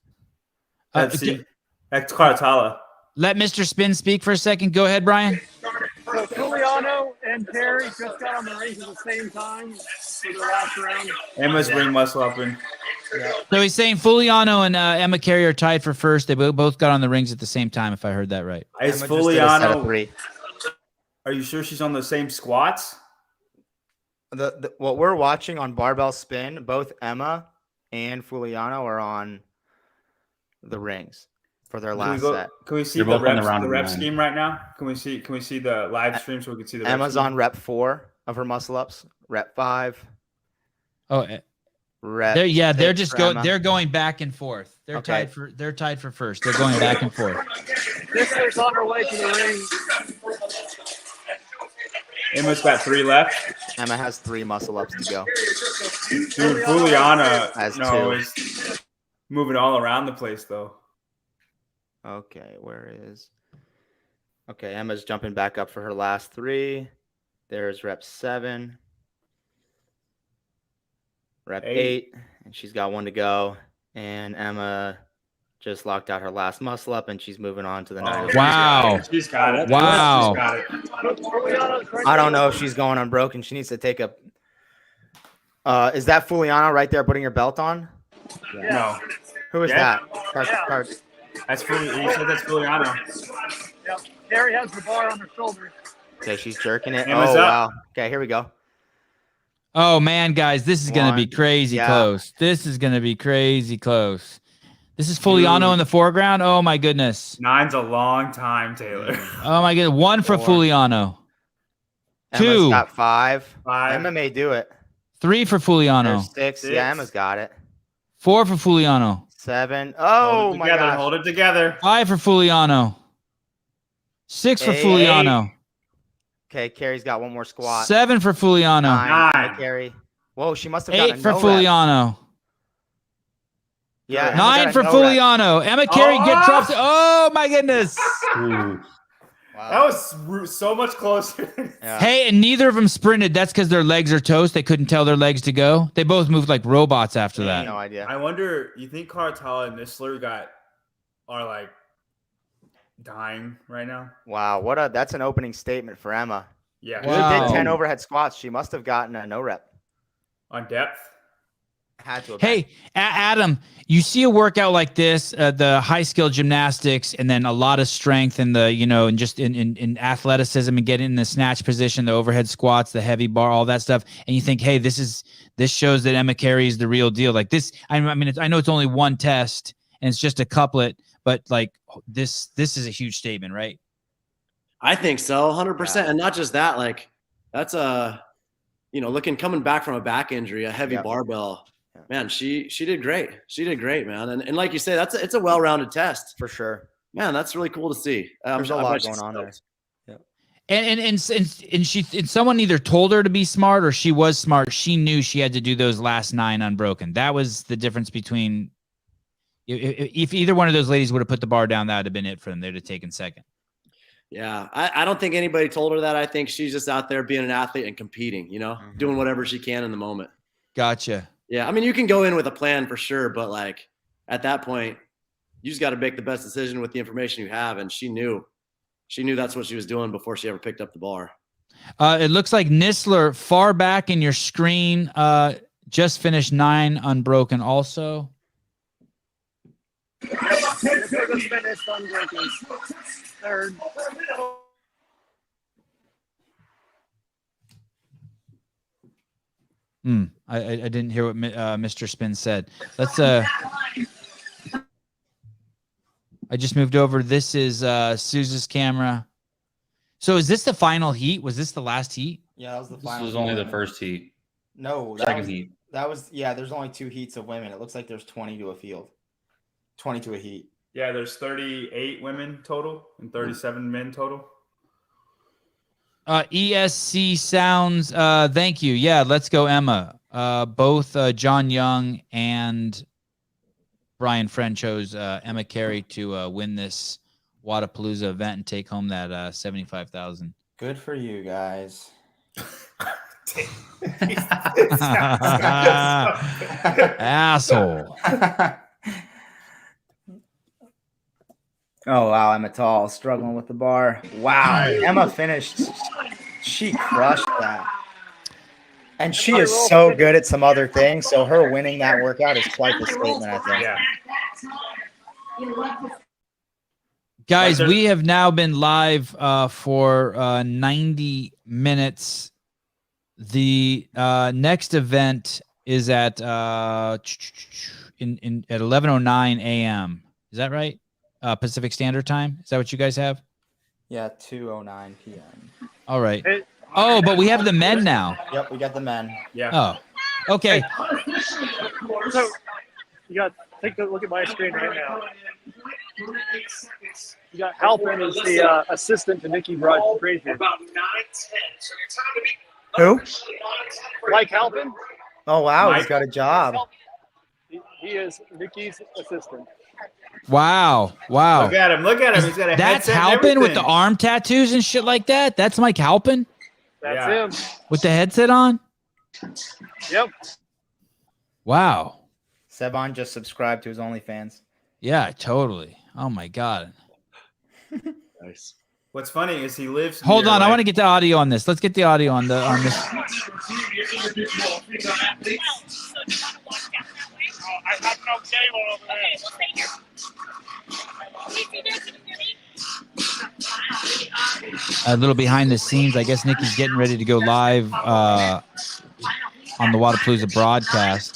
That's Cartala. Let Mr. Spin speak for a second. Go ahead, Brian. So Giuliano and Carey just got on the rings at the same time for the last round. Emma's ring muscle up in. Yeah. So he's saying Fuliano and Emma Carey are tied for first. They both got on the rings at the same time, if I heard that right. Is Fuliano? Are you sure she's on the same squats? What we're watching on barbell spin, both Emma and Fuliano are on the rings for their last set. Can we see the rep scheme right now? Can we see the live stream so we can see the Emma's on rep 4 of her muscle ups, rep 5. Oh, Rep they're 6 just for going. Emma. They're going back and forth. They're Okay. tied for first. They're going back and forth. This on her way to the ring. Emma's got 3 left. Emma has 3 muscle ups to go. Dude, Fuliana Has 2. is moving all around the place though. Okay, where is? Okay, Emma's jumping back up for her last 3. There's rep 7. Rep 8, and she's got 1 to go. And Emma just locked out her last muscle up, and she's moving on to the 9. Wow. She's got it. Wow. She's got it. I don't know if she's going unbroken. She needs to take a. Is that Fuliana right there putting her belt on? No. Who is Yeah. that? That's Fuliana. You said that's Fuliana. Yeah. Carey has the bar on her shoulder. Okay, she's jerking it. Emma's Oh, up. wow. Okay, here we go. Oh man, guys, this is gonna be 1. crazy Yeah. close. This is gonna be crazy close. This is Fuliano in the foreground. Oh my goodness. 9's a long time, Taylor. Oh my goodness. 1 for 4. Fuliano. Emma's 2. got 5. 5. Emma may do it. 3 for Fuliano. There's 6. 6. Yeah, Emma's got it. 4 for Fuliano. 7. Hold Oh it my together. gosh. Hold it together. 5 for Fuliano. 6 for 8. Fuliano. Okay, Carey's got 1 more squat. 7 for Fuliano. 9. Nine. Carey. Whoa, she must have gotten 8 a for no rep. Fuliano. Yeah, Emma 9 got a for no rep. Fuliano. Emma Carey Oh! drops it. Oh my goodness. Ooh. Wow. That was so much closer. Yeah. Hey, and neither of them sprinted. That's because their legs are toast. They couldn't tell their legs to go. They both moved like robots after that. No idea. I wonder, you think Cartala and Nistler are like dying right now? Wow, that's an opening statement for Emma. Yeah. Wow. She did 10 overhead squats. She must have gotten a no rep. On depth. Had to have. Hey, Adam, you see a workout like this, the high skill gymnastics, and then a lot of strength and and just in athleticism and getting in the snatch position, the overhead squats, the heavy bar, all that stuff. And you think, hey, this shows that Emma Carey is the real deal. Like this, I mean, I know it's only one test and it's just a couplet, but like this is a huge statement, right? I think so, 100%. And not just that, like that's coming back from a back injury, a heavy barbell. Yeah. Man, she did great. She did great, man. And like you say, it's a well-rounded test. For sure. Man, that's really cool to see. There's a lot going on there. And someone either told her to be smart or she was smart. She knew she had to do those last 9 unbroken. That was the difference between if either one of those ladies would have put the bar down, that would have been it for them. They'd have taken second. Yeah, I don't think anybody told her that. I think she's just out there being an athlete and competing, doing whatever she can in the moment. Gotcha. Yeah, I mean, you can go in with a plan for sure, but like at that point, you just got to make the best decision with the information you have. And she knew that's what she was doing before she ever picked up the bar. It looks like Nistler far back in your screen just finished 9 unbroken also. Just finished unbroken. 3rd. I didn't hear what Mr. Spin said. Let's I just moved over. This is Sousa's camera. So is this the final heat? Was this the last heat? Yeah, that was the This final. was only the first heat. No, Second heat. That was there's only 2 heats of women. It looks like there's 20 to a field. 20 to a heat. Yeah, there's 38 women total and 37 men total. ESC Sounds, thank you. Yeah, let's go, Emma. Both John Young and Brian Friend chose Emma Carey to win this Wadapalooza event and take home that $75,000. Good for you guys. Asshole. Oh wow, Emma Tall struggling with the bar. Wow, Emma finished. She crushed that. And she is so good at some other things. So her winning that workout is quite the statement, I think. Yeah. Guys, we have now been live for 90 minutes. The next event is at at 11:09 a.m. Is that right? Pacific Standard Time. Is that what you guys have? Yeah, 2:09 p.m. All right. Oh, but we have the men now. Yep, we got the men. Yeah. Oh, okay. So you got take a look at my screen right now. You got Halpin is the assistant to Nikki Brazier. Who? Mike Halpin. Oh wow, Mike. he's got a job. He is Nikki's assistant. Wow. Wow. Look at him. Look at him. He's got a That's headset and Halpin with the everything. arm tattoos and shit like that? That's Mike Halpin That's Yeah. him. with the headset on? Yep. Wow. Sevan just subscribed to his OnlyFans. Yeah, totally. Oh my God. Nice. What's funny is he lives. Hold near, on. I like- want to get the audio on this. Let's get the audio on this. I have no cable over there. A little behind the scenes. I guess Nikki's getting ready to go live on the Wadapalooza broadcast.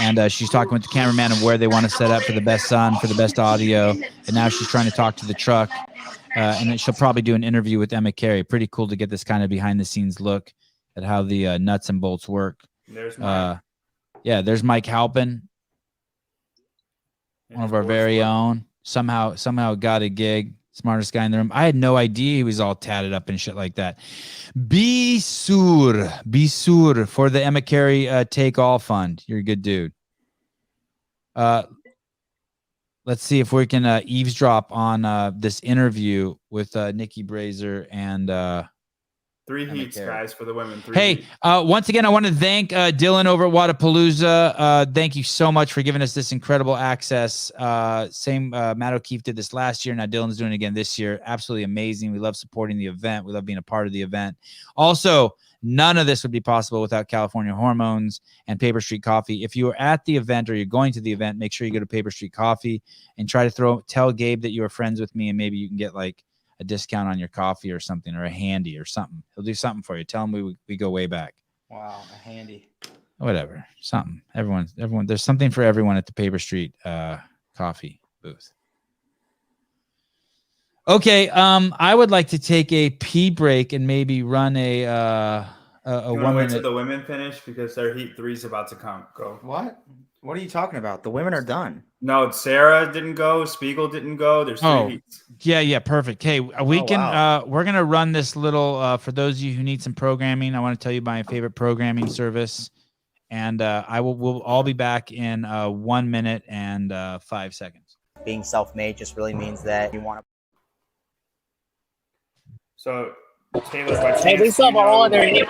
And she's talking with the cameraman of where they want to set up for the best sound, for the best audio. And now she's trying to talk to the truck. And then she'll probably do an interview with Emma Carey. Pretty cool to get this kind of behind the scenes look at how the nuts and bolts work. There's Mike. Yeah, there's Mike Halpin, one of our very own. Somehow got a gig. Smartest guy in the room. I had no idea he was all tatted up and shit like that. Be sur for the Emma Carey Take All Fund. You're a good dude. Let's see if we can eavesdrop on this interview with Nikki Brazier and 3 Emma heats, Carey. guys, for the women. 3 Hey, heats. once again, I want to thank Dylan over at Wadapalooza. Thank you so much for giving us this incredible access. Matt O'Keefe did this last year. Now Dylan's doing it again this year. Absolutely amazing. We love supporting the event. We love being a part of the event. Also, none of this would be possible without California Hormones and Paper Street Coffee. If you are at the event or you're going to the event, make sure you go to Paper Street Coffee and try to tell Gabe that you are friends with me, and maybe you can get like a discount on your coffee or something, or a handy or something. He'll do something for you. Tell him we go way back. Wow, a handy. Whatever, something. Everyone. There's something for everyone at the Paper Street coffee booth. Okay, I would like to take a pee break and maybe run a You want to 1 wait till minute. the women finish because their heat 3 is about to go. What? What are you talking about? The women are done. No, Sarah didn't go. Spiegel didn't go. There's 3 heats. Yeah, perfect. Hey, we can. wow. We're gonna run this little for those of you who need some programming. I want to tell you my favorite programming service, and we'll all be back in 1 minute and 5 seconds. Being self-made just really means that you want to. So, Taylor, by Hey, chance, we still have you a whole know- other hit.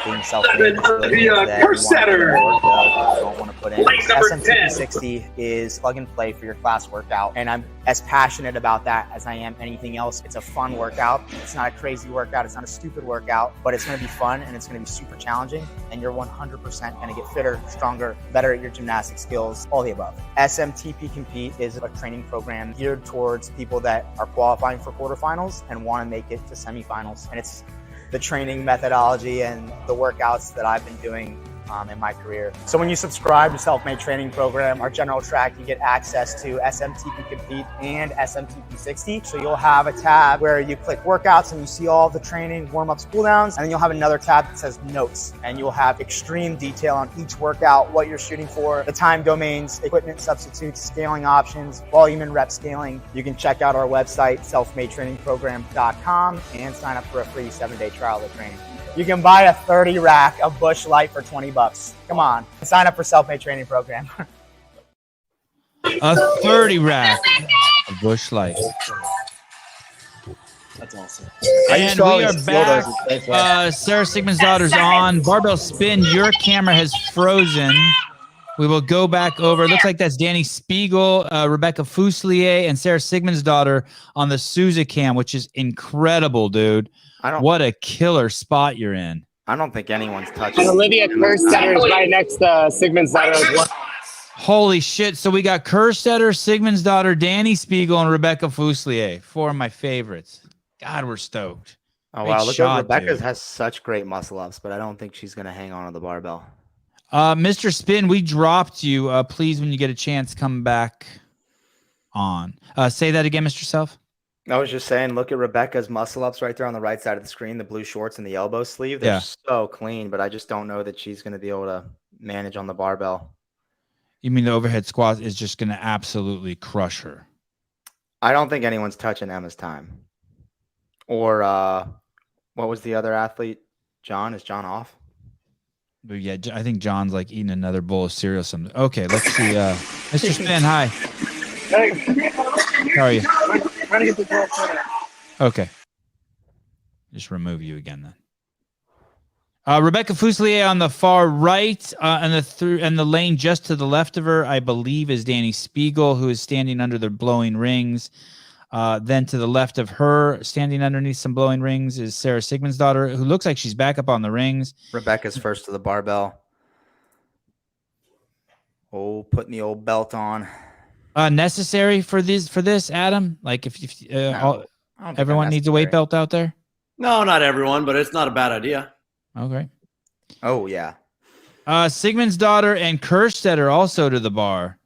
Being self-made just really means that you want to put in the work that you don't want to put in. SMTP60 is plug and play for your class workout, and I'm as passionate about that as I am anything else. It's a fun workout. It's not a crazy workout. It's not a stupid workout, but it's going to be fun and it's going to be super challenging, and you're 100% going to get fitter, stronger, better at your gymnastic skills, all the above. SMTP Compete is a training program geared towards people that are qualifying for quarterfinals and want to make it to semifinals, and it's the training methodology and the workouts that I've been doing in my career. So when you subscribe to Self-Made Training Program, our general track, you get access to SMTP Compete and SMTP 60. So you'll have a tab where you click workouts and you see all the training, warm-ups, cool-downs, and then you'll have another tab that says notes, and you'll have extreme detail on each workout, what you're shooting for, the time domains, equipment substitutes, scaling options, volume and rep scaling. You can check out our website, selfmadetrainingprogram.com, and sign up for a free 7-day trial of training. You can buy a 30 rack of Bush Light for $20. Come on, sign up for Self-Made Training Program. A 30 rack of Bush Light. That's awesome. And we are back. Sarah Sigmund's daughter's on. Barbell spin. Your camera has frozen. We will go back over. It looks like that's Danny Spiegel, Rebecca Fuselier, and Sarah Sigmund's daughter on the Sousa cam, which is incredible, dude. What a killer spot you're in. I don't think anyone's touching. And Olivia Kerstetter is right next to Sigmund's daughter as well. Holy shit. So we got Kerstetter, Sigmund's daughter, Danny Spiegel, and Rebecca Fuselier. 4 of my favorites. God, we're stoked. Oh, Great wow. Look shot, at Rebecca dude. has such great muscle ups, but I don't think she's going to hang on to the barbell. Mr. Spin, we dropped you. Please, when you get a chance, come back on. Say that again, Mr. Self. I was just saying, look at Rebecca's muscle ups right there on the right side of the screen, the blue shorts and the elbow sleeve. They're so clean, but I just don't know that she's going to be able to manage on the barbell. You mean the overhead squat is just going to absolutely crush her? I don't think anyone's touching Emma's time. Or what was the other athlete? John? Is John off? But yeah, I think John's like eating another bowl of cereal. Something. Okay, let's see. Mr. Spin, hi. Hey, How are you? trying to get the 12 footer. Okay. Just remove you again then. Rebecca Fuselier on the far right, and the lane just to the left of her, I believe, is Danny Spiegel, who is standing under the blowing rings. Then to the left of her, standing underneath some blowing rings, is Sarah Sigmund's daughter, who looks like she's back up on the rings. Rebecca's first to the barbell. Oh, putting the old belt on. Necessary for this, Adam? Like if No, I don't think everyone needs a weight necessary. belt out there? No, not everyone, but it's not a bad idea. Okay. Oh, yeah. Sigmund's daughter and Kerstetter also to the bar.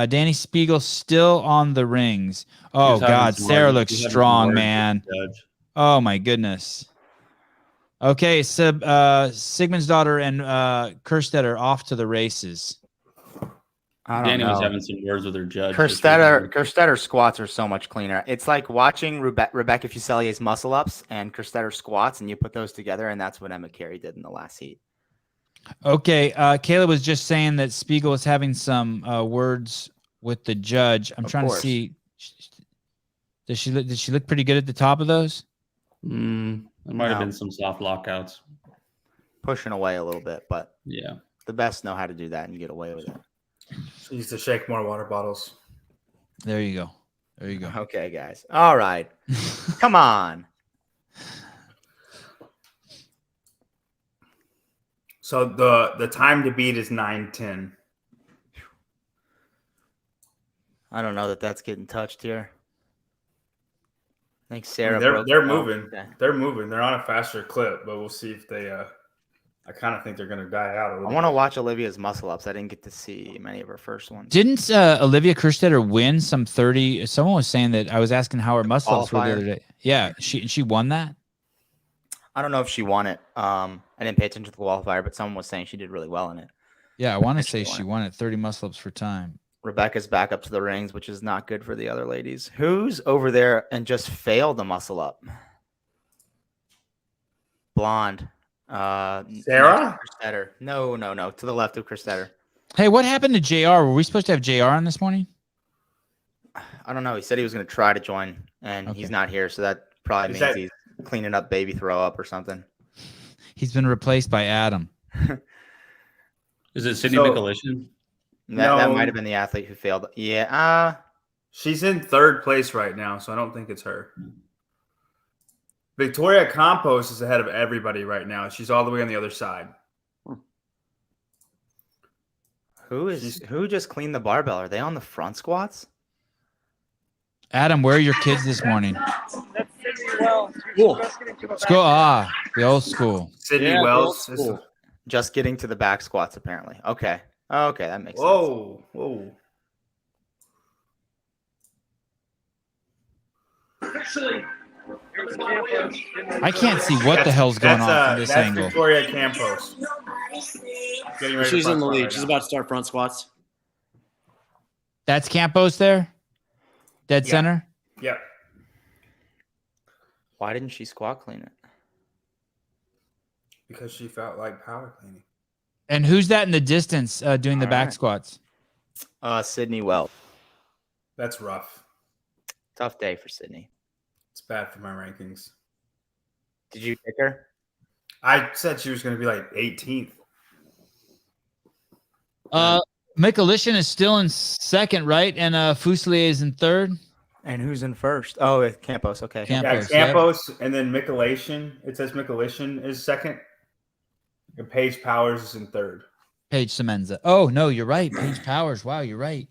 Danny Spiegel still on the rings. Oh, He's having God. some Sarah words- looks he's having some strong, words with man. the judge. Oh, my goodness. Okay, so Sigmund's daughter and Kerstetter off to the races. I don't Danny was know. having some words with her judge. Kerstetter squats are so much cleaner. It's like watching Rebecca Fuselier's muscle ups and Kerstetter squats, and you put those together, and that's what Emma Carey did in the last heat. Okay, Kayla was just saying that Spiegel was having some words with the judge. I'm trying to see. Did she look pretty good at the top of those? There might have been some soft lockouts. Pushing away a little bit, but Yeah. the best know how to do that and get away with it. She needs to shake more water bottles. There you go. There you go. Okay, guys. All right. Come on. So the time to beat is 9:10. I don't know that that's getting touched here. I think Sarah. They're moving. Okay. They're moving. They're on a faster clip, but we'll see if they. I kind of think they're going to die out a little. I want to watch Olivia's muscle ups. I didn't get to see many of her first ones. Didn't Olivia Kerstetter win some 30? Someone was saying that. I was asking how her muscle ups were the other day. Yeah, she won that. I don't know if she won it. I didn't pay attention to the qualifier, but someone was saying she did really well in it. Yeah, I want to say she won it. 30 muscle ups for time. Rebecca's back up to the rings, which is not good for the other ladies. Who's over there and just failed the muscle up? Blonde. Sarah? Kerstetter. No. To the left of Kerstetter. Hey, what happened to JR? Were we supposed to have JR on this morning? I don't know. He said he was going to try to join, and he's not here, so that probably means he's cleaning up baby throw up or something. He's been replaced by Adam. Is it Sydney Mikulishin? That might have been the athlete who failed. Yeah. She's in third place right now, so I don't think it's her. Victoria Campos is ahead of everybody right now. She's all the way on the other side. Who just cleaned the barbell? Are they on the front squats? Adam, where are your kids this morning? That's Sydney Wells. Cool. Just getting to a School. back. The old school. Sydney Yeah, Wells. old school. Just getting to the back squats, apparently. Okay, that makes sense. Whoa. I can't see what the hell's going on from this that's angle. Victoria Campos. Getting ready She's to in the front lead. right She's now. about to start front squats. That's Campos there? Dead Yeah. center? Yep. Why didn't she squat clean it? Because she felt like power cleaning. And who's that in the distance doing the All back right. squats? Sydney Wells. That's rough. Tough day for Sydney. It's bad for my rankings. Did you pick her? I said she was going to be like 18th. Mikulishin is still in second, right? And Fuselier is in third. And who's in first? Oh, it's Campos. Okay. Campos. Campos and then Mikulishin. It says Mikulishin is second. And Paige Powers is in third. Paige Semenza. Oh, no, you're right. Paige Powers. Wow, you're right.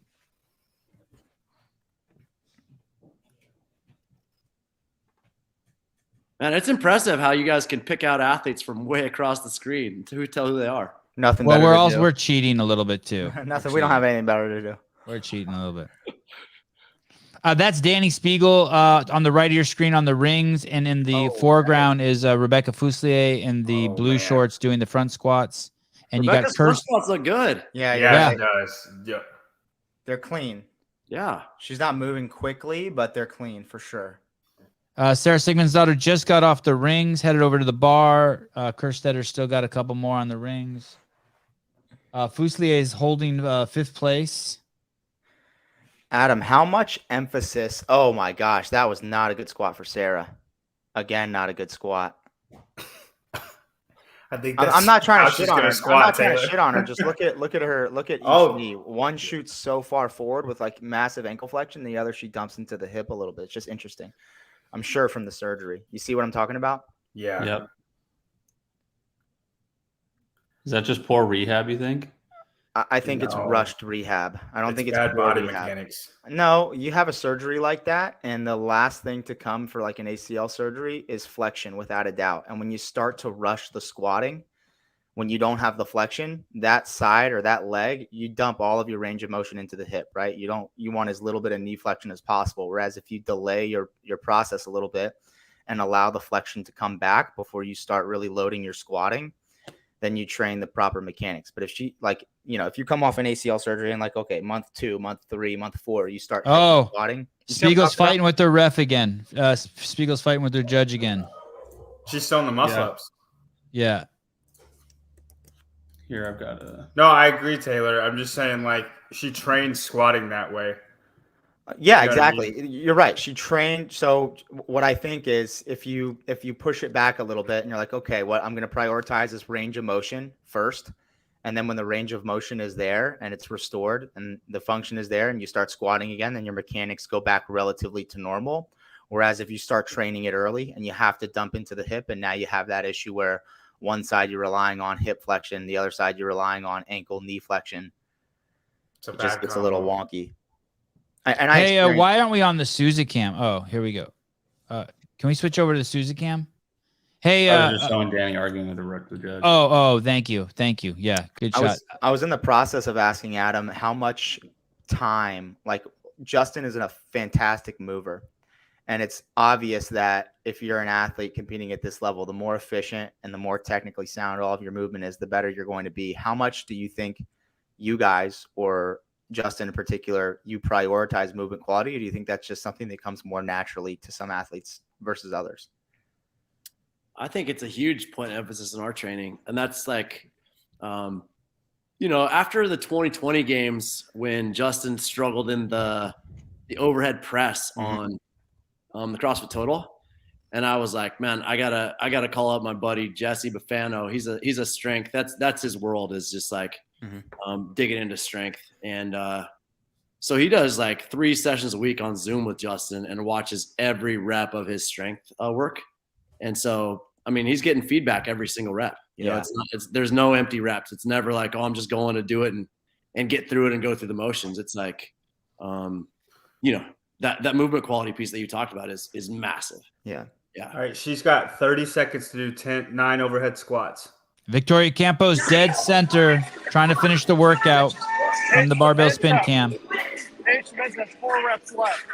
Man, it's impressive how you guys can pick out athletes from way across the screen. Who tell who they are? Nothing. Well, better to do. we're cheating a little bit too. Nothing. We don't have anything better to do. We're cheating a little bit. That's Danny Spiegel on the right of your screen on the rings, and in the foreground is Rebecca Fuselier in the blue shorts doing the front squats. And Rebecca's you got front squats look good. Yeah, she does. Yeah. They're clean. Yeah. She's not moving quickly, but they're clean for sure. Sarah Sigmund's daughter just got off the rings, headed over to the bar. Kerstetter still got a couple more on the rings. Fuselier is holding 5th place. Adam, how much emphasis? Oh my gosh, that was not a good squat for Sarah. Again, not a good squat. I think I'm not trying to shit on her. Squat, I'm not trying Taylor. to shit on her. Just look at her. Look at each knee. One shoots so far forward with like massive ankle flexion. The other she dumps into the hip a little bit. It's just interesting. I'm sure from the surgery. You see what I'm talking about? Yeah. Yep. Is that just poor rehab, you think? I think it's rushed rehab. I don't think it's bad poor body rehab. mechanics. No, you have a surgery like that, and the last thing to come for like an ACL surgery is flexion, without a doubt. And when you start to rush the squatting, when you don't have the flexion, that side or that leg, you dump all of your range of motion into the hip, right? You want as little bit of knee flexion as possible. Whereas if you delay your process a little bit and allow the flexion to come back before you start really loading your squatting, then you train the proper mechanics. But if she, like, if you come off an ACL surgery and like, okay, month 2, month 3, month 4, you start squatting. Spiegel's fighting with their ref again. Spiegel's fighting with their judge again. She's still in the muscle ups. Yeah. Here, I've got a. No, I agree, Taylor. I'm just saying, like, she trained squatting that way. Yeah, exactly. You're right. She trained. So what I think is if you push it back a little bit and you're like, okay, I'm going to prioritize this range of motion first. And then when the range of motion is there and it's restored and the function is there and you start squatting again, then your mechanics go back relatively to normal. Whereas if you start training it early and you have to dump into the hip, and now you have that issue where one side you're relying on hip flexion, the other side you're relying on ankle knee flexion. It just gets a little wonky. And why aren't we on the Sousa cam? Oh, here we go. Can we switch over to the Sousa cam? Hey, just showing Danny arguing with the judge. Oh, thank you. Yeah, good shot. I was in the process of asking Adam how much time, like, Justin is a fantastic mover. And it's obvious that if you're an athlete competing at this level, the more efficient and the more technically sound all of your movement is, the better you're going to be. How much do you think you guys, or Justin in particular, you prioritize movement quality, or do you think that's just something that comes more naturally to some athletes versus others? I think it's a huge point of emphasis in our training. And that's like, after the 2020 games when Justin struggled in the overhead press on the CrossFit Total. And I was like, man, I gotta call out my buddy, Jesse Bufano. He's a strength. That's his world, is just like digging into strength. And so he does like 3 sessions a week on Zoom with Justin and watches every rep of his strength work. And so, I mean, he's getting feedback every single rep. There's no empty reps. It's never like, I'm just going to do it and get through it and go through the motions. It's like, that movement quality piece that you talked about is massive. Yeah. All right, she's got 30 seconds to do 9 overhead squats. Victoria Campos, dead center, trying to finish the workout from the barbell spin cam. Paige Simmons has 4 reps left.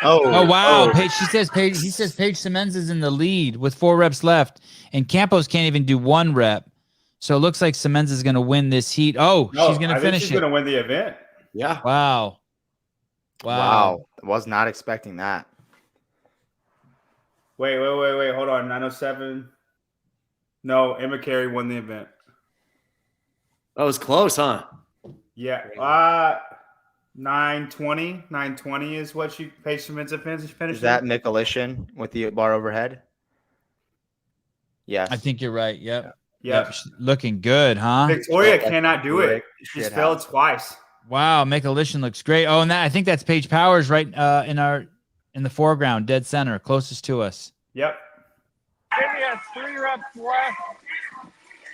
Oh wow! He says Paige Simmons is in the lead with 4 reps left, and Campos can't even do 1 rep. So it looks like Simmons is going to win this heat. She's going to finish it. She's going to win the event. Yeah. Wow. I was not expecting that. Wait. Hold on. 907. No, Emma Carey won the event. That was close, huh? Yeah. 920. 920 is what she Paige Simmons finished. Is that Mikulishin with the bar overhead? Yes. I think you're right. Yep. Yep. Looking good, huh? Victoria cannot do it. She's failed twice. Wow, Mikulishin looks great. Oh, and I think that's Paige Powers right in the foreground, dead center, closest to us. Yep. Jimmy has 3 reps left.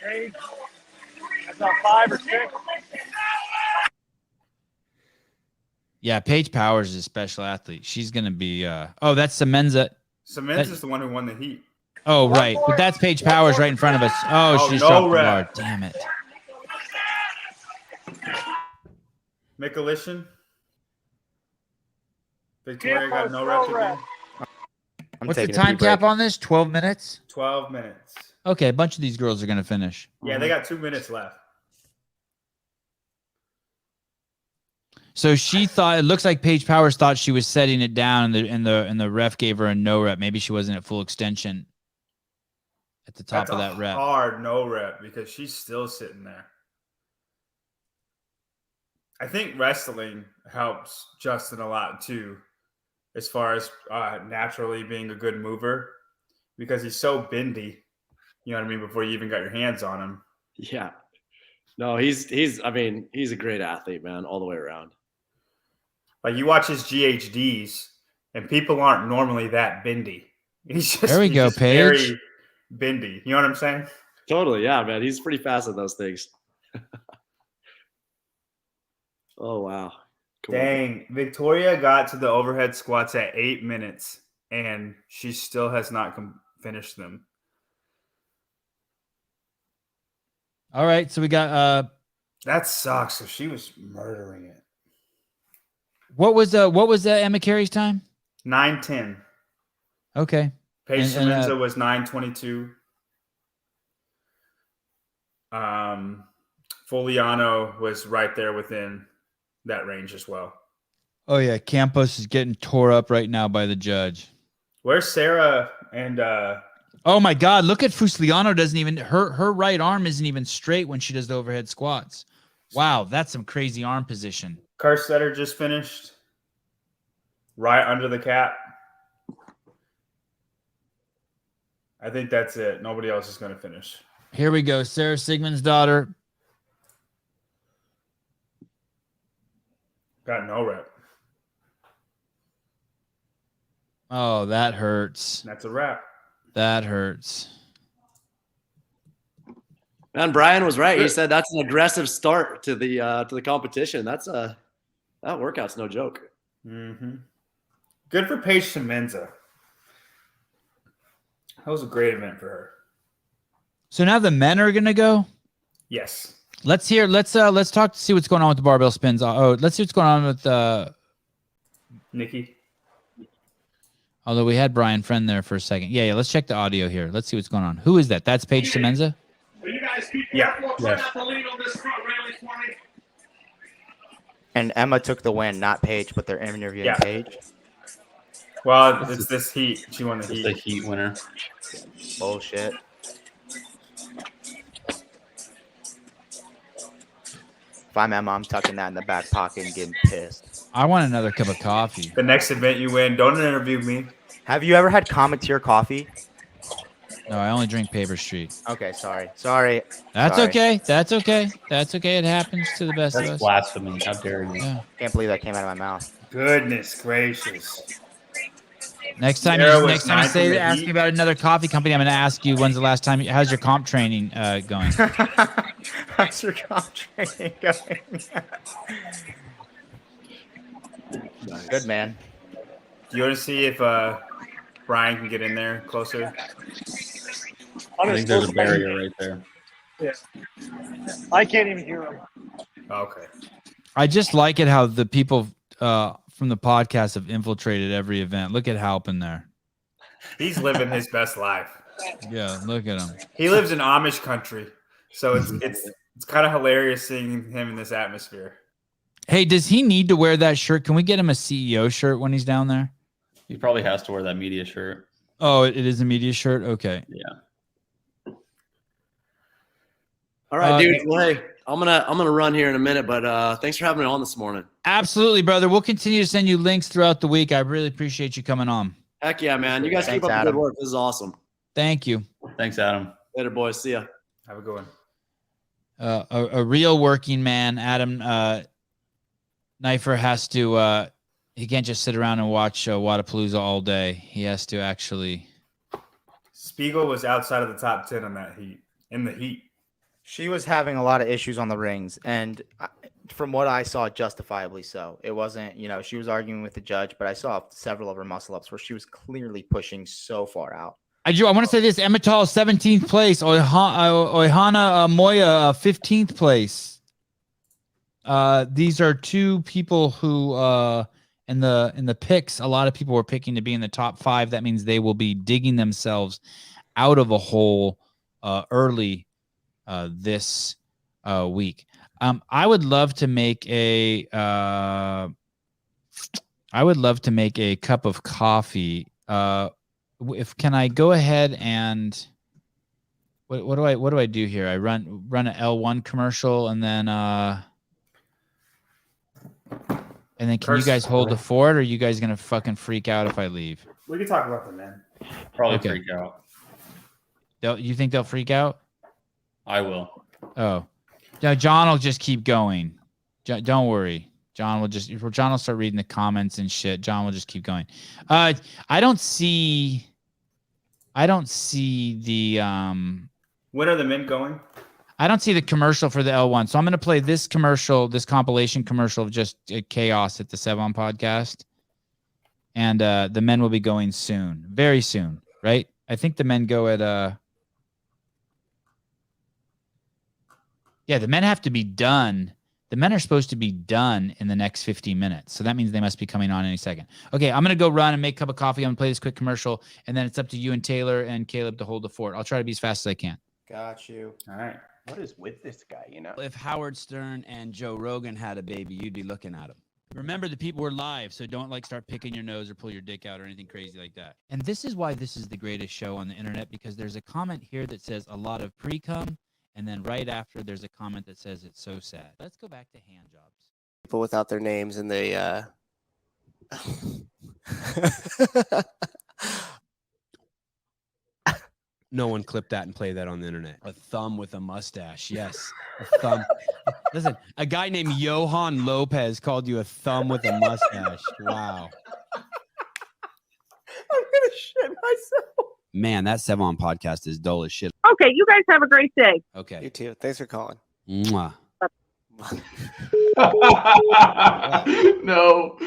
Paige has about 5 or 6. Yeah, Paige Powers is a special athlete. She's going to be that's Semenza. Semenza is the one who won the heat. Oh, right. But that's Paige Powers right in front of us. Oh, she's dropped the bar. Damn it. Mikulishin. Victoria got no rep again. What's the time cap on this? 12 minutes? 12 minutes. Okay, a bunch of these girls are going to finish. Yeah, they got 2 minutes left. So she thought, it looks like Paige Powers thought she was setting it down, and the ref gave her a no rep. Maybe she wasn't at full extension at the top of that rep. Hard no rep because she's still sitting there. I think wrestling helps Justin a lot too, as far as naturally being a good mover, because he's so bendy. You know what I mean? Before you even got your hands on him. Yeah. No, he's a great athlete, man, all the way around. Like you watch his GHDs, and people aren't normally that bendy. He's just there we go, Paige. Very bendy. You know what I'm saying? Totally, yeah, man. He's pretty fast at those things. Oh wow! Cool. Dang, Victoria got to the overhead squats at 8 minutes, and she still has not finished them. All right, so we got that sucks. So she was murdering it. What was Emma Carey's time? 9:10. Okay. Paige Semenza was 9:22. Foliano was right there within that range as well. Oh yeah, Campos is getting tore up right now by the judge. Where's Sarah and oh my God, look at Fusliano doesn't even her right arm isn't even straight when she does the overhead squats. Wow, that's some crazy arm position. Kerstetter just finished right under the cap. I think that's it. Nobody else is going to finish. Here we go. Sarah Sigmund's daughter. Got no rep. Oh, that hurts. That's a wrap. That hurts. Man, Brian was right. He said that's an aggressive start to the competition. That workout's no joke. Mm-hmm. Good for Paige Semenza. That was a great event for her. So now the men are gonna go? Yes. Let's talk to see what's going on with the barbell spins. Oh, let's see what's going on with Nikki. Although we had Brian Friend there for a second. Yeah, let's check the audio here. Let's see what's going on. Who is that? That's Paige Semenza? Yeah. And Emma took the win, not Paige, but they're interviewing Paige. Well, it's this heat. She won the heat. The heat winner. Bullshit. If I'm Emma, I'm tucking that in the back pocket and getting pissed. I want another cup of coffee. The next event you win, don't interview me. Have you ever had Cometeer coffee? No, I only drink Paper Street. Okay, sorry. That's okay. That's okay. It happens to the best of us. That's blasphemy. How dare you? Yeah. Can't believe that came out of my mouth. Goodness gracious. Next time you ask me about another coffee company, I'm going to ask you, when's the last time, how's your comp training going? How's your comp training going? Nice. Good, man. Do you want to see if Brian can get in there closer? I think there's a barrier right there. Yeah. I can't even hear him. Okay. I just like it how the people from the podcast have infiltrated every event. Look at Halpin there. He's living his best life. Yeah, look at him. He lives in Amish country, so it's kind of hilarious seeing him in this atmosphere. Hey, does he need to wear that shirt? Can we get him a CEO shirt when he's down there? He probably has to wear that media shirt. Oh, it is a media shirt? Okay. Yeah. All right, dude. Well, hey, I'm gonna run here in a minute, but thanks for having me on this morning. Absolutely, brother. We'll continue to send you links throughout the week. I really appreciate you coming on. Heck yeah, man. You guys keep up the good work. This is awesome. Thank you. Thanks, Adam. Later, boys. See ya. Have a good one. A real working man, Adam Neiffer has to he can't just sit around and watch Wadapalooza all day. He has to actually. Spiegel was outside of the top 10 on that heat. In the heat. She was having a lot of issues on the rings, and from what I saw, justifiably so. It wasn't, she was arguing with the judge, but I saw several of her muscle-ups where she was clearly pushing so far out. I want to say this: Emmettal 17th place, Oihana Moya 15th place. These are two people who in the picks, a lot of people were picking to be in the top 5. That means they will be digging themselves out of a hole early this week. I would love to make a cup of coffee. Can I go ahead and what do I do here? I run an L1 commercial and then can you guys hold the fort, or are you guys gonna fucking freak out if I leave? We can talk about the men. Probably Okay. freak out. You think they'll freak out? I will. Oh, no, John will just keep going. Don't worry. John will start reading the comments and shit. John will just keep going. I don't see the When are the men going? I don't see the commercial for the L1. So I'm going to play this commercial, this compilation commercial of just chaos at the Sevan Podcast. And the men will be going soon, very soon, right? I think the men go at the men have to be done. The men are supposed to be done in the next 15 minutes. So that means they must be coming on any second. Okay, I'm going to go run and make a cup of coffee. I'm going to play this quick commercial, and then it's up to you and Taylor and Caleb to hold the fort. I'll try to be as fast as I can. Got you. All right. What is with this guy, you know? If Howard Stern and Joe Rogan had a baby, you'd be looking at him. Remember, the people were live, so don't start picking your nose or pull your dick out or anything crazy like that. And this is why this is the greatest show on the internet, because there's a comment here that says a lot of pre-cum, and then right after there's a comment that says it's so sad. Let's go back to hand jobs. People without their names, and they No one clip that and play that on the internet. A thumb with a mustache. Yes. A thumb. Listen, a guy named Johan Lopez called you a thumb with a mustache. Wow. I'm gonna shit myself. Man, that Sevan podcast is dull as shit. Okay, you guys have a great day. Okay. You too. Thanks for calling. Mwah. No.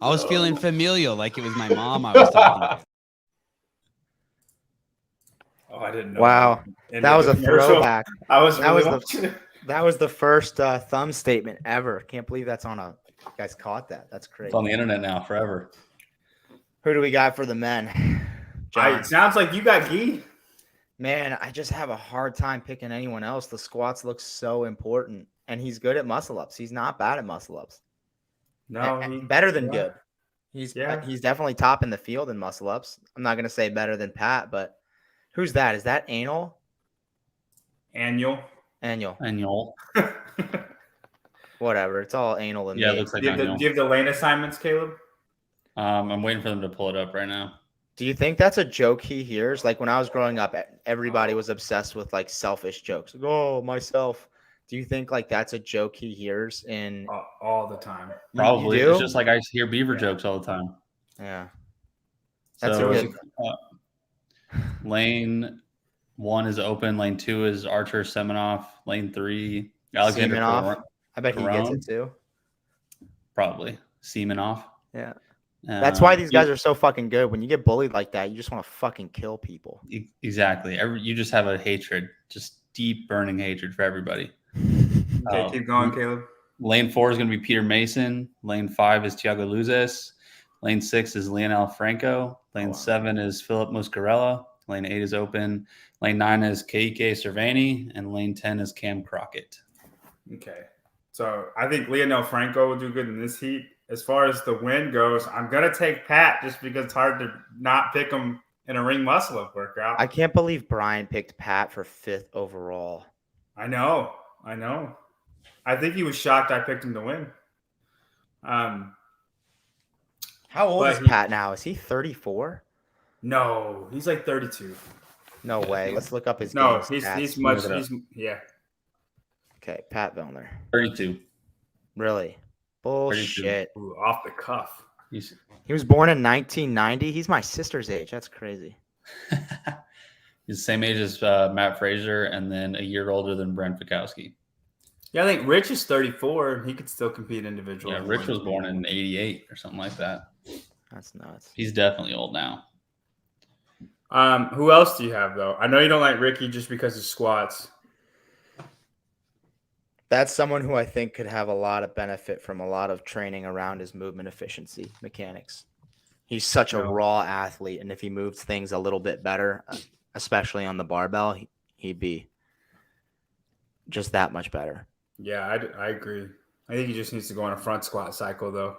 I was feeling familial, like it was my mom I was talking to. Oh, I didn't know. Wow, that was a throwback. That was the first thumb statement ever. Can't believe that's on a. You guys caught that? That's crazy. It's on the internet now forever. Who do we got for the men? John. It sounds like you got Gee. Man, I just have a hard time picking anyone else. The squats look so important, and he's good at muscle ups. He's not bad at muscle ups. No, better than good. He's definitely top in the field in muscle ups. I'm not gonna say better than Pat, but who's that? Is that Anal? Annual. Whatever. It's all anal and Yeah, it looks like do you have the lane assignments, Caleb? I'm waiting for them to pull it up right now. Do you think that's a joke he hears? Like when I was growing up, everybody was obsessed with like selfish jokes. Like, oh, myself. Do you think like that's a joke he hears in all the time? Probably. You do? It's just like I hear beaver jokes all the time. Yeah. That's So, a good. Lane 1 is open. Lane 2 is Archer Semenoff. Lane 3, Alexander Semenov. I bet he gets Caron. it too. Probably Semenoff. Yeah. That's why these guys are so fucking good. When you get bullied like that, you just want to fucking kill people. Exactly. You just have a hatred, just deep burning hatred for everybody. Okay, keep going, Caleb. Lane 4 is going to be Peter Mason. Lane 5 is Thiago Luzes. Lane 6 is Leonel Franco. Lane 7 is Philip Muscarella. Lane 8 is open. Lane 9 is Keike Cervani. And lane 10 is Cam Crockett. Okay. So I think Leonel Franco will do good in this heat. As far as the win goes, I'm going to take Pat just because it's hard to not pick him in a ring muscle-up workout. I can't believe Brian picked Pat for 5th overall. I know. I think he was shocked I picked him to win. How old is Pat now? Is he 34? No, he's like 32. No way. Let's look up his No, game he's stats. much. Yeah. Okay, Pat Vellner. 32. Really? Bullshit. Ooh, off the cuff. He was born in 1990. He's my sister's age. That's crazy. He's the same age as Matt Frazier and then a year older than Brent Fikowski. Yeah, I think Rich is 34. He could still compete individually. Yeah, Rich was born in 88 or something like that. That's nuts. He's definitely old now. Who else do you have, though? I know you don't like Ricky just because of squats. That's someone who I think could have a lot of benefit from a lot of training around his movement efficiency mechanics. He's such a raw athlete, and if he moves things a little bit better, especially on the barbell, he'd be just that much better. Yeah, I agree. I think he just needs to go on a front squat cycle, though.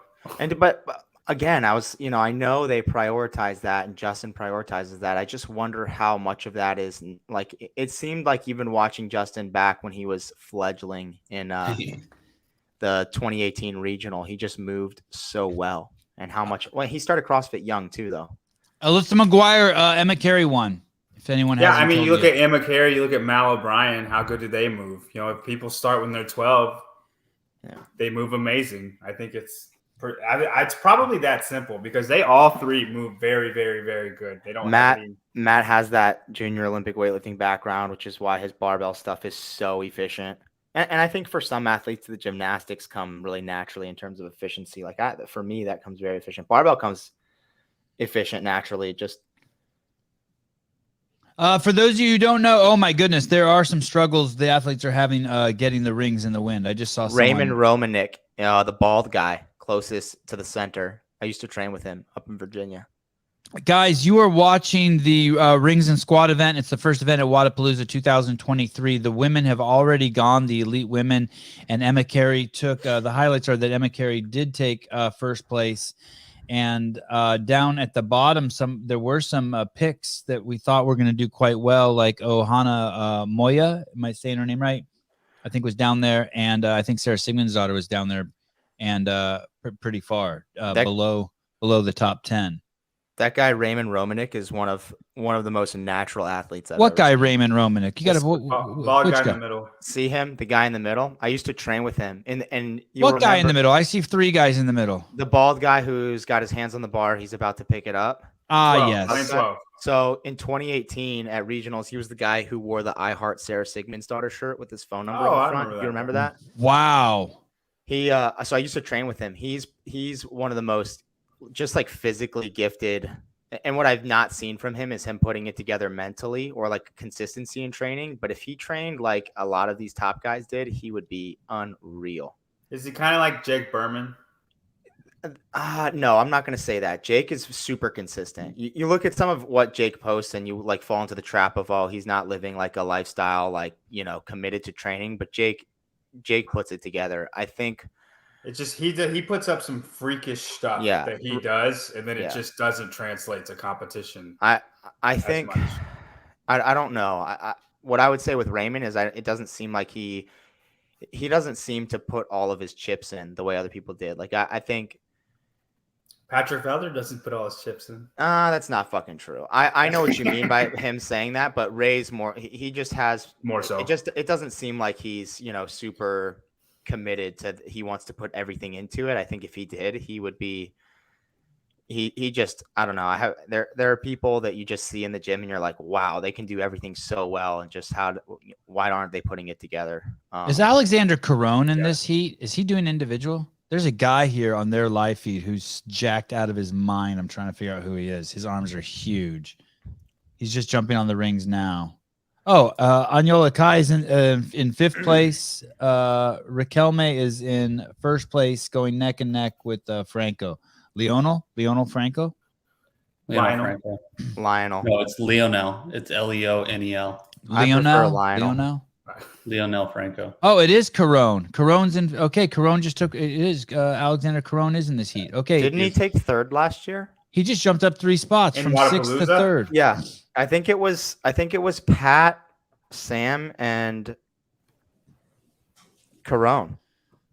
But again, I know they prioritize that, and Justin prioritizes that. I just wonder how much of that is like. It seemed like even watching Justin back when he was fledgling in the 2018 regional, he just moved so well. And how much? Well, he started CrossFit young too, though. Alyssa McGuire, Emma Carey won. If anyone has, I mean, you look at Emma Carey, you look at Mal O'Brien. How good do they move? If people start when they're 12, they move amazing. I think it's probably that simple because they all three move very, very, very good. They don't. Matt has that junior Olympic weightlifting background, which is why his barbell stuff is so efficient. And I think for some athletes, the gymnastics come really naturally in terms of efficiency. Like for me, that comes very efficient. Barbell comes efficient naturally. Just for those of you who don't know, oh my goodness, there are some struggles the athletes are having getting the rings in the wind. I just saw Raymond Romanek, the bald guy closest to the center. I used to train with him up in Virginia. Guys, you are watching the Rings and Squat event. It's the first event at Wadapalooza 2023. The women have already gone, the elite women, and Emma Carey took the highlights are that Emma Carey did take first place. And down at the bottom, there were some picks that we thought were going to do quite well, like Ohana Moya, am I saying her name right? I think was down there, and I think Sarah Sigmund's daughter was down there, and pretty far below the top 10. That guy Raymond Romanek is one of the most natural athletes. What guy, Raymond Romanek? You got a bald guy in the middle. See him, the guy in the middle. I used to train with him. And what guy in the middle? I see three guys in the middle. The bald guy who's got his hands on the bar. He's about to pick it up. Yes. So in 2018 at regionals, he was the guy who wore the I Heart Sarah Sigmund's daughter shirt with his phone number on the front. You remember that? Wow. So I used to train with him. He's one of the most just like physically gifted, and what I've not seen from him is him putting it together mentally or like consistency in training. But if he trained like a lot of these top guys did, he would be unreal. Is he kind of like Jake Berman? No, I'm not going to say that. Jake is super consistent. You look at some of what Jake posts and you like fall into the trap of, oh, he's not living like a lifestyle, like, committed to training, but Jake puts it together. I think it's just he puts up some freakish stuff that he does, and then it just doesn't translate to competition. I think I don't know. What I would say with Raymond is it doesn't seem like he doesn't seem to put all of his chips in the way other people did. Like I think Patrick Felder doesn't put all his chips in. That's not fucking true. I know what you mean by him saying that, but Ray's more. He just has more so. It doesn't seem like he's super committed to. He wants to put everything into it. I think if he did, he would be. He just, I don't know. There are people that you just see in the gym and you're like, wow, they can do everything so well, and just why aren't they putting it together? Is Alexander Caron in this heat? Is he doing individual? There's a guy here on their live feed who's jacked out of his mind. I'm trying to figure out who he is. His arms are huge. He's just jumping on the rings now. Oh, Anyola Kai is in fifth place. Raquelme is in first place, going neck and neck with Franco. Lionel Franco? Lionel. No, it's Leonel. It's Leonel. Lionel Franco. Oh, it is Caron. Caron's in. Okay, Caron just took. It is Alexander Caron is in this heat. Okay, didn't he take third last year? He just jumped up 3 spots from 6th to 3rd. Yeah, I think it was Pat, Sam, and Caron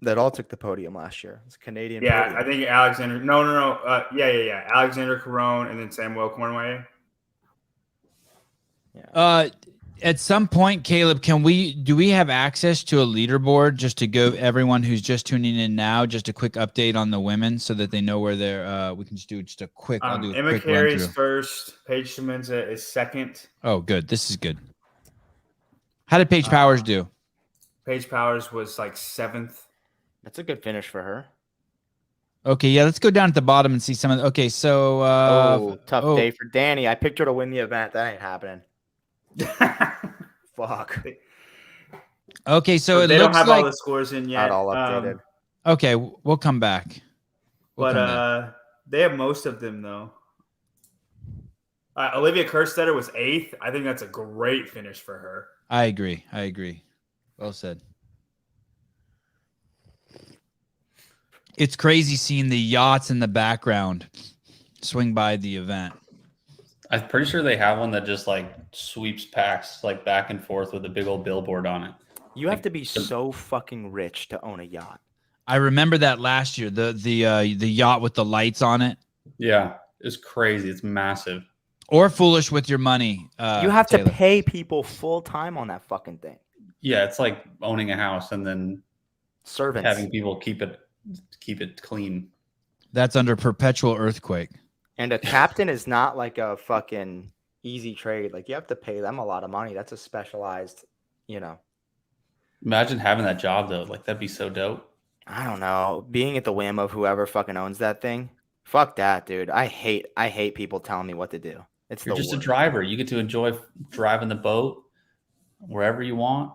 that all took the podium last year. It's a Canadian. Yeah, podium. I think Alexander. No. Yeah. Alexander Caron and then Samuel Cornway. Yeah. At some point, Caleb, do we have access to a leaderboard just to give everyone who's just tuning in now just a quick update on the women so that they know where they're we can just do just a quick Emma Carey's first, Paige Schemenza is second. Oh, good. This is good. How did Paige Powers do? Paige Powers was like 7th. That's a good finish for her. Okay, yeah, let's go down at the bottom and see some of the, okay, so tough day for Danny. I picked her to win the event. That ain't happening. Fuck. Okay, so it they don't looks have like all the scores in yet. Not all updated. Okay, we'll come back. We'll come back. They have most of them though. Olivia Kerstetter was 8th. I think that's a great finish for her. I agree. Well said. It's crazy seeing the yachts in the background swing by the event. I'm pretty sure they have one that just like sweeps packs like back and forth with a big old billboard on it. You have to be so fucking rich to own a yacht. I remember that last year. The yacht with the lights on it. Yeah, it's crazy. It's massive. Or foolish with your money. You have Taylor. to pay people full time on that fucking thing. Yeah, it's like owning a house and then Servants. having people keep it clean. That's under perpetual earthquake. And a captain is not like a fucking easy trade. Like you have to pay them a lot of money. That's a specialized, Imagine having that job though. Like that'd be so dope. I don't know. Being at the whim of whoever fucking owns that thing. Fuck that, dude. I hate people telling me what to do. You're just a driver. You get to enjoy driving the boat wherever you want.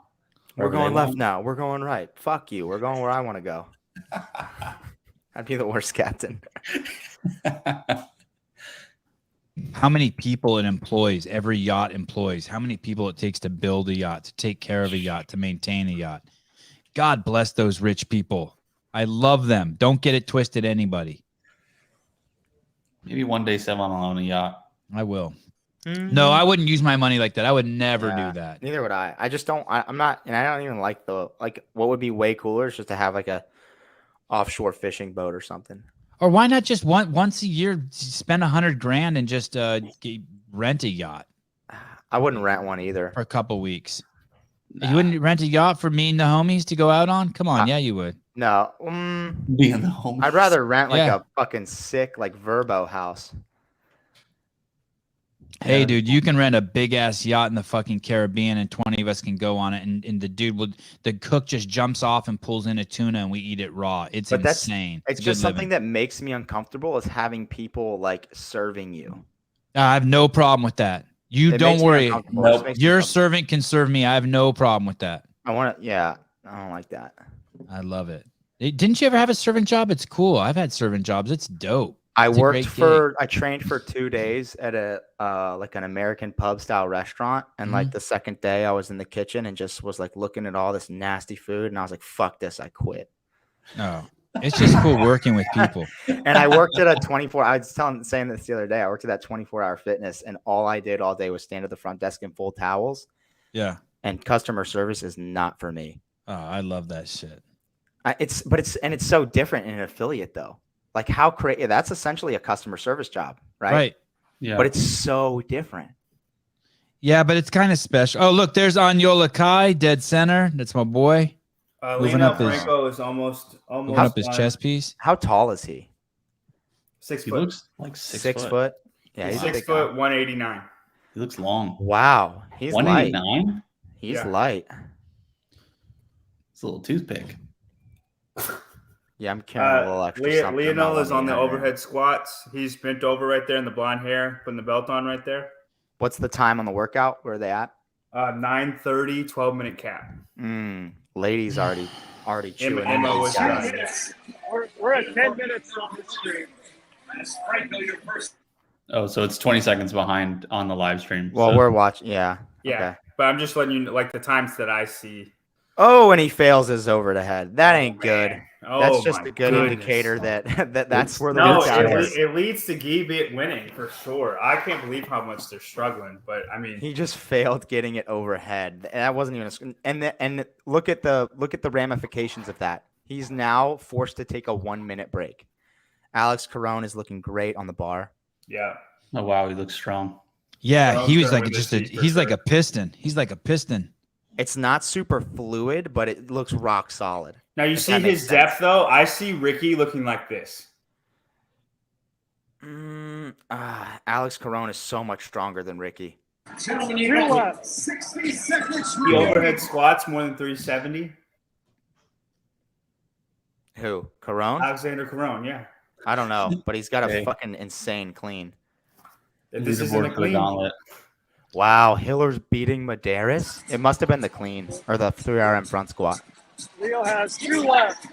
We're going left now. We're going right. Fuck you. We're going where I want to go. I'd be the worst captain. How many people it employs, every yacht employs, how many people it takes to build a yacht, to take care of a yacht, to maintain a yacht. God bless those rich people. I love them. Don't get it twisted, anybody. Maybe one day Sevan will own a yacht. I will. No, I wouldn't use my money like that. I would never do that. Neither would I. I just don't. I'm not, and I don't even like what would be way cooler is just to have like a offshore fishing boat or something. Or why not just once a year spend $100,000 and just rent a yacht? I wouldn't rent one either for a couple weeks. Nah. You wouldn't rent a yacht for me and the homies to go out on? Come on, yeah, you would. No, being the homies. I'd rather rent like a fucking sick like Verbo house. Hey, dude, you can rent a big ass yacht in the fucking Caribbean and 20 of us can go on it. And the cook just jumps off and pulls in a tuna and we eat it raw. It's insane. It's just something that makes me uncomfortable is having people like serving you. I have no problem with that. You don't worry. Your servant can serve me. I have no problem with that. I don't like that. I love it. Didn't you ever have a servant job? It's cool. I've had servant jobs. It's dope. I trained for 2 days at a like an American pub style restaurant. And like the second day I was in the kitchen and just was like looking at all this nasty food. And I was like, fuck this. I quit. No, it's just cool working with people. And I worked at a 24. I was saying this the other day. I worked at that 24-hour fitness and all I did all day was stand at the front desk in full towels. Yeah. And customer service is not for me. Oh, I love that shit. It's so different in an affiliate though. Like how crazy, that's essentially a customer service job, right? Right. Yeah. But it's so different. Yeah, but it's kind of special. Oh, look, there's Anyola Kai, dead center. That's my boy. Lino Franco is almost up his chest piece. How tall is he? 6 He foot. looks like 6 foot. Yeah, he's 6 foot, 189. He looks long. Wow, he's 189. Light. He's light. It's a little toothpick. Yeah, I'm carrying a little extra. Lionel is on the overhead squats. He's bent over right there in the blonde hair, putting the belt on right there. What's the time on the workout? Where are they at? 9:30, 12-minute cap. Ladies already chewing. Emma was we're at 10 minutes on the stream. Oh, so it's 20 seconds behind on the live stream. Well, we're watching. Yeah. Yeah. Okay. But I'm just letting you know, like the times that I see. Oh, and he fails his over the head. That ain't good. Oh, that's just a good indicator that's where the workout is. It leads to Gibbet winning for sure. I can't believe how much they're struggling, but I mean, he just failed getting it overhead, and that wasn't even. And look at the ramifications of that. He's now forced to take a 1 minute break. Alex Caron is looking great on the bar. Yeah. Oh wow, he looks strong. Yeah, he was like he's like a piston. He's like a piston. It's not super fluid, but it looks rock solid. Now you see his depth though. I see Ricky looking like this. Alex Caron is so much stronger than Ricky. 60 seconds. He overhead squats more than 370. Who? Caron? Alexander Caron, yeah. I don't know, but he's got a fucking insane clean. This isn't a clean. Gauntlet. Wow, Hiller's beating Medeiros. It must have been the clean or the 3RM front squat. Leo has 2 left.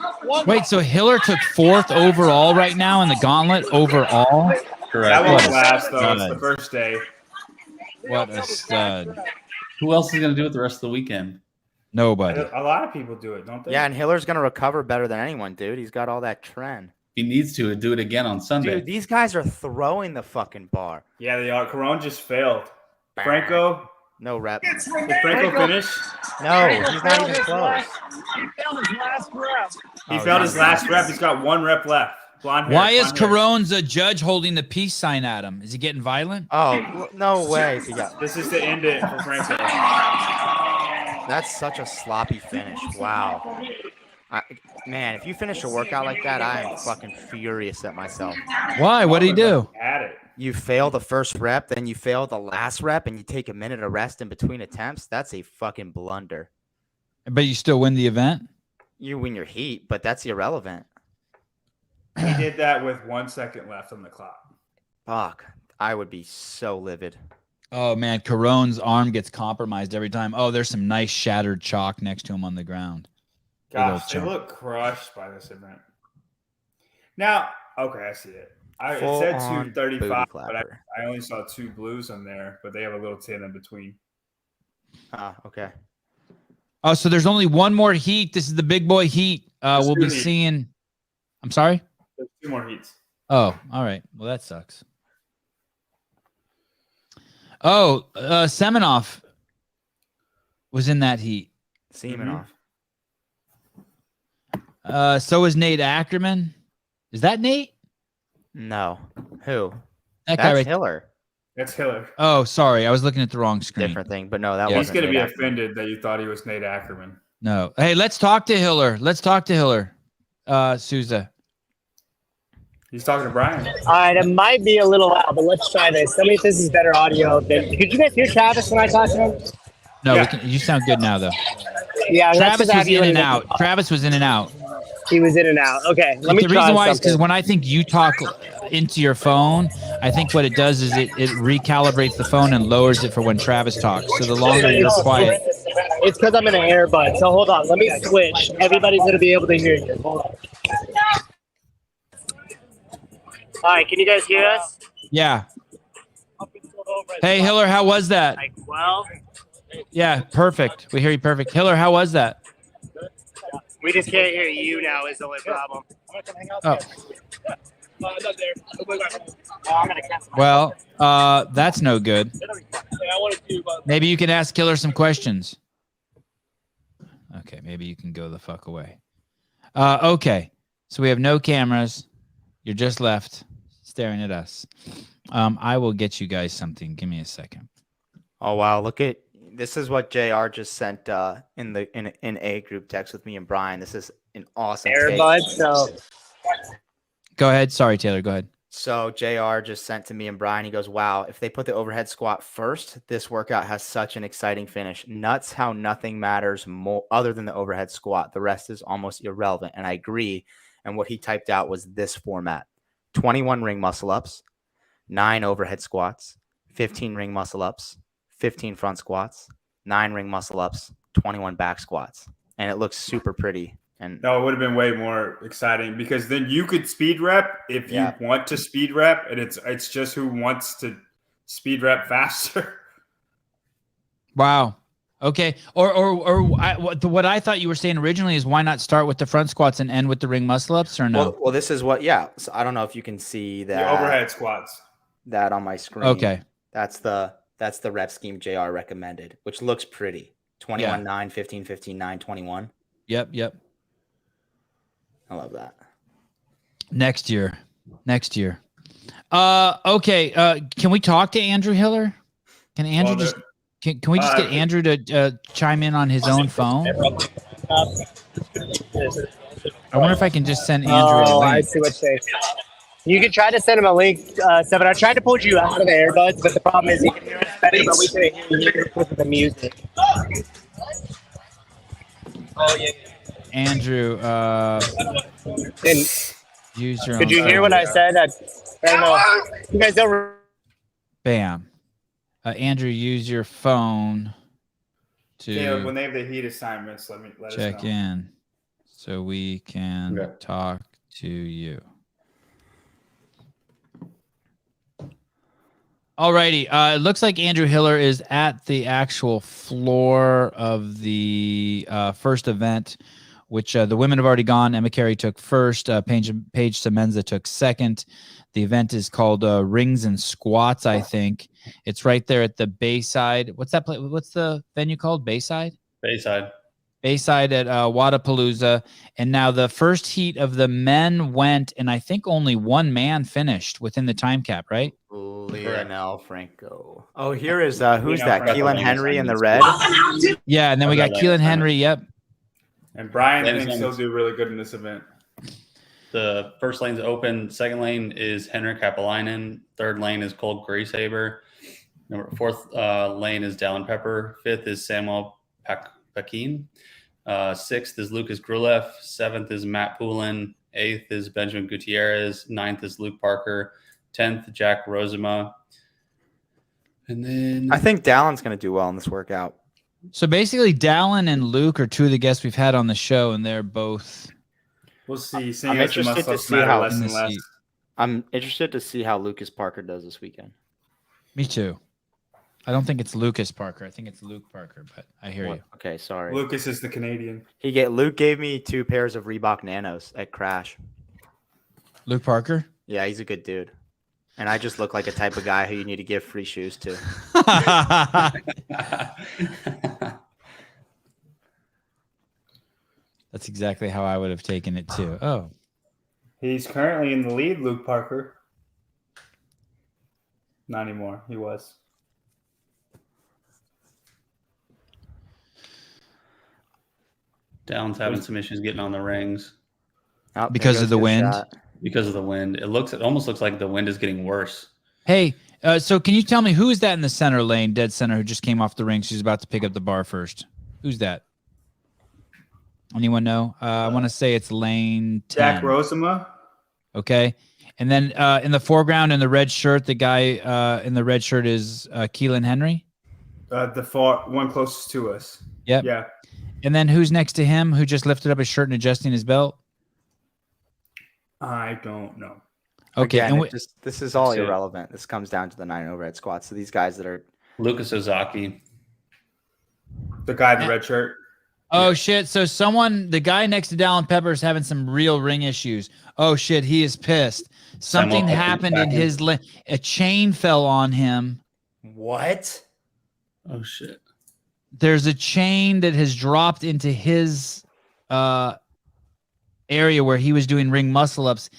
Wait, so Hiller took 4th overall right now in the Gauntlet overall? Correct. That won't What a last though. It's stud. the first day. What a stud. Who else is going to do it the rest of the weekend? Nobody. A lot of people do it, don't they? Yeah, and Hiller's gonna recover better than anyone, dude. He's got all that trend. He needs to do it again on Sunday. Dude, these guys are throwing the fucking bar. Yeah, they are. Corone just failed. Franco, No rep. did Franco finish? No, he's not even close. He failed his last rep. He failed his last rep. He's got 1 rep left. Blonde hair. Why is blonde hair. Carone's a judge holding the peace sign at him? Is he getting violent? Oh, no way. This is to end it for Franco. That's such a sloppy finish. Wow. Man, if you finish a workout like that, I am fucking furious at myself. Why? What did he do? At it. You fail the first rep, then you fail the last rep, and you take a minute of rest in between attempts. That's a fucking blunder. But you still win the event? You win your heat, but that's irrelevant. He did that with 1 second left on the clock. Fuck. I would be so livid. Oh, man. Carone's arm gets compromised every time. Oh, there's some nice shattered chalk next to him on the ground. Gosh, they look crushed by this event. Now, okay, I see it. It said 235, but I only saw 2 blues on there, but they have a little 10 in between. Ah, okay. Oh, so there's only one more heat. This is the big boy heat. We'll be seeing. I'm sorry? There's 2 more heats. Oh, all right. Well, that sucks. Oh, Semenov was in that heat. Semenov. So is Nate Ackerman. Is that Nate? No. Who? That guy That's right. Hiller. That's Hiller. Oh, sorry. I was looking at the wrong screen. Different thing, but no, that He's wasn't going to Nate be Ackerman. offended that you thought he was Nate Ackerman. No. Hey, let's talk to Hiller. Souza. He's talking to Brian. All right, it might be a little loud, but let's try this. Tell me if this is better audio. Could you guys hear Travis when I talk to him? No, Yeah. you sound good now, though. Yeah, Travis was in and out. Travis was in and out. He was in and out. Okay, let me The try reason why is something. because when I think you talk into your phone, I think what it does is it recalibrates the phone and lowers it for when Travis talks. So the longer you're quiet. It's because I'm in an earbud. So hold on. Let me switch. Everybody's going to be able to hear you. Hold on. All right, can you guys hear us? Yeah. Hey, Hiller, how was that? Like, well, Yeah, perfect. We hear you perfect. Hiller, how was that? we just can't hear you now is the only problem. Oh. Well, that's no good. Maybe you can ask Killer some questions. Okay, maybe you can go the fuck away. Okay, so we have no cameras. You're just left staring at us. I will get you guys something. Give me a second. Oh wow! Look at this is what JR just sent in a group text with me and Brian. This is an awesome Airbud. So Go ahead. Sorry, Taylor. Go ahead. So JR just sent to me and Brian. He goes, "Wow! If they put the overhead squat first, this workout has such an exciting finish. Nuts how nothing matters more other than the overhead squat. The rest is almost irrelevant." And I agree. And what he typed out was this format: 21 ring muscle ups, 9 overhead squats, 15 ring muscle ups, 15 front squats, 9 ring muscle ups, 21 back squats. And it looks super pretty. And no, it would have been way more exciting because then you could speed rep if you want to speed rep, and it's just who wants to speed rep faster. Wow. Okay. What I thought you were saying originally is why not start with the front squats and end with the ring muscle ups, or no? Well, this is what. Yeah. So I don't know if you can see that The overhead squats. That on my screen. Okay. That's the rep scheme JR recommended, which looks pretty. 21, 9, 15, 15, 9, 21. Yep. I love that. Next year. Okay. Can we talk to Andrew Hiller? Can Andrew Can we just get Andrew to chime in on his own phone? I wonder if I can just send Andrew a link. I see what you're saying. You can try to send him a link, Sevan. I tried to pull you out of the earbuds, but the problem is he can hear us better, but we couldn't hear you because of the music. Oh, yeah. Andrew, use your Did you hear what I said? I don't know. You guys don't. Bam. Andrew, use your phone Caleb, when to they have the heat assignments, let check us know. in so we can Okay. talk to you. Alrighty. It looks like Andrew Hiller is at the actual floor of the first event, which the women have already gone. Emma Carey took first. Paige Semenza took second. The event is called Rings and Squats, I think. It's right there at the Bayside. What's that place? What's the venue called? Bayside? Bayside. Bayside at Wadapalooza. And now the first heat of the men went, and I think only one man finished within the time cap, right? Lionel Franco. Oh, here is who's that? Franco. Keelan Henry in the red. Yeah, and then we got Keelan Henry. Yep. And Brian Ladies thinks and he'll gentlemen. do really good in this event. The first lane's open. Second lane is Henrik Kapalainen. Third lane is Colt Graysaber. Fourth lane is Dallin Pepper. Fifth is Samuel Paquin. Sixth is Lucas Grulev. Seventh is Matt Poulin. Eighth is Benjamin Gutierrez. Ninth is Luke Parker. 10th, Jack Rosema. And then I think Dallin's going to do well in this workout. So basically, Dallin and Luke are two of the guests we've had on the show, and they're both. We'll see. I'm interested to see how less and less. I'm interested to see how Lucas Parker does this weekend. Me too. I don't think it's Lucas Parker. I think it's Luke Parker, but I hear you. Okay, sorry. Lucas is the Canadian. Luke gave me 2 pairs of Reebok Nanos at Crash. Luke Parker? Yeah, he's a good dude. And I just look like a type of guy who you need to give free shoes to. That's exactly how I would have taken it too. Oh. He's currently in the lead, Luke Parker. Not anymore. He was. Dallin's having some issues getting on the rings. Oh, Because of the wind? Because of the wind. It almost looks like the wind is getting worse. Hey, so can you tell me who is that in the center lane, dead center, who just came off the ring? She's about to pick up the bar first. Who's that? Anyone know? I want to say it's lane 10. Jack Rosema. Okay. And then in the foreground in the red shirt, the guy in the red shirt is Keelan Henry. The far one closest to us. Yep. Yeah. And then who's next to him, who just lifted up his shirt and adjusting his belt? I don't know. Okay. Again, And this is all So- irrelevant. This comes down to the 9 overhead squats. So these guys that are Lucas Ozaki. The guy in the red shirt. oh shit! So the guy next to Dallin Pepper is having some real ring issues. Oh shit! He is pissed. Something Samuel happened in Paquin. his a chain fell on him. what? Oh shit. There's a chain that has dropped into his area where he was doing ring muscle ups.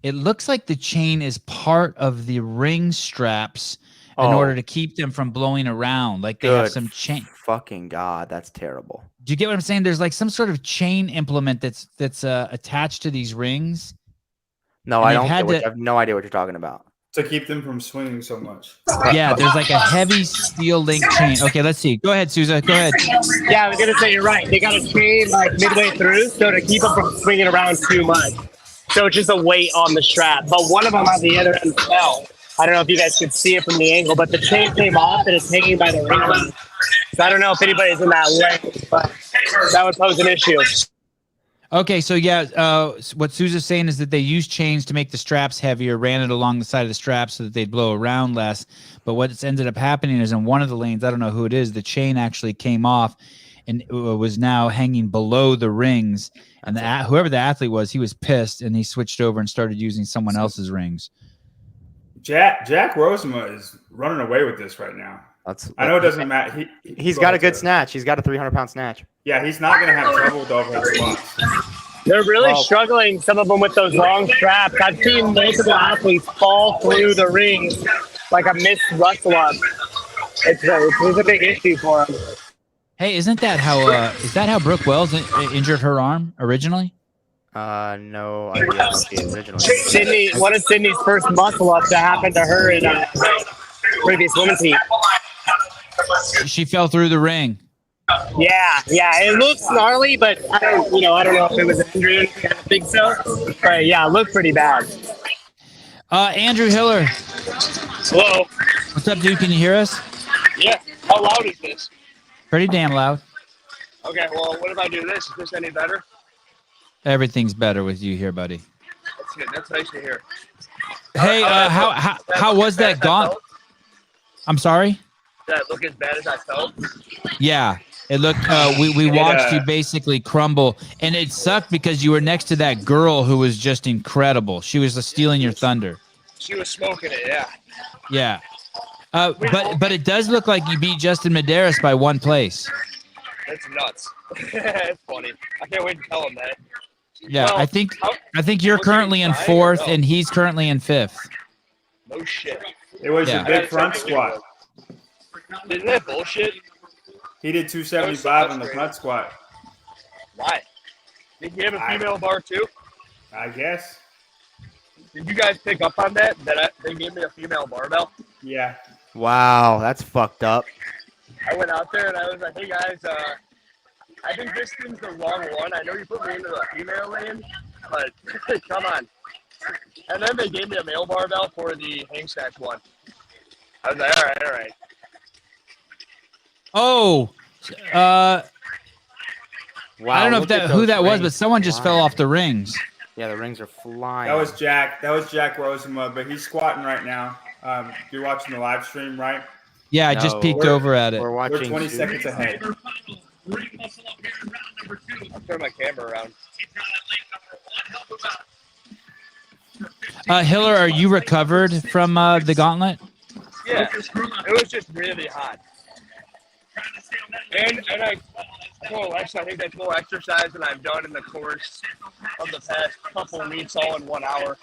It looks like the chain is part of the ring straps in order to keep them from blowing around. Like they have some chain. Fucking God, that's terrible. Do you get what I'm saying? There's like some sort of chain implement that's attached to these rings. No, And I they've don't. had I to- have no idea what you're talking about. To keep them from swinging so much. Yeah, there's like a heavy steel link chain. Okay, let's see. Go ahead, Souza. Go ahead. Yeah, I was gonna say you're right. They got a chain like midway through, so to keep them from swinging around too much. So it's just a weight on the strap. But one of them on the other end fell. I don't know if you guys could see it from the angle, but the chain came off and it's hanging by the ring. So I don't know if anybody's in that lane, but that would pose an issue. Okay, so yeah, what Souza's saying is that they used chains to make the straps heavier, ran it along the side of the strap so that they'd blow around less. But what's ended up happening is in one of the lanes, I don't know who it is, the chain actually came off and it was now hanging below the rings. And whoever the athlete was, he was pissed and he switched over and started using someone else's rings. Jack Rosema is running away with this right now. I know it doesn't matter. He's got a good snatch. He's got a 300-pound snatch. Yeah, he's not going to have trouble with overhead squats. They're really struggling, some of them with those long straps. I've seen multiple athletes fall through the rings like a missed rustle up. It's a big issue for them. Hey, isn't that how Brooke Wells injured her arm originally? No idea. Originally. Sydney, one of Sydney's first muscle ups that happened to her in previous women's heat. She fell through the ring. Yeah, it looks gnarly, but I don't know if it was an injury. I don't think so. But yeah, it looked pretty bad. Andrew Hiller. Hello. What's up, dude? Can you hear us? How loud is this? Pretty damn loud. Okay, well, what if I do this? Is this any better? Everything's better with you here, buddy. That's good. That's nice to hear. Hey, how was that gauntlet? I'm sorry? Did that look as bad as I felt? Yeah. It looked, we watched you basically crumble, and it sucked because you were next to that girl who was just incredible. She was stealing your thunder. She was smoking it, yeah. Yeah. But it does look like you beat Justin Medeiros by 1 place. That's nuts. It's funny. I can't wait to tell him that. Yeah, Well, I think you're currently in 4th, and he's currently in 5th. No shit. It was Yeah. a big front squat. Isn't that bullshit? He did 275 on the front squat. Why? Did he have a female bar too? I guess. Did you guys pick up on that? They gave me a female barbell? Yeah. Wow, that's fucked up. I went out there and I was like, hey guys, I think this thing's the wrong one. I know you put me into the female lane, but come on. And then they gave me a male barbell for the hang snatch one. I was like, all right. Oh, Wow, I don't know who that was, but someone just fell off the rings. Yeah, the rings are flying. That was Jack. That was Jack Rosenmud, but he's squatting right now. You're watching the live stream, right? Yeah, I just peeked over at it. We're We're 20 seconds ahead. I'll turn my camera around. Hiller, are you recovered from the gauntlet? Yeah, it was just really hot. And I think that's more exercise than I've done in the course of the past couple weeks, all in 1 hour.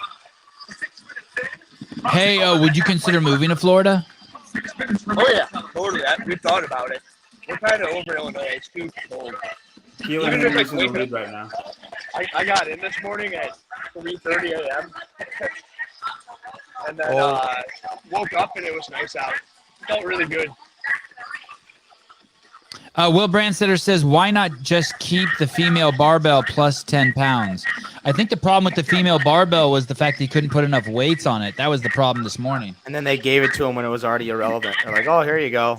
Hey, would you consider moving to Florida? Oh yeah, totally. We've thought about it. We're kind of over Illinois. It's too cold. Keelan is in the lead right now. I got in this morning at 3:30 a.m. and then woke up and it was nice out. Felt really good. Will Brandsetter says, why not just keep the female barbell plus 10 pounds? I think the problem with the female barbell was the fact that he couldn't put enough weights on it. That was the problem this morning. And then they gave it to him when it was already irrelevant. They're like, oh, here you go.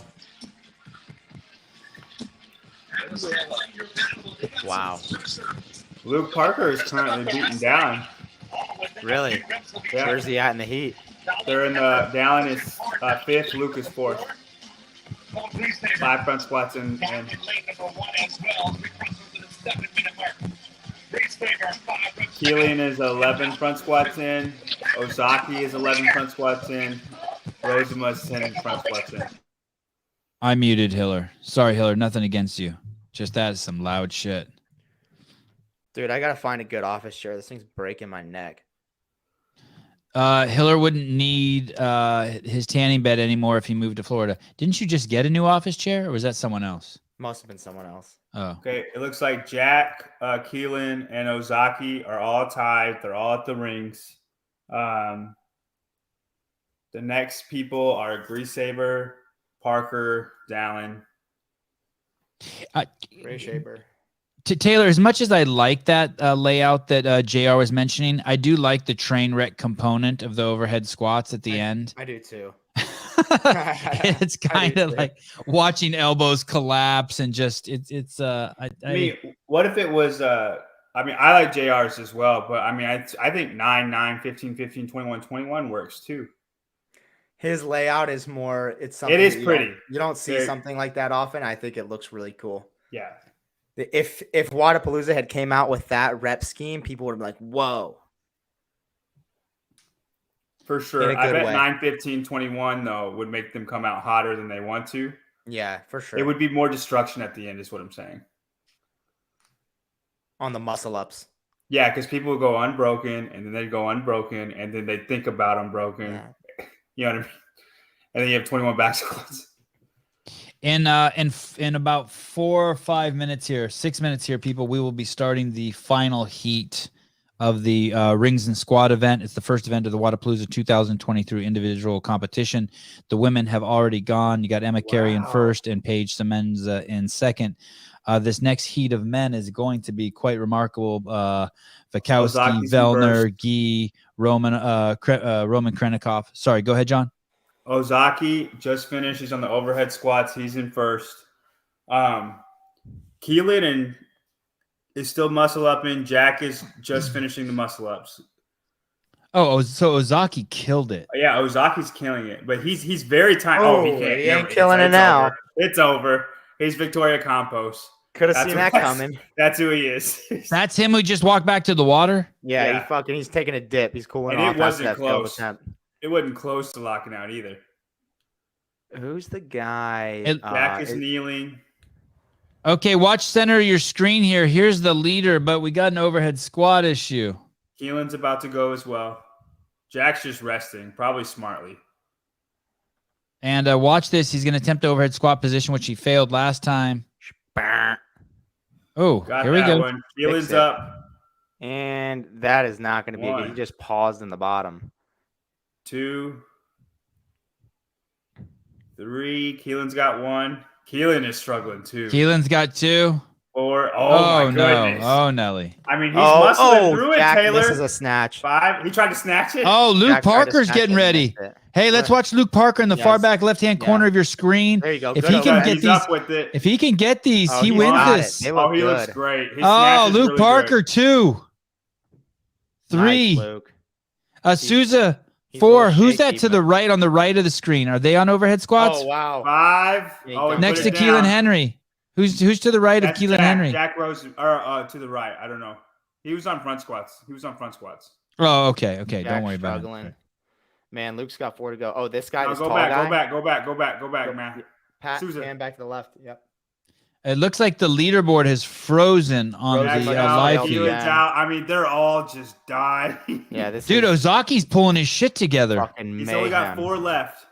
Wow. Luke Parker is currently beaten down. Really? Yeah. Where's he at in the heat? They're in the Dallin is 5th, Luke is 4th. 5 front squats and Keelan is 11 front squats in. Ozaki is 11 front squats in. Rosema is 10 front squats in. I muted Hiller. Sorry, Hiller. Nothing against you. Just that is some loud shit. Dude, I got to find a good office chair. This thing's breaking my neck. Hiller wouldn't need his tanning bed anymore if he moved to Florida. Didn't you just get a new office chair, or was that someone else? Must have been someone else. Oh. Okay, it looks like Jack, Keelan, and Ozaki are all tied. They're all at the rings. The next people are Grease Saber, Parker, Dallin. Ray Shaper. To Taylor, as much as I like that layout that JR was mentioning, I do like the train wreck component of the overhead squats at the end. I do too. It's kind of like watching elbows collapse and just I mean, what if it was I mean, I like JR's as well, but I mean, I think 9, 15, 15, 21, 21 works too. His layout is more, it's something. It is pretty. You don't see something like that often. I think it looks really cool. Yeah. If Wadapalooza had came out with that rep scheme, people would have been like, whoa. For sure. I bet 9, 15, 21, though, would make them come out hotter than they want to. Yeah, for sure. It would be more destruction at the end is what I'm saying. On the muscle ups. Yeah, because people would go unbroken, and then they'd go unbroken, and then they'd think about unbroken. Yeah. You know what I mean? And then you have 21 back squats. In about 4 or 5 minutes here, 6 minutes here, people, we will be starting the final heat of the rings and squat event. It's the first event of the Wadapalooza 2023 individual competition. The women have already gone. You got Emma Carey in first and Paige Semenza in second. This next heat of men is going to be quite remarkable. Vakowski, Vellner, Guy, Roman Krennikov. Sorry, go ahead, John. Ozaki just finished. He's on the overhead squats. He's in first. Keelan is still muscle up in. Jack is just finishing the muscle ups. Oh, so Ozaki killed it. Yeah, Ozaki's killing it, but he's very tiny. He can't. He ain't killing it now. Over. It's over. He's Victoria Campos. Could have seen that coming. That's who he is. That's him who just walked back to the water? Yeah. He's taking a dip. He's cooling and off. It wasn't close. It wasn't close to locking out either. Who's the guy? Jack is kneeling. Okay, watch center of your screen here. Here's the leader, but we got an overhead squat issue. Keelan's about to go as well. Jack's just resting, probably smartly. And watch this. He's going to attempt overhead squat position, which he failed last time. Oh, here we go. Keelan's up. And that is not going to be good. He just paused in the bottom. 2, 3. Keelan's got 1. Keelan is struggling too. Keelan's got 2. 4. Oh my goodness. Oh, Nelly. I mean, he's muscling through it, Taylor. This is a snatch. 5. He tried to snatch it. Oh, Luke Parker's getting ready. Hey, let's watch Luke Parker in the far back left-hand corner of your screen. There you go. If he can get these, if he can get these, he wins this. He looks great. Oh, Luke Parker, 2. 3. Nice, Luke. Souza, 4. Who's that to the right on the right of the screen? Are they on overhead squats? Oh, wow. 5. Next to Keelan Henry. Who's to the right of Keelan Henry? Jack Rose, or to the right. I don't know. He was on front squats. Oh, okay. Jack's Don't worry about struggling. it. Man, Luke's got 4 to go. Oh, this guy. No, this go tall back, guy. go back, man. Pat, Souza. hand back to the left. Yep. It looks like the leaderboard has frozen on the live feed. Out. I mean, they're all just dying. Yeah, this dude, Ozaki's pulling his shit together. He's only got 4 left.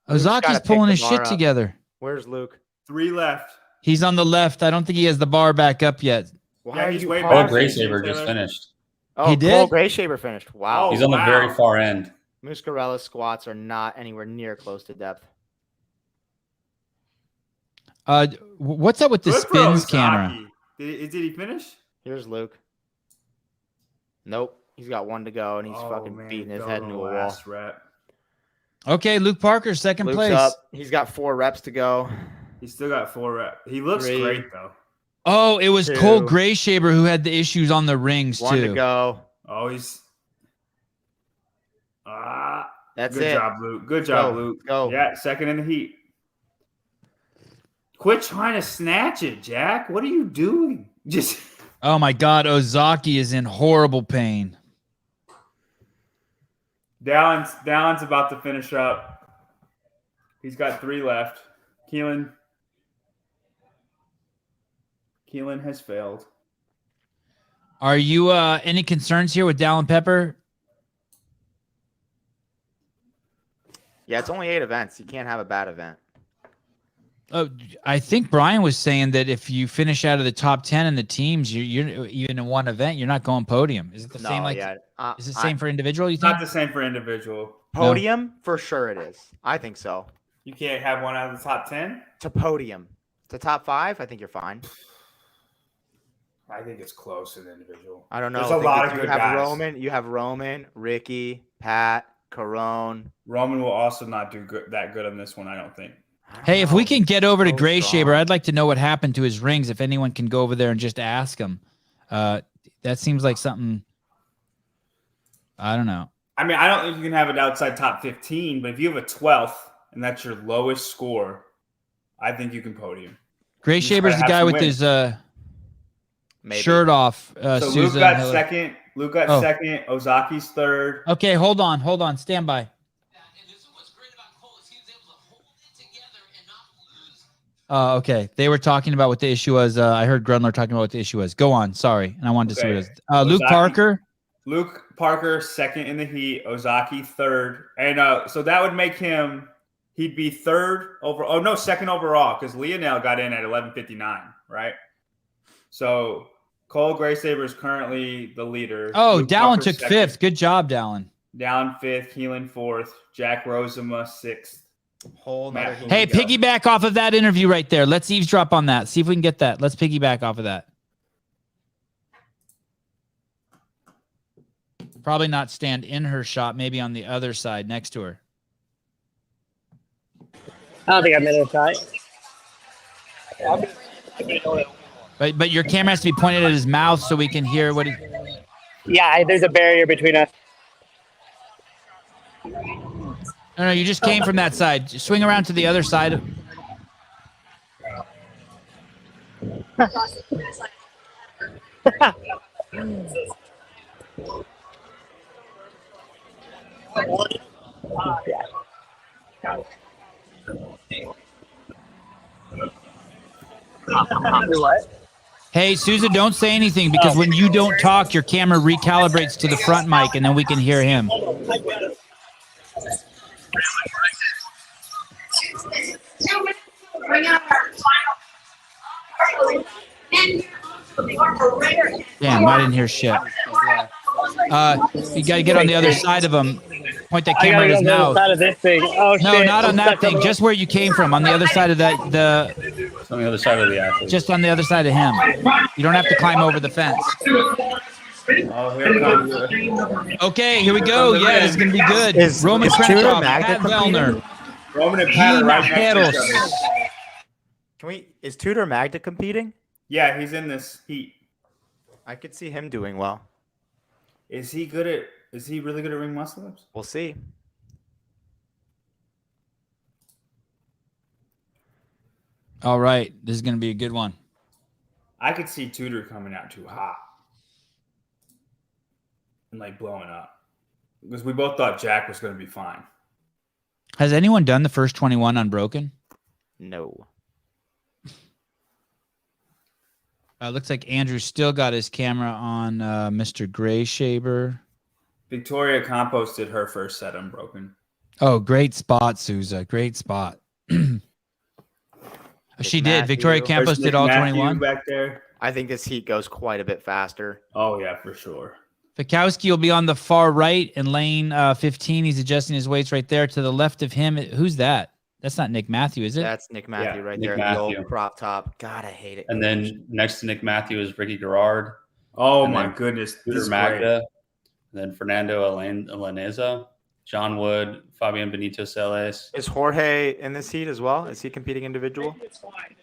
Ozaki's pulling his shit together. Where's Luke? 3 left. He's on the left. I don't think he has the bar back up yet. Why are you? Cole Grayshaber just finished. Oh, he did? Cole Grayshaber finished. Wow. He's on the very far end. Muscarella's squats are not anywhere near close to depth. What's up with the spins camera? Did he finish? Here's Luke. Nope. He's got 1 to go, and he's beating his head into a wall. Rep. Okay, Luke Parker, second Luke's place. Up. He's got 4 reps to go. He's still got 4 reps. He looks 3. great, though. Oh, it was 2. Cole Grayshaber who had the issues on the rings, 1 too. to go. Oh, he's... That's Good it. job, Luke. Good job, Luke. Go. Yeah, second in the heat. Quit trying to snatch it, Jack. What are you doing? Just... Oh, my God. Ozaki is in horrible pain. Dallin's about to finish up. He's got 3 left. Keelan has failed. Are you any concerns here with Dallin Pepper? Yeah, it's only 8 events. You can't have a bad event. Oh, I think Brian was saying that if you finish out of the top 10 in the teams, you're even in one event, you're not going podium. Is it the same? Is it the same for individual? You think? Not the same for individual. Podium? For sure it is. I think so. You can't have one out of the top 10? To podium. To top 5, I think you're fine. I think it's close in the individual. I don't know. There's a lot of good guys. You have Roman, Ricky, Pat, Carone. Roman will also not do that good on this one, I don't think. Hey, if we can get over to Grayshaber, I'd like to know what happened to his rings. If anyone can go over there and just ask him. That seems like something. I don't know. I mean, I don't think you can have it outside top 15, but if you have a 12th and that's your lowest score, I think you can podium. Grayshaber's the guy with his shirt off. So Luke got second. Luke got second. Ozaki's third. Okay, hold on. Stand by. Okay. They were talking about what the issue was. I heard Grunler talking about what the issue was. Go on. Sorry. And I wanted to see what it was. Luke Parker. Luke Parker, second in the heat. Ozaki, third. And so that would make him, he'd be third over. Oh, no, second overall because Leonel got in at 11:59, right? So Cole Grayshaber is currently the leader. Oh, Luke Dallin Parker, took second. 5th. Good job, Dallin. Dallin 5th. Keelan 4th. Jack Rosema 6th. Hey, piggyback off of that interview right there. Let's eavesdrop on that. See if we can get that. Let's piggyback off of that. Probably not stand in her shot, maybe on the other side next to her. I don't think I made it tight. But your camera has to be pointed at his mouth so we can hear what he. Yeah, there's a barrier between us. No, you just came from that side. Just swing around to the other side. What? Hey, Souza, don't say anything because when you don't talk, your camera recalibrates to the front mic and then we can hear him. Damn, I didn't hear shit. You got to get on the other side of him. Point that camera at his mouth. Side of this thing. Oh, no, shit. not on that thing. Just where you came from, on the other side of on the other side of the athlete. Just on the other side of him. You don't have to climb over the fence. Oh, here comes. Okay, here we go. Yeah, this is gonna be good. Roman Krennikov, Pat Vellner, Roman and Pat are right next to Medeiros. each other. Is Tudor Magda competing? Yeah, he's in this heat. I could see him doing well. Is he really good at ring muscle ups? We'll see. All right, this is gonna be a good one. I could see Tudor coming out too hot and like blowing up because we both thought Jack was going to be fine. Has anyone done the first 21 unbroken? No. Looks like Andrew still got his camera on Mr. Gray Shaber. Victoria Campos did her first set unbroken. Oh, great spot, Souza. Great spot. She did. Victoria Campos did all 21. Back there. I think this heat goes quite a bit faster. Oh, yeah, for sure. Fikowski will be on the far right in lane 15. He's adjusting his weights right there. To the left of him, who's that? That's not Nick Matthew, is it? That's Nick Matthew right Nick there. Matthew. The old crop top. God, I hate it. And then next to Nick Matthew is Ricky Garrard. Oh, and my then goodness. This Peter is Magda. great. Then Fernando Alaneza, John Wood, Fabian Benito Celes. Is Jorge in this heat as well? Is he competing individual?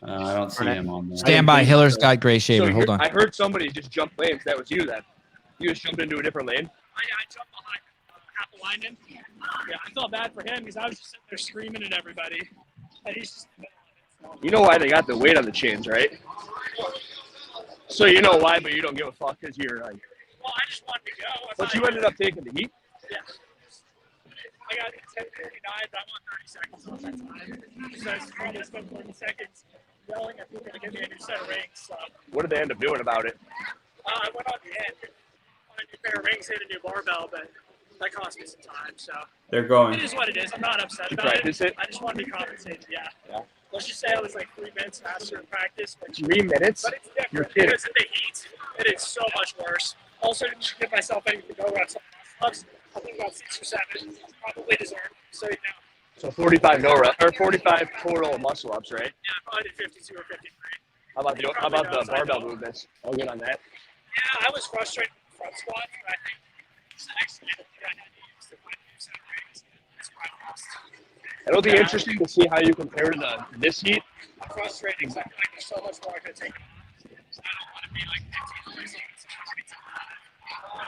I don't see him on there. Stand by. Hiller's got Gray Shaver. Hold on. I heard somebody just jump lanes. That was you then. You just jumped into a different lane. I jumped behind half a lineman. Yeah, I felt bad for him because I was just sitting there screaming at everybody. And he's just. You know why they got the weight on the chains, right? So you know why, but you don't give a fuck because you're like. Well, I just wanted to go. But you ended up taking the heat. Yeah. I got 10:59, but I want 30 seconds on that time. So I probably spent 30 seconds yelling at people to give me a new set of rings. So. What did they end up doing about it? I went on the end. On a new pair of rings, hit a new barbell, but that cost me some time. So They're going. it is what it is. I'm not upset You about practice it? I just want to be compensated. Yeah. Let's just say I was like 3 minutes faster in practice. But 3 minutes? But it's different You're kidding. because in the heat, it is so much worse. Also, didn't give myself any to go reps on muscle ups. I think about 6 or 7. Probably deserved. So, you know. So 45 no rep or 45 total muscle ups, right? Yeah, I probably did 52 or 53. How about the barbell movements? I'll get on that. Yeah, I was frustrated with the front squat, but I think it's actually the thing I had to use to find new set of rings. That's why I lost. It'll be interesting to see how you compare to this heat. I'm frustrated because I feel like there's so much more I could take. So I don't want to be like 15 or something.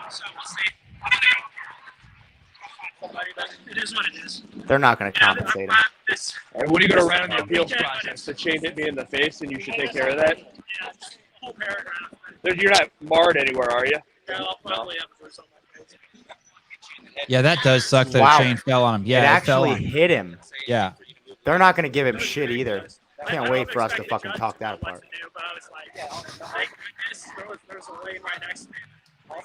So we'll see. I'm going to go. It is what it is. They're not going to compensate him. And what are you going to run on the appeals process? The chain hit me in the face, and you should take care of that. Yeah, just a whole paragraph. You're not marred anywhere, are you? Yeah, I'll probably have to put something like that. Yeah, that does suck that Wow. a chain fell on him. Yeah, it fell actually on him. hit him. Yeah. They're not going to give him shit either. Can't wait for us to fucking talk that apart. But I was like, thank goodness there was a lane right next to me. All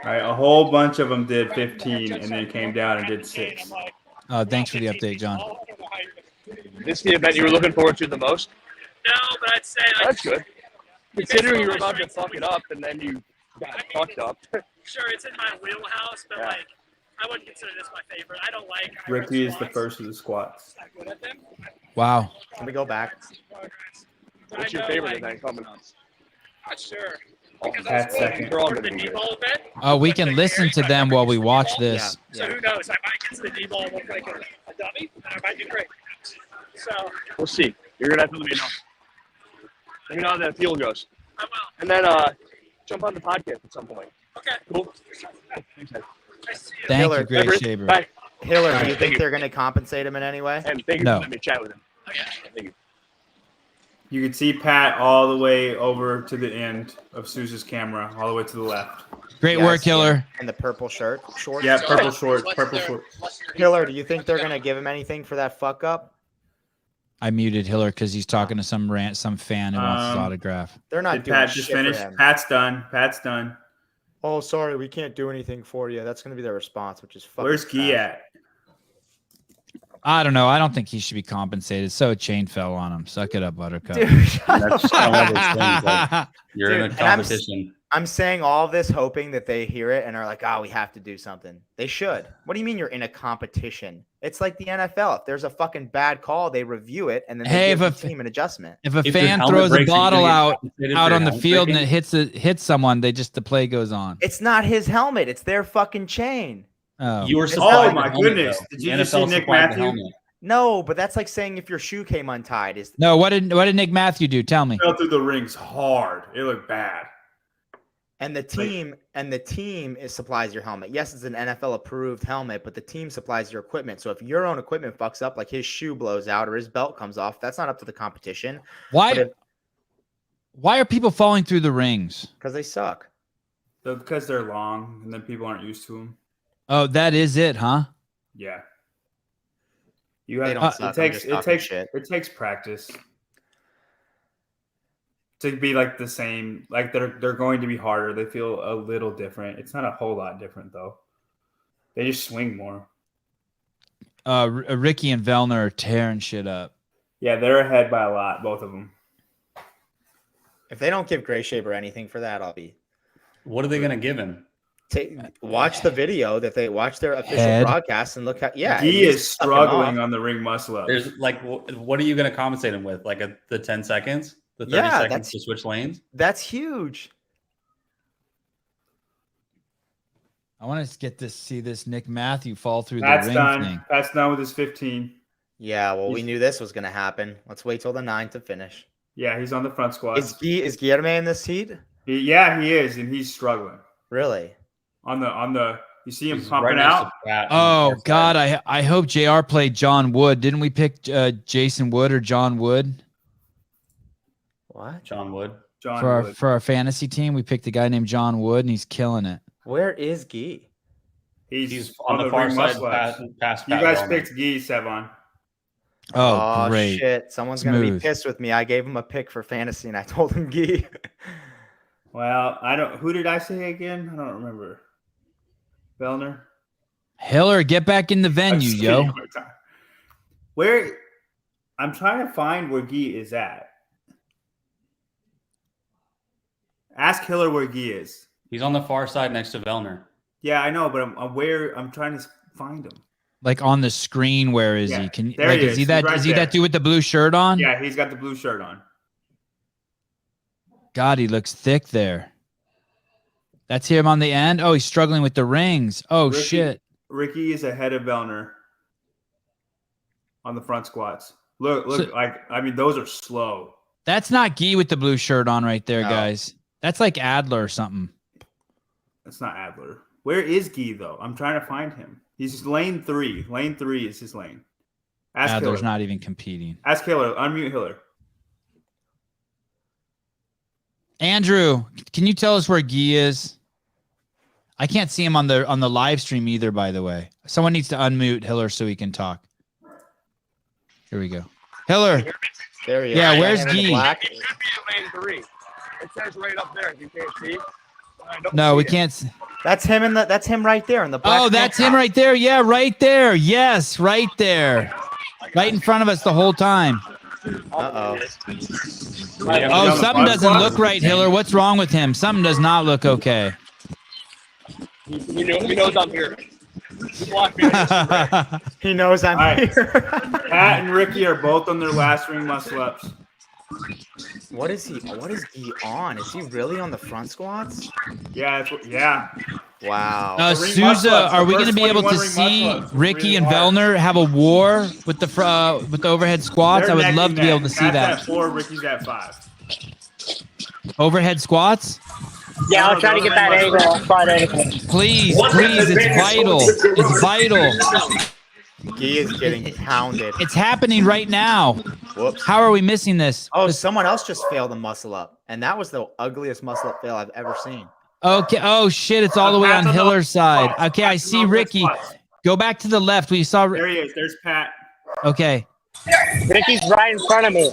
right, a whole bunch of them did 15 and then came down and did 6. Thanks for the update, John. This the event you were looking forward to the most? No, but I'd say like, That's good. Considering you were about to fuck it up and then you got fucked up. Sure, it's in my wheelhouse, but like I wouldn't consider this my favorite. I don't like. Ricky is the first of the squats. Wow. Can we go back? What's your favorite event coming up? Not sure. Pat's second. They're all gonna be good. We can listen to them while we watch this. So who knows? I might get to the D-ball and look like a dummy, and I might do great. So we'll see. You're gonna have to let me know. Let me know how that fuel goes. I will. And then jump on the podcast at some point. Okay. Cool. Thanks, man. Thank you, Great Shaver. Bye. Hiller, do you think they're going to compensate him in any way? And thank you for letting me chat with him. Okay. Thank you. You can see Pat all the way over to the end of Sousa's camera, all the way to the left. Great work, Hiller. And the purple shorts. Yeah, purple shorts. Hiller, do you think they're going to give him anything for that fuck up? I muted Hiller because he's talking to some fan who wants his autograph. They're not doing Pat shit just finished? for him. Pat's done. Oh, sorry, we can't do anything for you. That's going to be their response, which is fucking. Where's Guy at? I don't know. I don't think he should be compensated. So a chain fell on him. Suck it up, Buttercup. Dude, That's just one of those things, like, you're in a competition. I'm saying all this hoping that they hear it and are like, oh, we have to do something. They should. What do you mean you're in a competition? It's like the NFL. If there's a fucking bad call, they review it and then they give the team an adjustment. If a fan throws a bottle out on the field and it hits someone, the play goes on. It's not his helmet. It's their fucking chain. Oh, you were oh my goodness! Did you just see Nick Matthew? No, but that's like saying if your shoe came untied. No, what did Nick Matthew do? Tell me. Fell through the rings hard. It looked bad. And the team supplies your helmet. Yes, it's an NFL approved helmet, but the team supplies your equipment. So if your own equipment fucks up, like his shoe blows out or his belt comes off, that's not up to the competition. Why are people falling through the rings? Because they suck. Because they're long and then people aren't used to them. Oh, that is it, huh? Yeah. It takes practice to be like the same. Like they're going to be harder. They feel a little different. It's not a whole lot different though. They just swing more. Ricky and Vellner are tearing shit up. Yeah, they're ahead by a lot, both of them. If they don't give Gray Shaver anything for that, I'll be. What are they going to give him? Watch the video that they watch their official broadcast and look at. Yeah, he is struggling on the ring muscle up. There's like, what are you going to compensate him with? Like the 10 seconds, the 30 seconds to switch lanes. That's huge. I want to see this Nick Matthew fall through the ring thing. That's done with his 15. Yeah, well, we knew this was going to happen. Let's wait till the 9 to finish. Yeah, he's on the front squad. Is Guillermo in this heat? Yeah, he is, and he's struggling. Really? On the you see him pumping out. Oh God, I hope JR played John Wood. Didn't we pick Jason Wood or John Wood? What? John Wood. For our fantasy team, we picked a guy named John Wood, and he's killing it. Where is Guy? He's on the far side. Past you guys picked Guy, Sevan. Oh, great! Shit, someone's gonna be pissed with me. I gave him a pick for fantasy, and I told him Guy. Well, I don't. Who did I say again? I don't remember. Vellner. Hiller, get back in the venue, yo. Where? I'm trying to find where Guy is at. Ask Hiller where Guy is. He's on the far side next to Vellner. Yeah, I know, but I'm trying to find him. Like on the screen, where is he? Can there he is? Is he that? Right is he that dude with the blue shirt on? Yeah, he's got the blue shirt on. God, he looks thick there. That's him on the end. Oh, he's struggling with the rings. Oh, shit. Ricky is ahead of Vellner on the front squats. Look, those are slow. That's not Guy with the blue shirt on right there, guys. That's like Adler or something. That's not Adler. Where is Guy, though? I'm trying to find him. He's lane 3. Lane 3 is his lane. Adler's not even competing. Ask Hiller. Unmute Hiller. Andrew, can you tell us where Guy is? I can't see him on the live stream either, by the way. Someone needs to unmute Hiller so he can talk. Here we go. Hiller. There he is. Yeah, where's Guy? It should be lane 3. It says right up there. You can't see. No, we can't see. That's him that's him right there in the black. Oh, that's him right there. Yeah, right there. Yes, right there. Right in front of us the whole time. Uh-oh. Oh, something doesn't look right, Hiller. What's wrong with him? Something does not look okay. He knows I'm here. He knows I'm here. Pat and Ricky are both on their last ring muscle ups. What is he on? Is he really on the front squats? Yeah, yeah. Wow. The ring Souza, muscle-ups, are the we going to first be able to 21 ring see muscle-ups was Ricky really and hard. Vellner have a war with the overhead squats? They're I would neck love and to be able neck. to see Pat's that. at 4, Ricky's at 5. Overhead squats? Yeah, I'll try to get that angle. Spot angle. Please, it's vital. It's vital. He is getting pounded. It's happening right now. Whoops. How are we missing this? Oh, someone else just failed a muscle up, and that was the ugliest muscle up fail I've ever seen. Okay. Oh shit! It's all the way on Hiller's side. Okay, I see Ricky. Go back to the left. We saw. There he is. There's Pat. Okay. Ricky's right in front of me.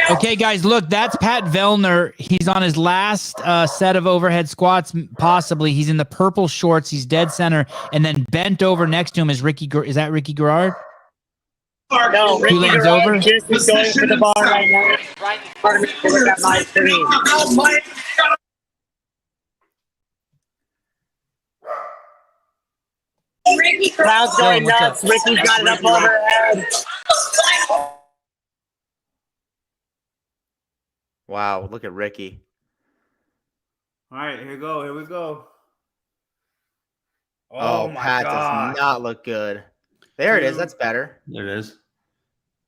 Okay, guys, look, that's Pat Vellner. He's on his last set of overhead squats, possibly. He's in the purple shorts. He's dead center, and then bent over next to him is Ricky. Is that Ricky Garrard? No, Ricky lanes Garrard over? just is going for the bar right now. Right in front of me. Look at my screen. Crowd's going nuts. Ricky's got it up overhead. Wow, look at Ricky. All right, here we go. Oh, my Pat God. does not look good. There it is. That's better. There it is.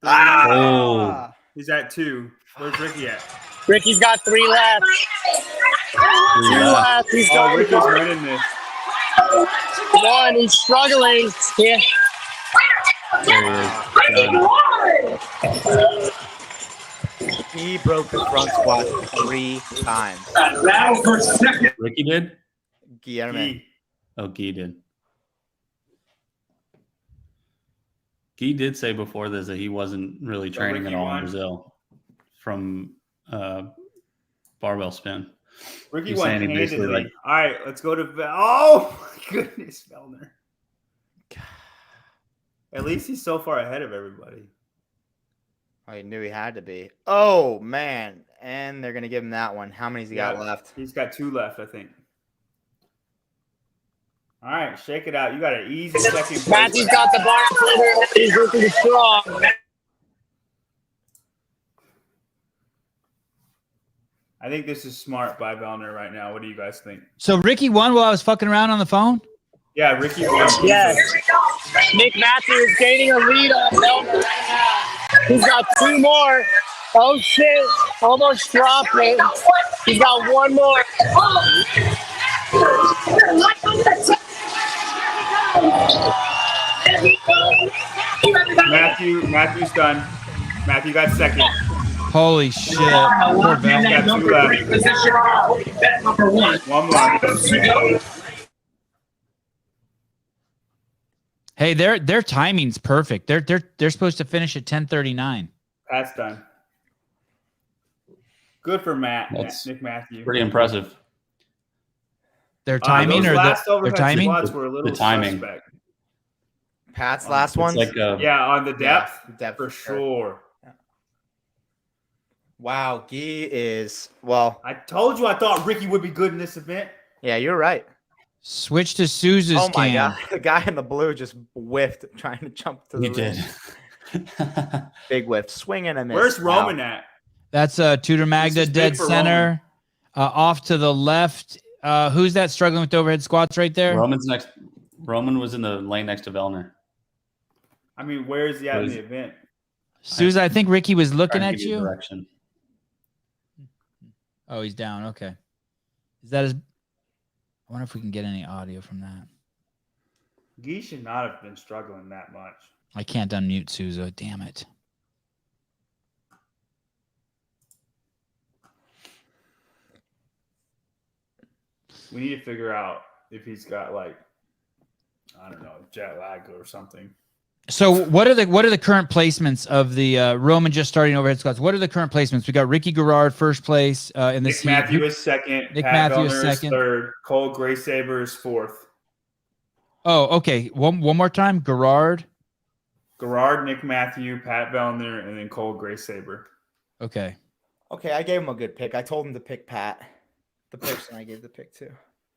Ah! He's at 2. Where's Ricky at? Ricky's got 3 left. 2 left. He's Oh, going. Ricky's winning this. 1. He's struggling. Yeah. He broke the front squat 3 times. Ricky did? Guillermo. Oh, Guy did. Guy did say before this that he wasn't really training at Ricky all in won. Brazil from barbell spin. Ricky He's won saying he basically, handedly. like- All right, let's go to oh my goodness, Vellner. At least he's so far ahead of everybody. I knew he had to be. Oh, man. And they're going to give him that one. How many's he got left? He's got 2 left, I think. All right, shake it out. You got an easy second place. Matthew's got the bar up overhead. He's looking strong. I think this is smart by Vellner right now. What do you guys think? So Ricky won while I was fucking around on the phone? Yeah, Ricky won. Yes. Nick Matthew is gaining a lead on Vellner right now. He's got 2 more. Oh, shit. Almost dropped it. He's got 1 more. Matthew's done. Matthew got second. Holy shit. Poor Val. Got 2 left. 1 more. Hey, their timing's perfect. They're supposed to finish at 10:39. Pat's done. Good for That's Nick Matthew. Pretty impressive. Their timing those or last their overhead timing? squats were a little The timing. suspect. Pat's last one? It's like Yeah, on the depth, depth for sure. Wow, Guy is, well, I told you I thought Ricky would be good in this event. yeah, you're right. Switch to Souza's Oh, my cam. God. The guy in the blue just whiffed trying to jump to the He ring. did. Big whiff. Swing and a miss. Where's Wow. Roman at? That's Tudor Magda, is big dead for center. Off to the left. Who's that struggling with the overhead squats right there? Roman's next. Roman was in the lane next to Vellner. I mean, where is he at in the event? Souza, I think Ricky was looking Trying to at give you. Direction. Oh, he's down. Okay. Is that his? I wonder if we can get any audio from that. Guy should not have been struggling that much. I can't unmute Souza. Damn it. We need to figure out if he's got like, I don't know, jet lag or something. So what are the current placements of the Roman just starting overhead squats? What are the current placements? We got Ricky Garrard first place in this Nick Matthew is second. Nick Pat Matthew is Vellner second. Third. Cole Graysaber is fourth. Oh, okay. One more time. Garrard. Nick Matthew, Pat Vellner, and then Cole Graysaber. Okay. Okay, I gave him a good pick. I told him to pick Pat. The person I gave the pick to.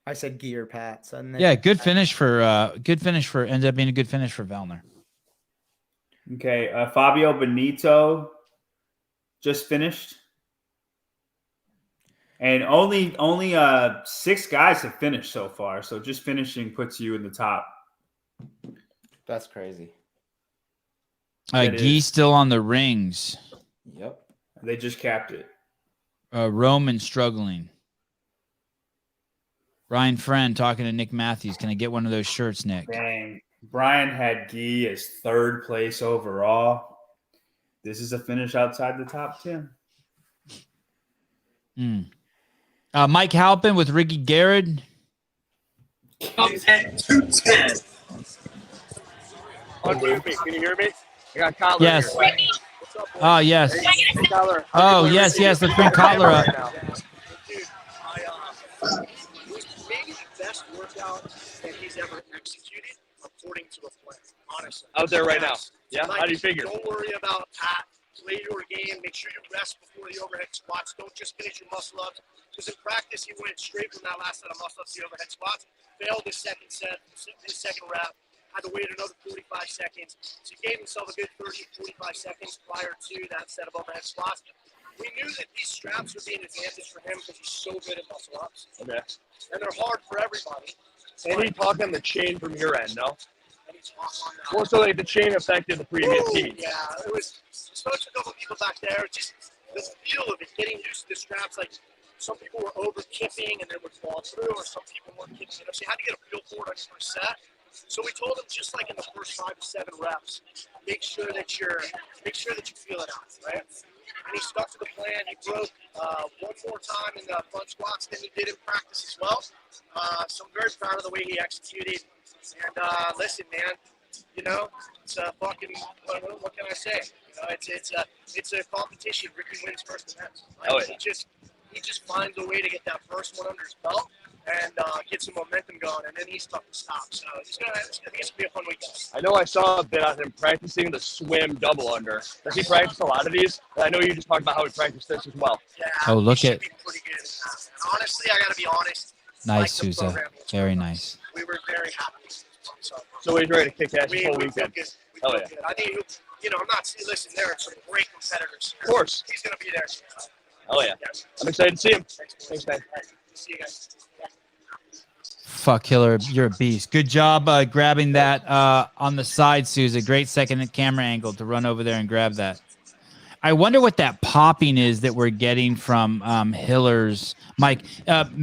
I said Guy or Pat. So Yeah, good finish for ended up being a good finish for Vellner. Okay, Fabio Benito just finished. And only 6 guys have finished so far. So just finishing puts you in the top. That's crazy. Gee still on the rings. Yep. They just capped it. Roman struggling. Ryan Friend talking to Nick Matthews. Can I get one of those shirts, Nick? Dang. Brian had Gee as 3rd place overall. This is a finish outside the top 10. Mike Halpin with Ricky Garrett. Comes at 210. Unmute me. Can you hear me? I got Cotler Yes. here. Oh, yes. Hey, Cotler. Oh, yes. Let's bring Kotler up. Dude, it was maybe the best workout that he's ever executed according to a plan, honestly. Out there right now. Yeah? Like, How do you figure? Don't worry about Pat. Play your game. Make sure you rest before the overhead squats. Don't just finish your muscle ups. Because in practice, he went straight from that last set of muscle ups to the overhead squats. Failed his second set, his second rep. Had to wait another 45 seconds. So he gave himself a good 30, 45 seconds prior to that set of overhead squats. We knew that these straps would be an advantage for him because he's so good at muscle ups. Okay. And they're hard for everybody. Any talk on the chain from your end, no? Any talk on that? More so like the chain affected the previous heat. Yeah, it was. Spoke to a couple people back there. Just the feel of it, getting used to the straps. Like some people were over kipping and then would fall through, or some people weren't kipping. So you had to get a feel for it on your first set. So we told him, just like in the first 5 to 7 reps, make sure that you feel it out, right? And he stuck to the plan. He broke one more time in the front squats than he did in practice as well. So I'm very proud of the way he executed. And listen, man, you know, it's a fucking, what can I say? You know, it's a competition. Ricky wins first event. Like, Oh, yeah. He just finds a way to get that first one under his belt and get some momentum going, and then he's tough to stop. So I think it's going to be a fun weekend. I know I saw a bit on him practicing the swim double under. Does he practice a lot of these? And I know you just talked about how he practiced this as well. Yeah, Oh, look he should at- be pretty good at that. And honestly, I got to be honest. Nice, the Sousa. program was Very good. nice. We were very happy. So he's ready to kick ass this We whole feel weekend. good. We Oh, feel yeah. good. I think, you know, I'm not, listen, there are some great competitors here. Of course. He's going to be there. Oh, yeah. I'm excited to see him. Thanks, man. See you guys. Fuck, Hiller, you're a beast. Good job grabbing that on the side, Sousa. Great second camera angle to run over there and grab that. I wonder what that popping is that we're getting from Hiller's Mike.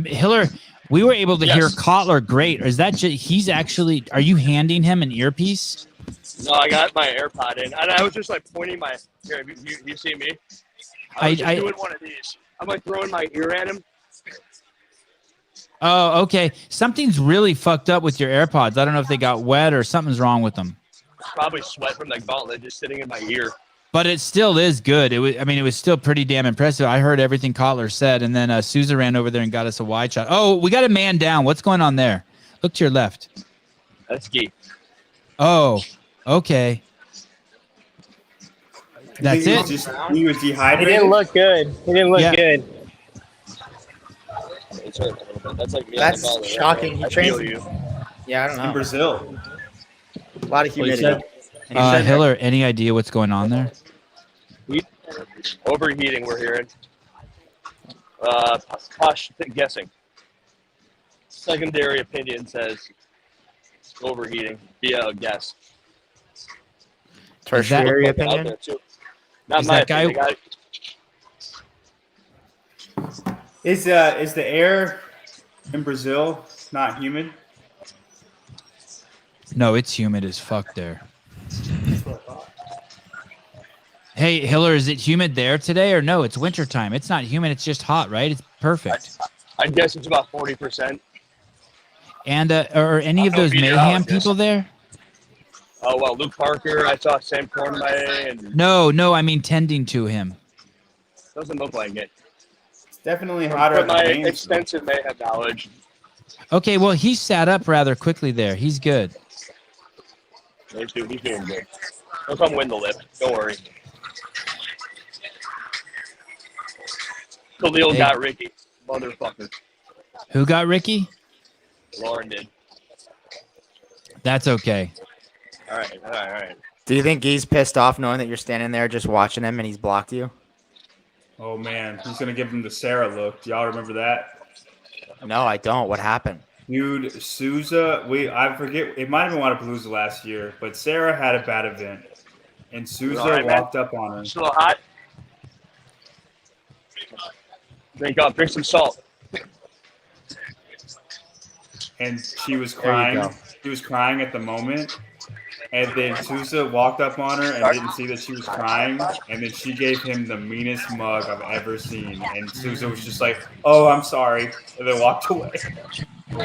Hiller, we were able to hear Kotler great. Or is that just, he's actually, are you handing him an earpiece? No, I got my AirPod in, and I was just like pointing my. Here, you see me? I was just doing one of these. I'm like throwing my ear at him. Oh, okay. Something's really fucked up with your AirPods. I don't know if they got wet or something's wrong with them. Probably sweat from the Gauntlet just sitting in my ear. But it still is good. It was, I mean, it was still pretty damn impressive. I heard everything Kotler said, and then Sousa ran over there and got us a wide shot. Oh, we got a man down. What's going on there? Look to your left. That's Gee. Oh, okay. That's it. He was dehydrated. He didn't look good. He didn't look Yeah. good. It's hurt a little bit. That's like me. That's on the Gauntlet, shocking. Right? He I trains- feel you. Yeah, I don't know. In Brazil. A lot of humidity. said- And he said- Hiller, any idea what's going on there? Overheating, we're hearing. Posh guessing. Secondary opinion says overheating via a guess. Tertiary Out opinion. there, too. Not Is my that guy- opinion. Is the air in Brazil not humid? No, it's humid as fuck there. Hey, Hiller, is it humid there today or no? It's wintertime. It's not humid. It's just hot, right? It's perfect. I guess it's about 40%. And are any of I'll those beat it mayhem out, yes. people there? Oh, well, Luke Parker, I saw Sam Cornway, and No, I mean tending to him. doesn't look like it. It's definitely hotter From than my Mainz. extensive mayhem knowledge. Okay, well, he sat up rather quickly there. He's good. He's doing good. He'll come win the lift. Don't worry. Khalil Hey. got Ricky. Motherfucker. Who got Ricky? Lauren did. That's okay. All right. Do you think he's pissed off knowing that you're standing there just watching him and he's blocked you? Oh man, he's gonna give him the Sarah look. Do y'all remember that? No, I don't. What happened? Dude, Souza, I forget. It might have been Wadapalooza last year, but Sarah had a bad event, and Souza walked up on her. It's a little hot. Drink up. Drink some salt. And she was crying. She was crying at the moment. And then Souza walked up on her and didn't see that she was crying. And then she gave him the meanest mug I've ever seen. And Souza was just like, "Oh, I'm sorry," and then walked away.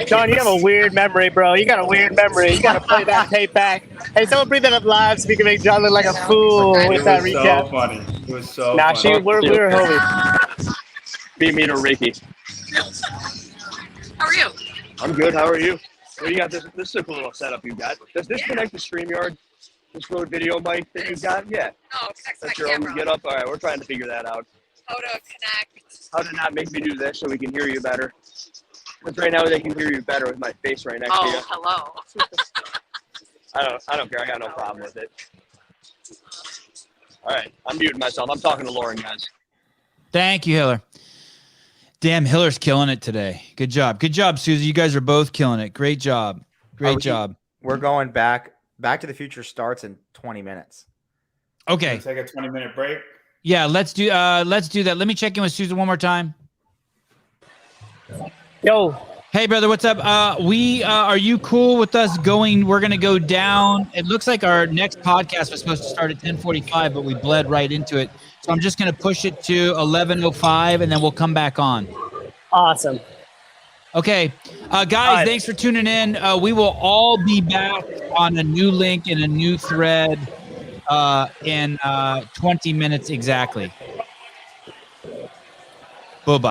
John, you have a weird memory, bro. You got a weird memory. You got to play that tape back. Hey, someone bring that up live so we can make John look like a fool with that recap. So funny. It was so Nah, funny. we're homies. Beat me to Ricky. How are you? I'm good. How are you? Well, you got this. This is a cool little setup you got. Does this connect to StreamYard? This Rode video mic that you got? Yeah. No, it connects That's my your camera. own get up. All right, we're trying to figure that out. How to connect. How to not make me do this so we can hear you better. Because right now they can hear you better with my face right next to you. Hello. I don't care. I got no problem with it. All right, I'm muting myself. I'm talking to Lauren, guys. Thank you, Hiller. Damn, Hiller's killing it today. Good job. Good job, Susie. You guys are both killing it. Great job. Great job. We're going back. Back to the Future starts in 20 minutes. Okay. Take a 20-minute break. Yeah, let's do that. Let me check in with Susan one more time. Yo. Hey, brother, what's up? Are you cool with us going? We're going to go down. It looks like our next podcast was supposed to start at 10:45, but we bled right into it. So I'm just going to push it to 11:05, and then we'll come back on. Awesome. Okay. Guys, thanks for tuning in. We will all be back on a new link in a new thread in 20 minutes exactly. Bye-bye.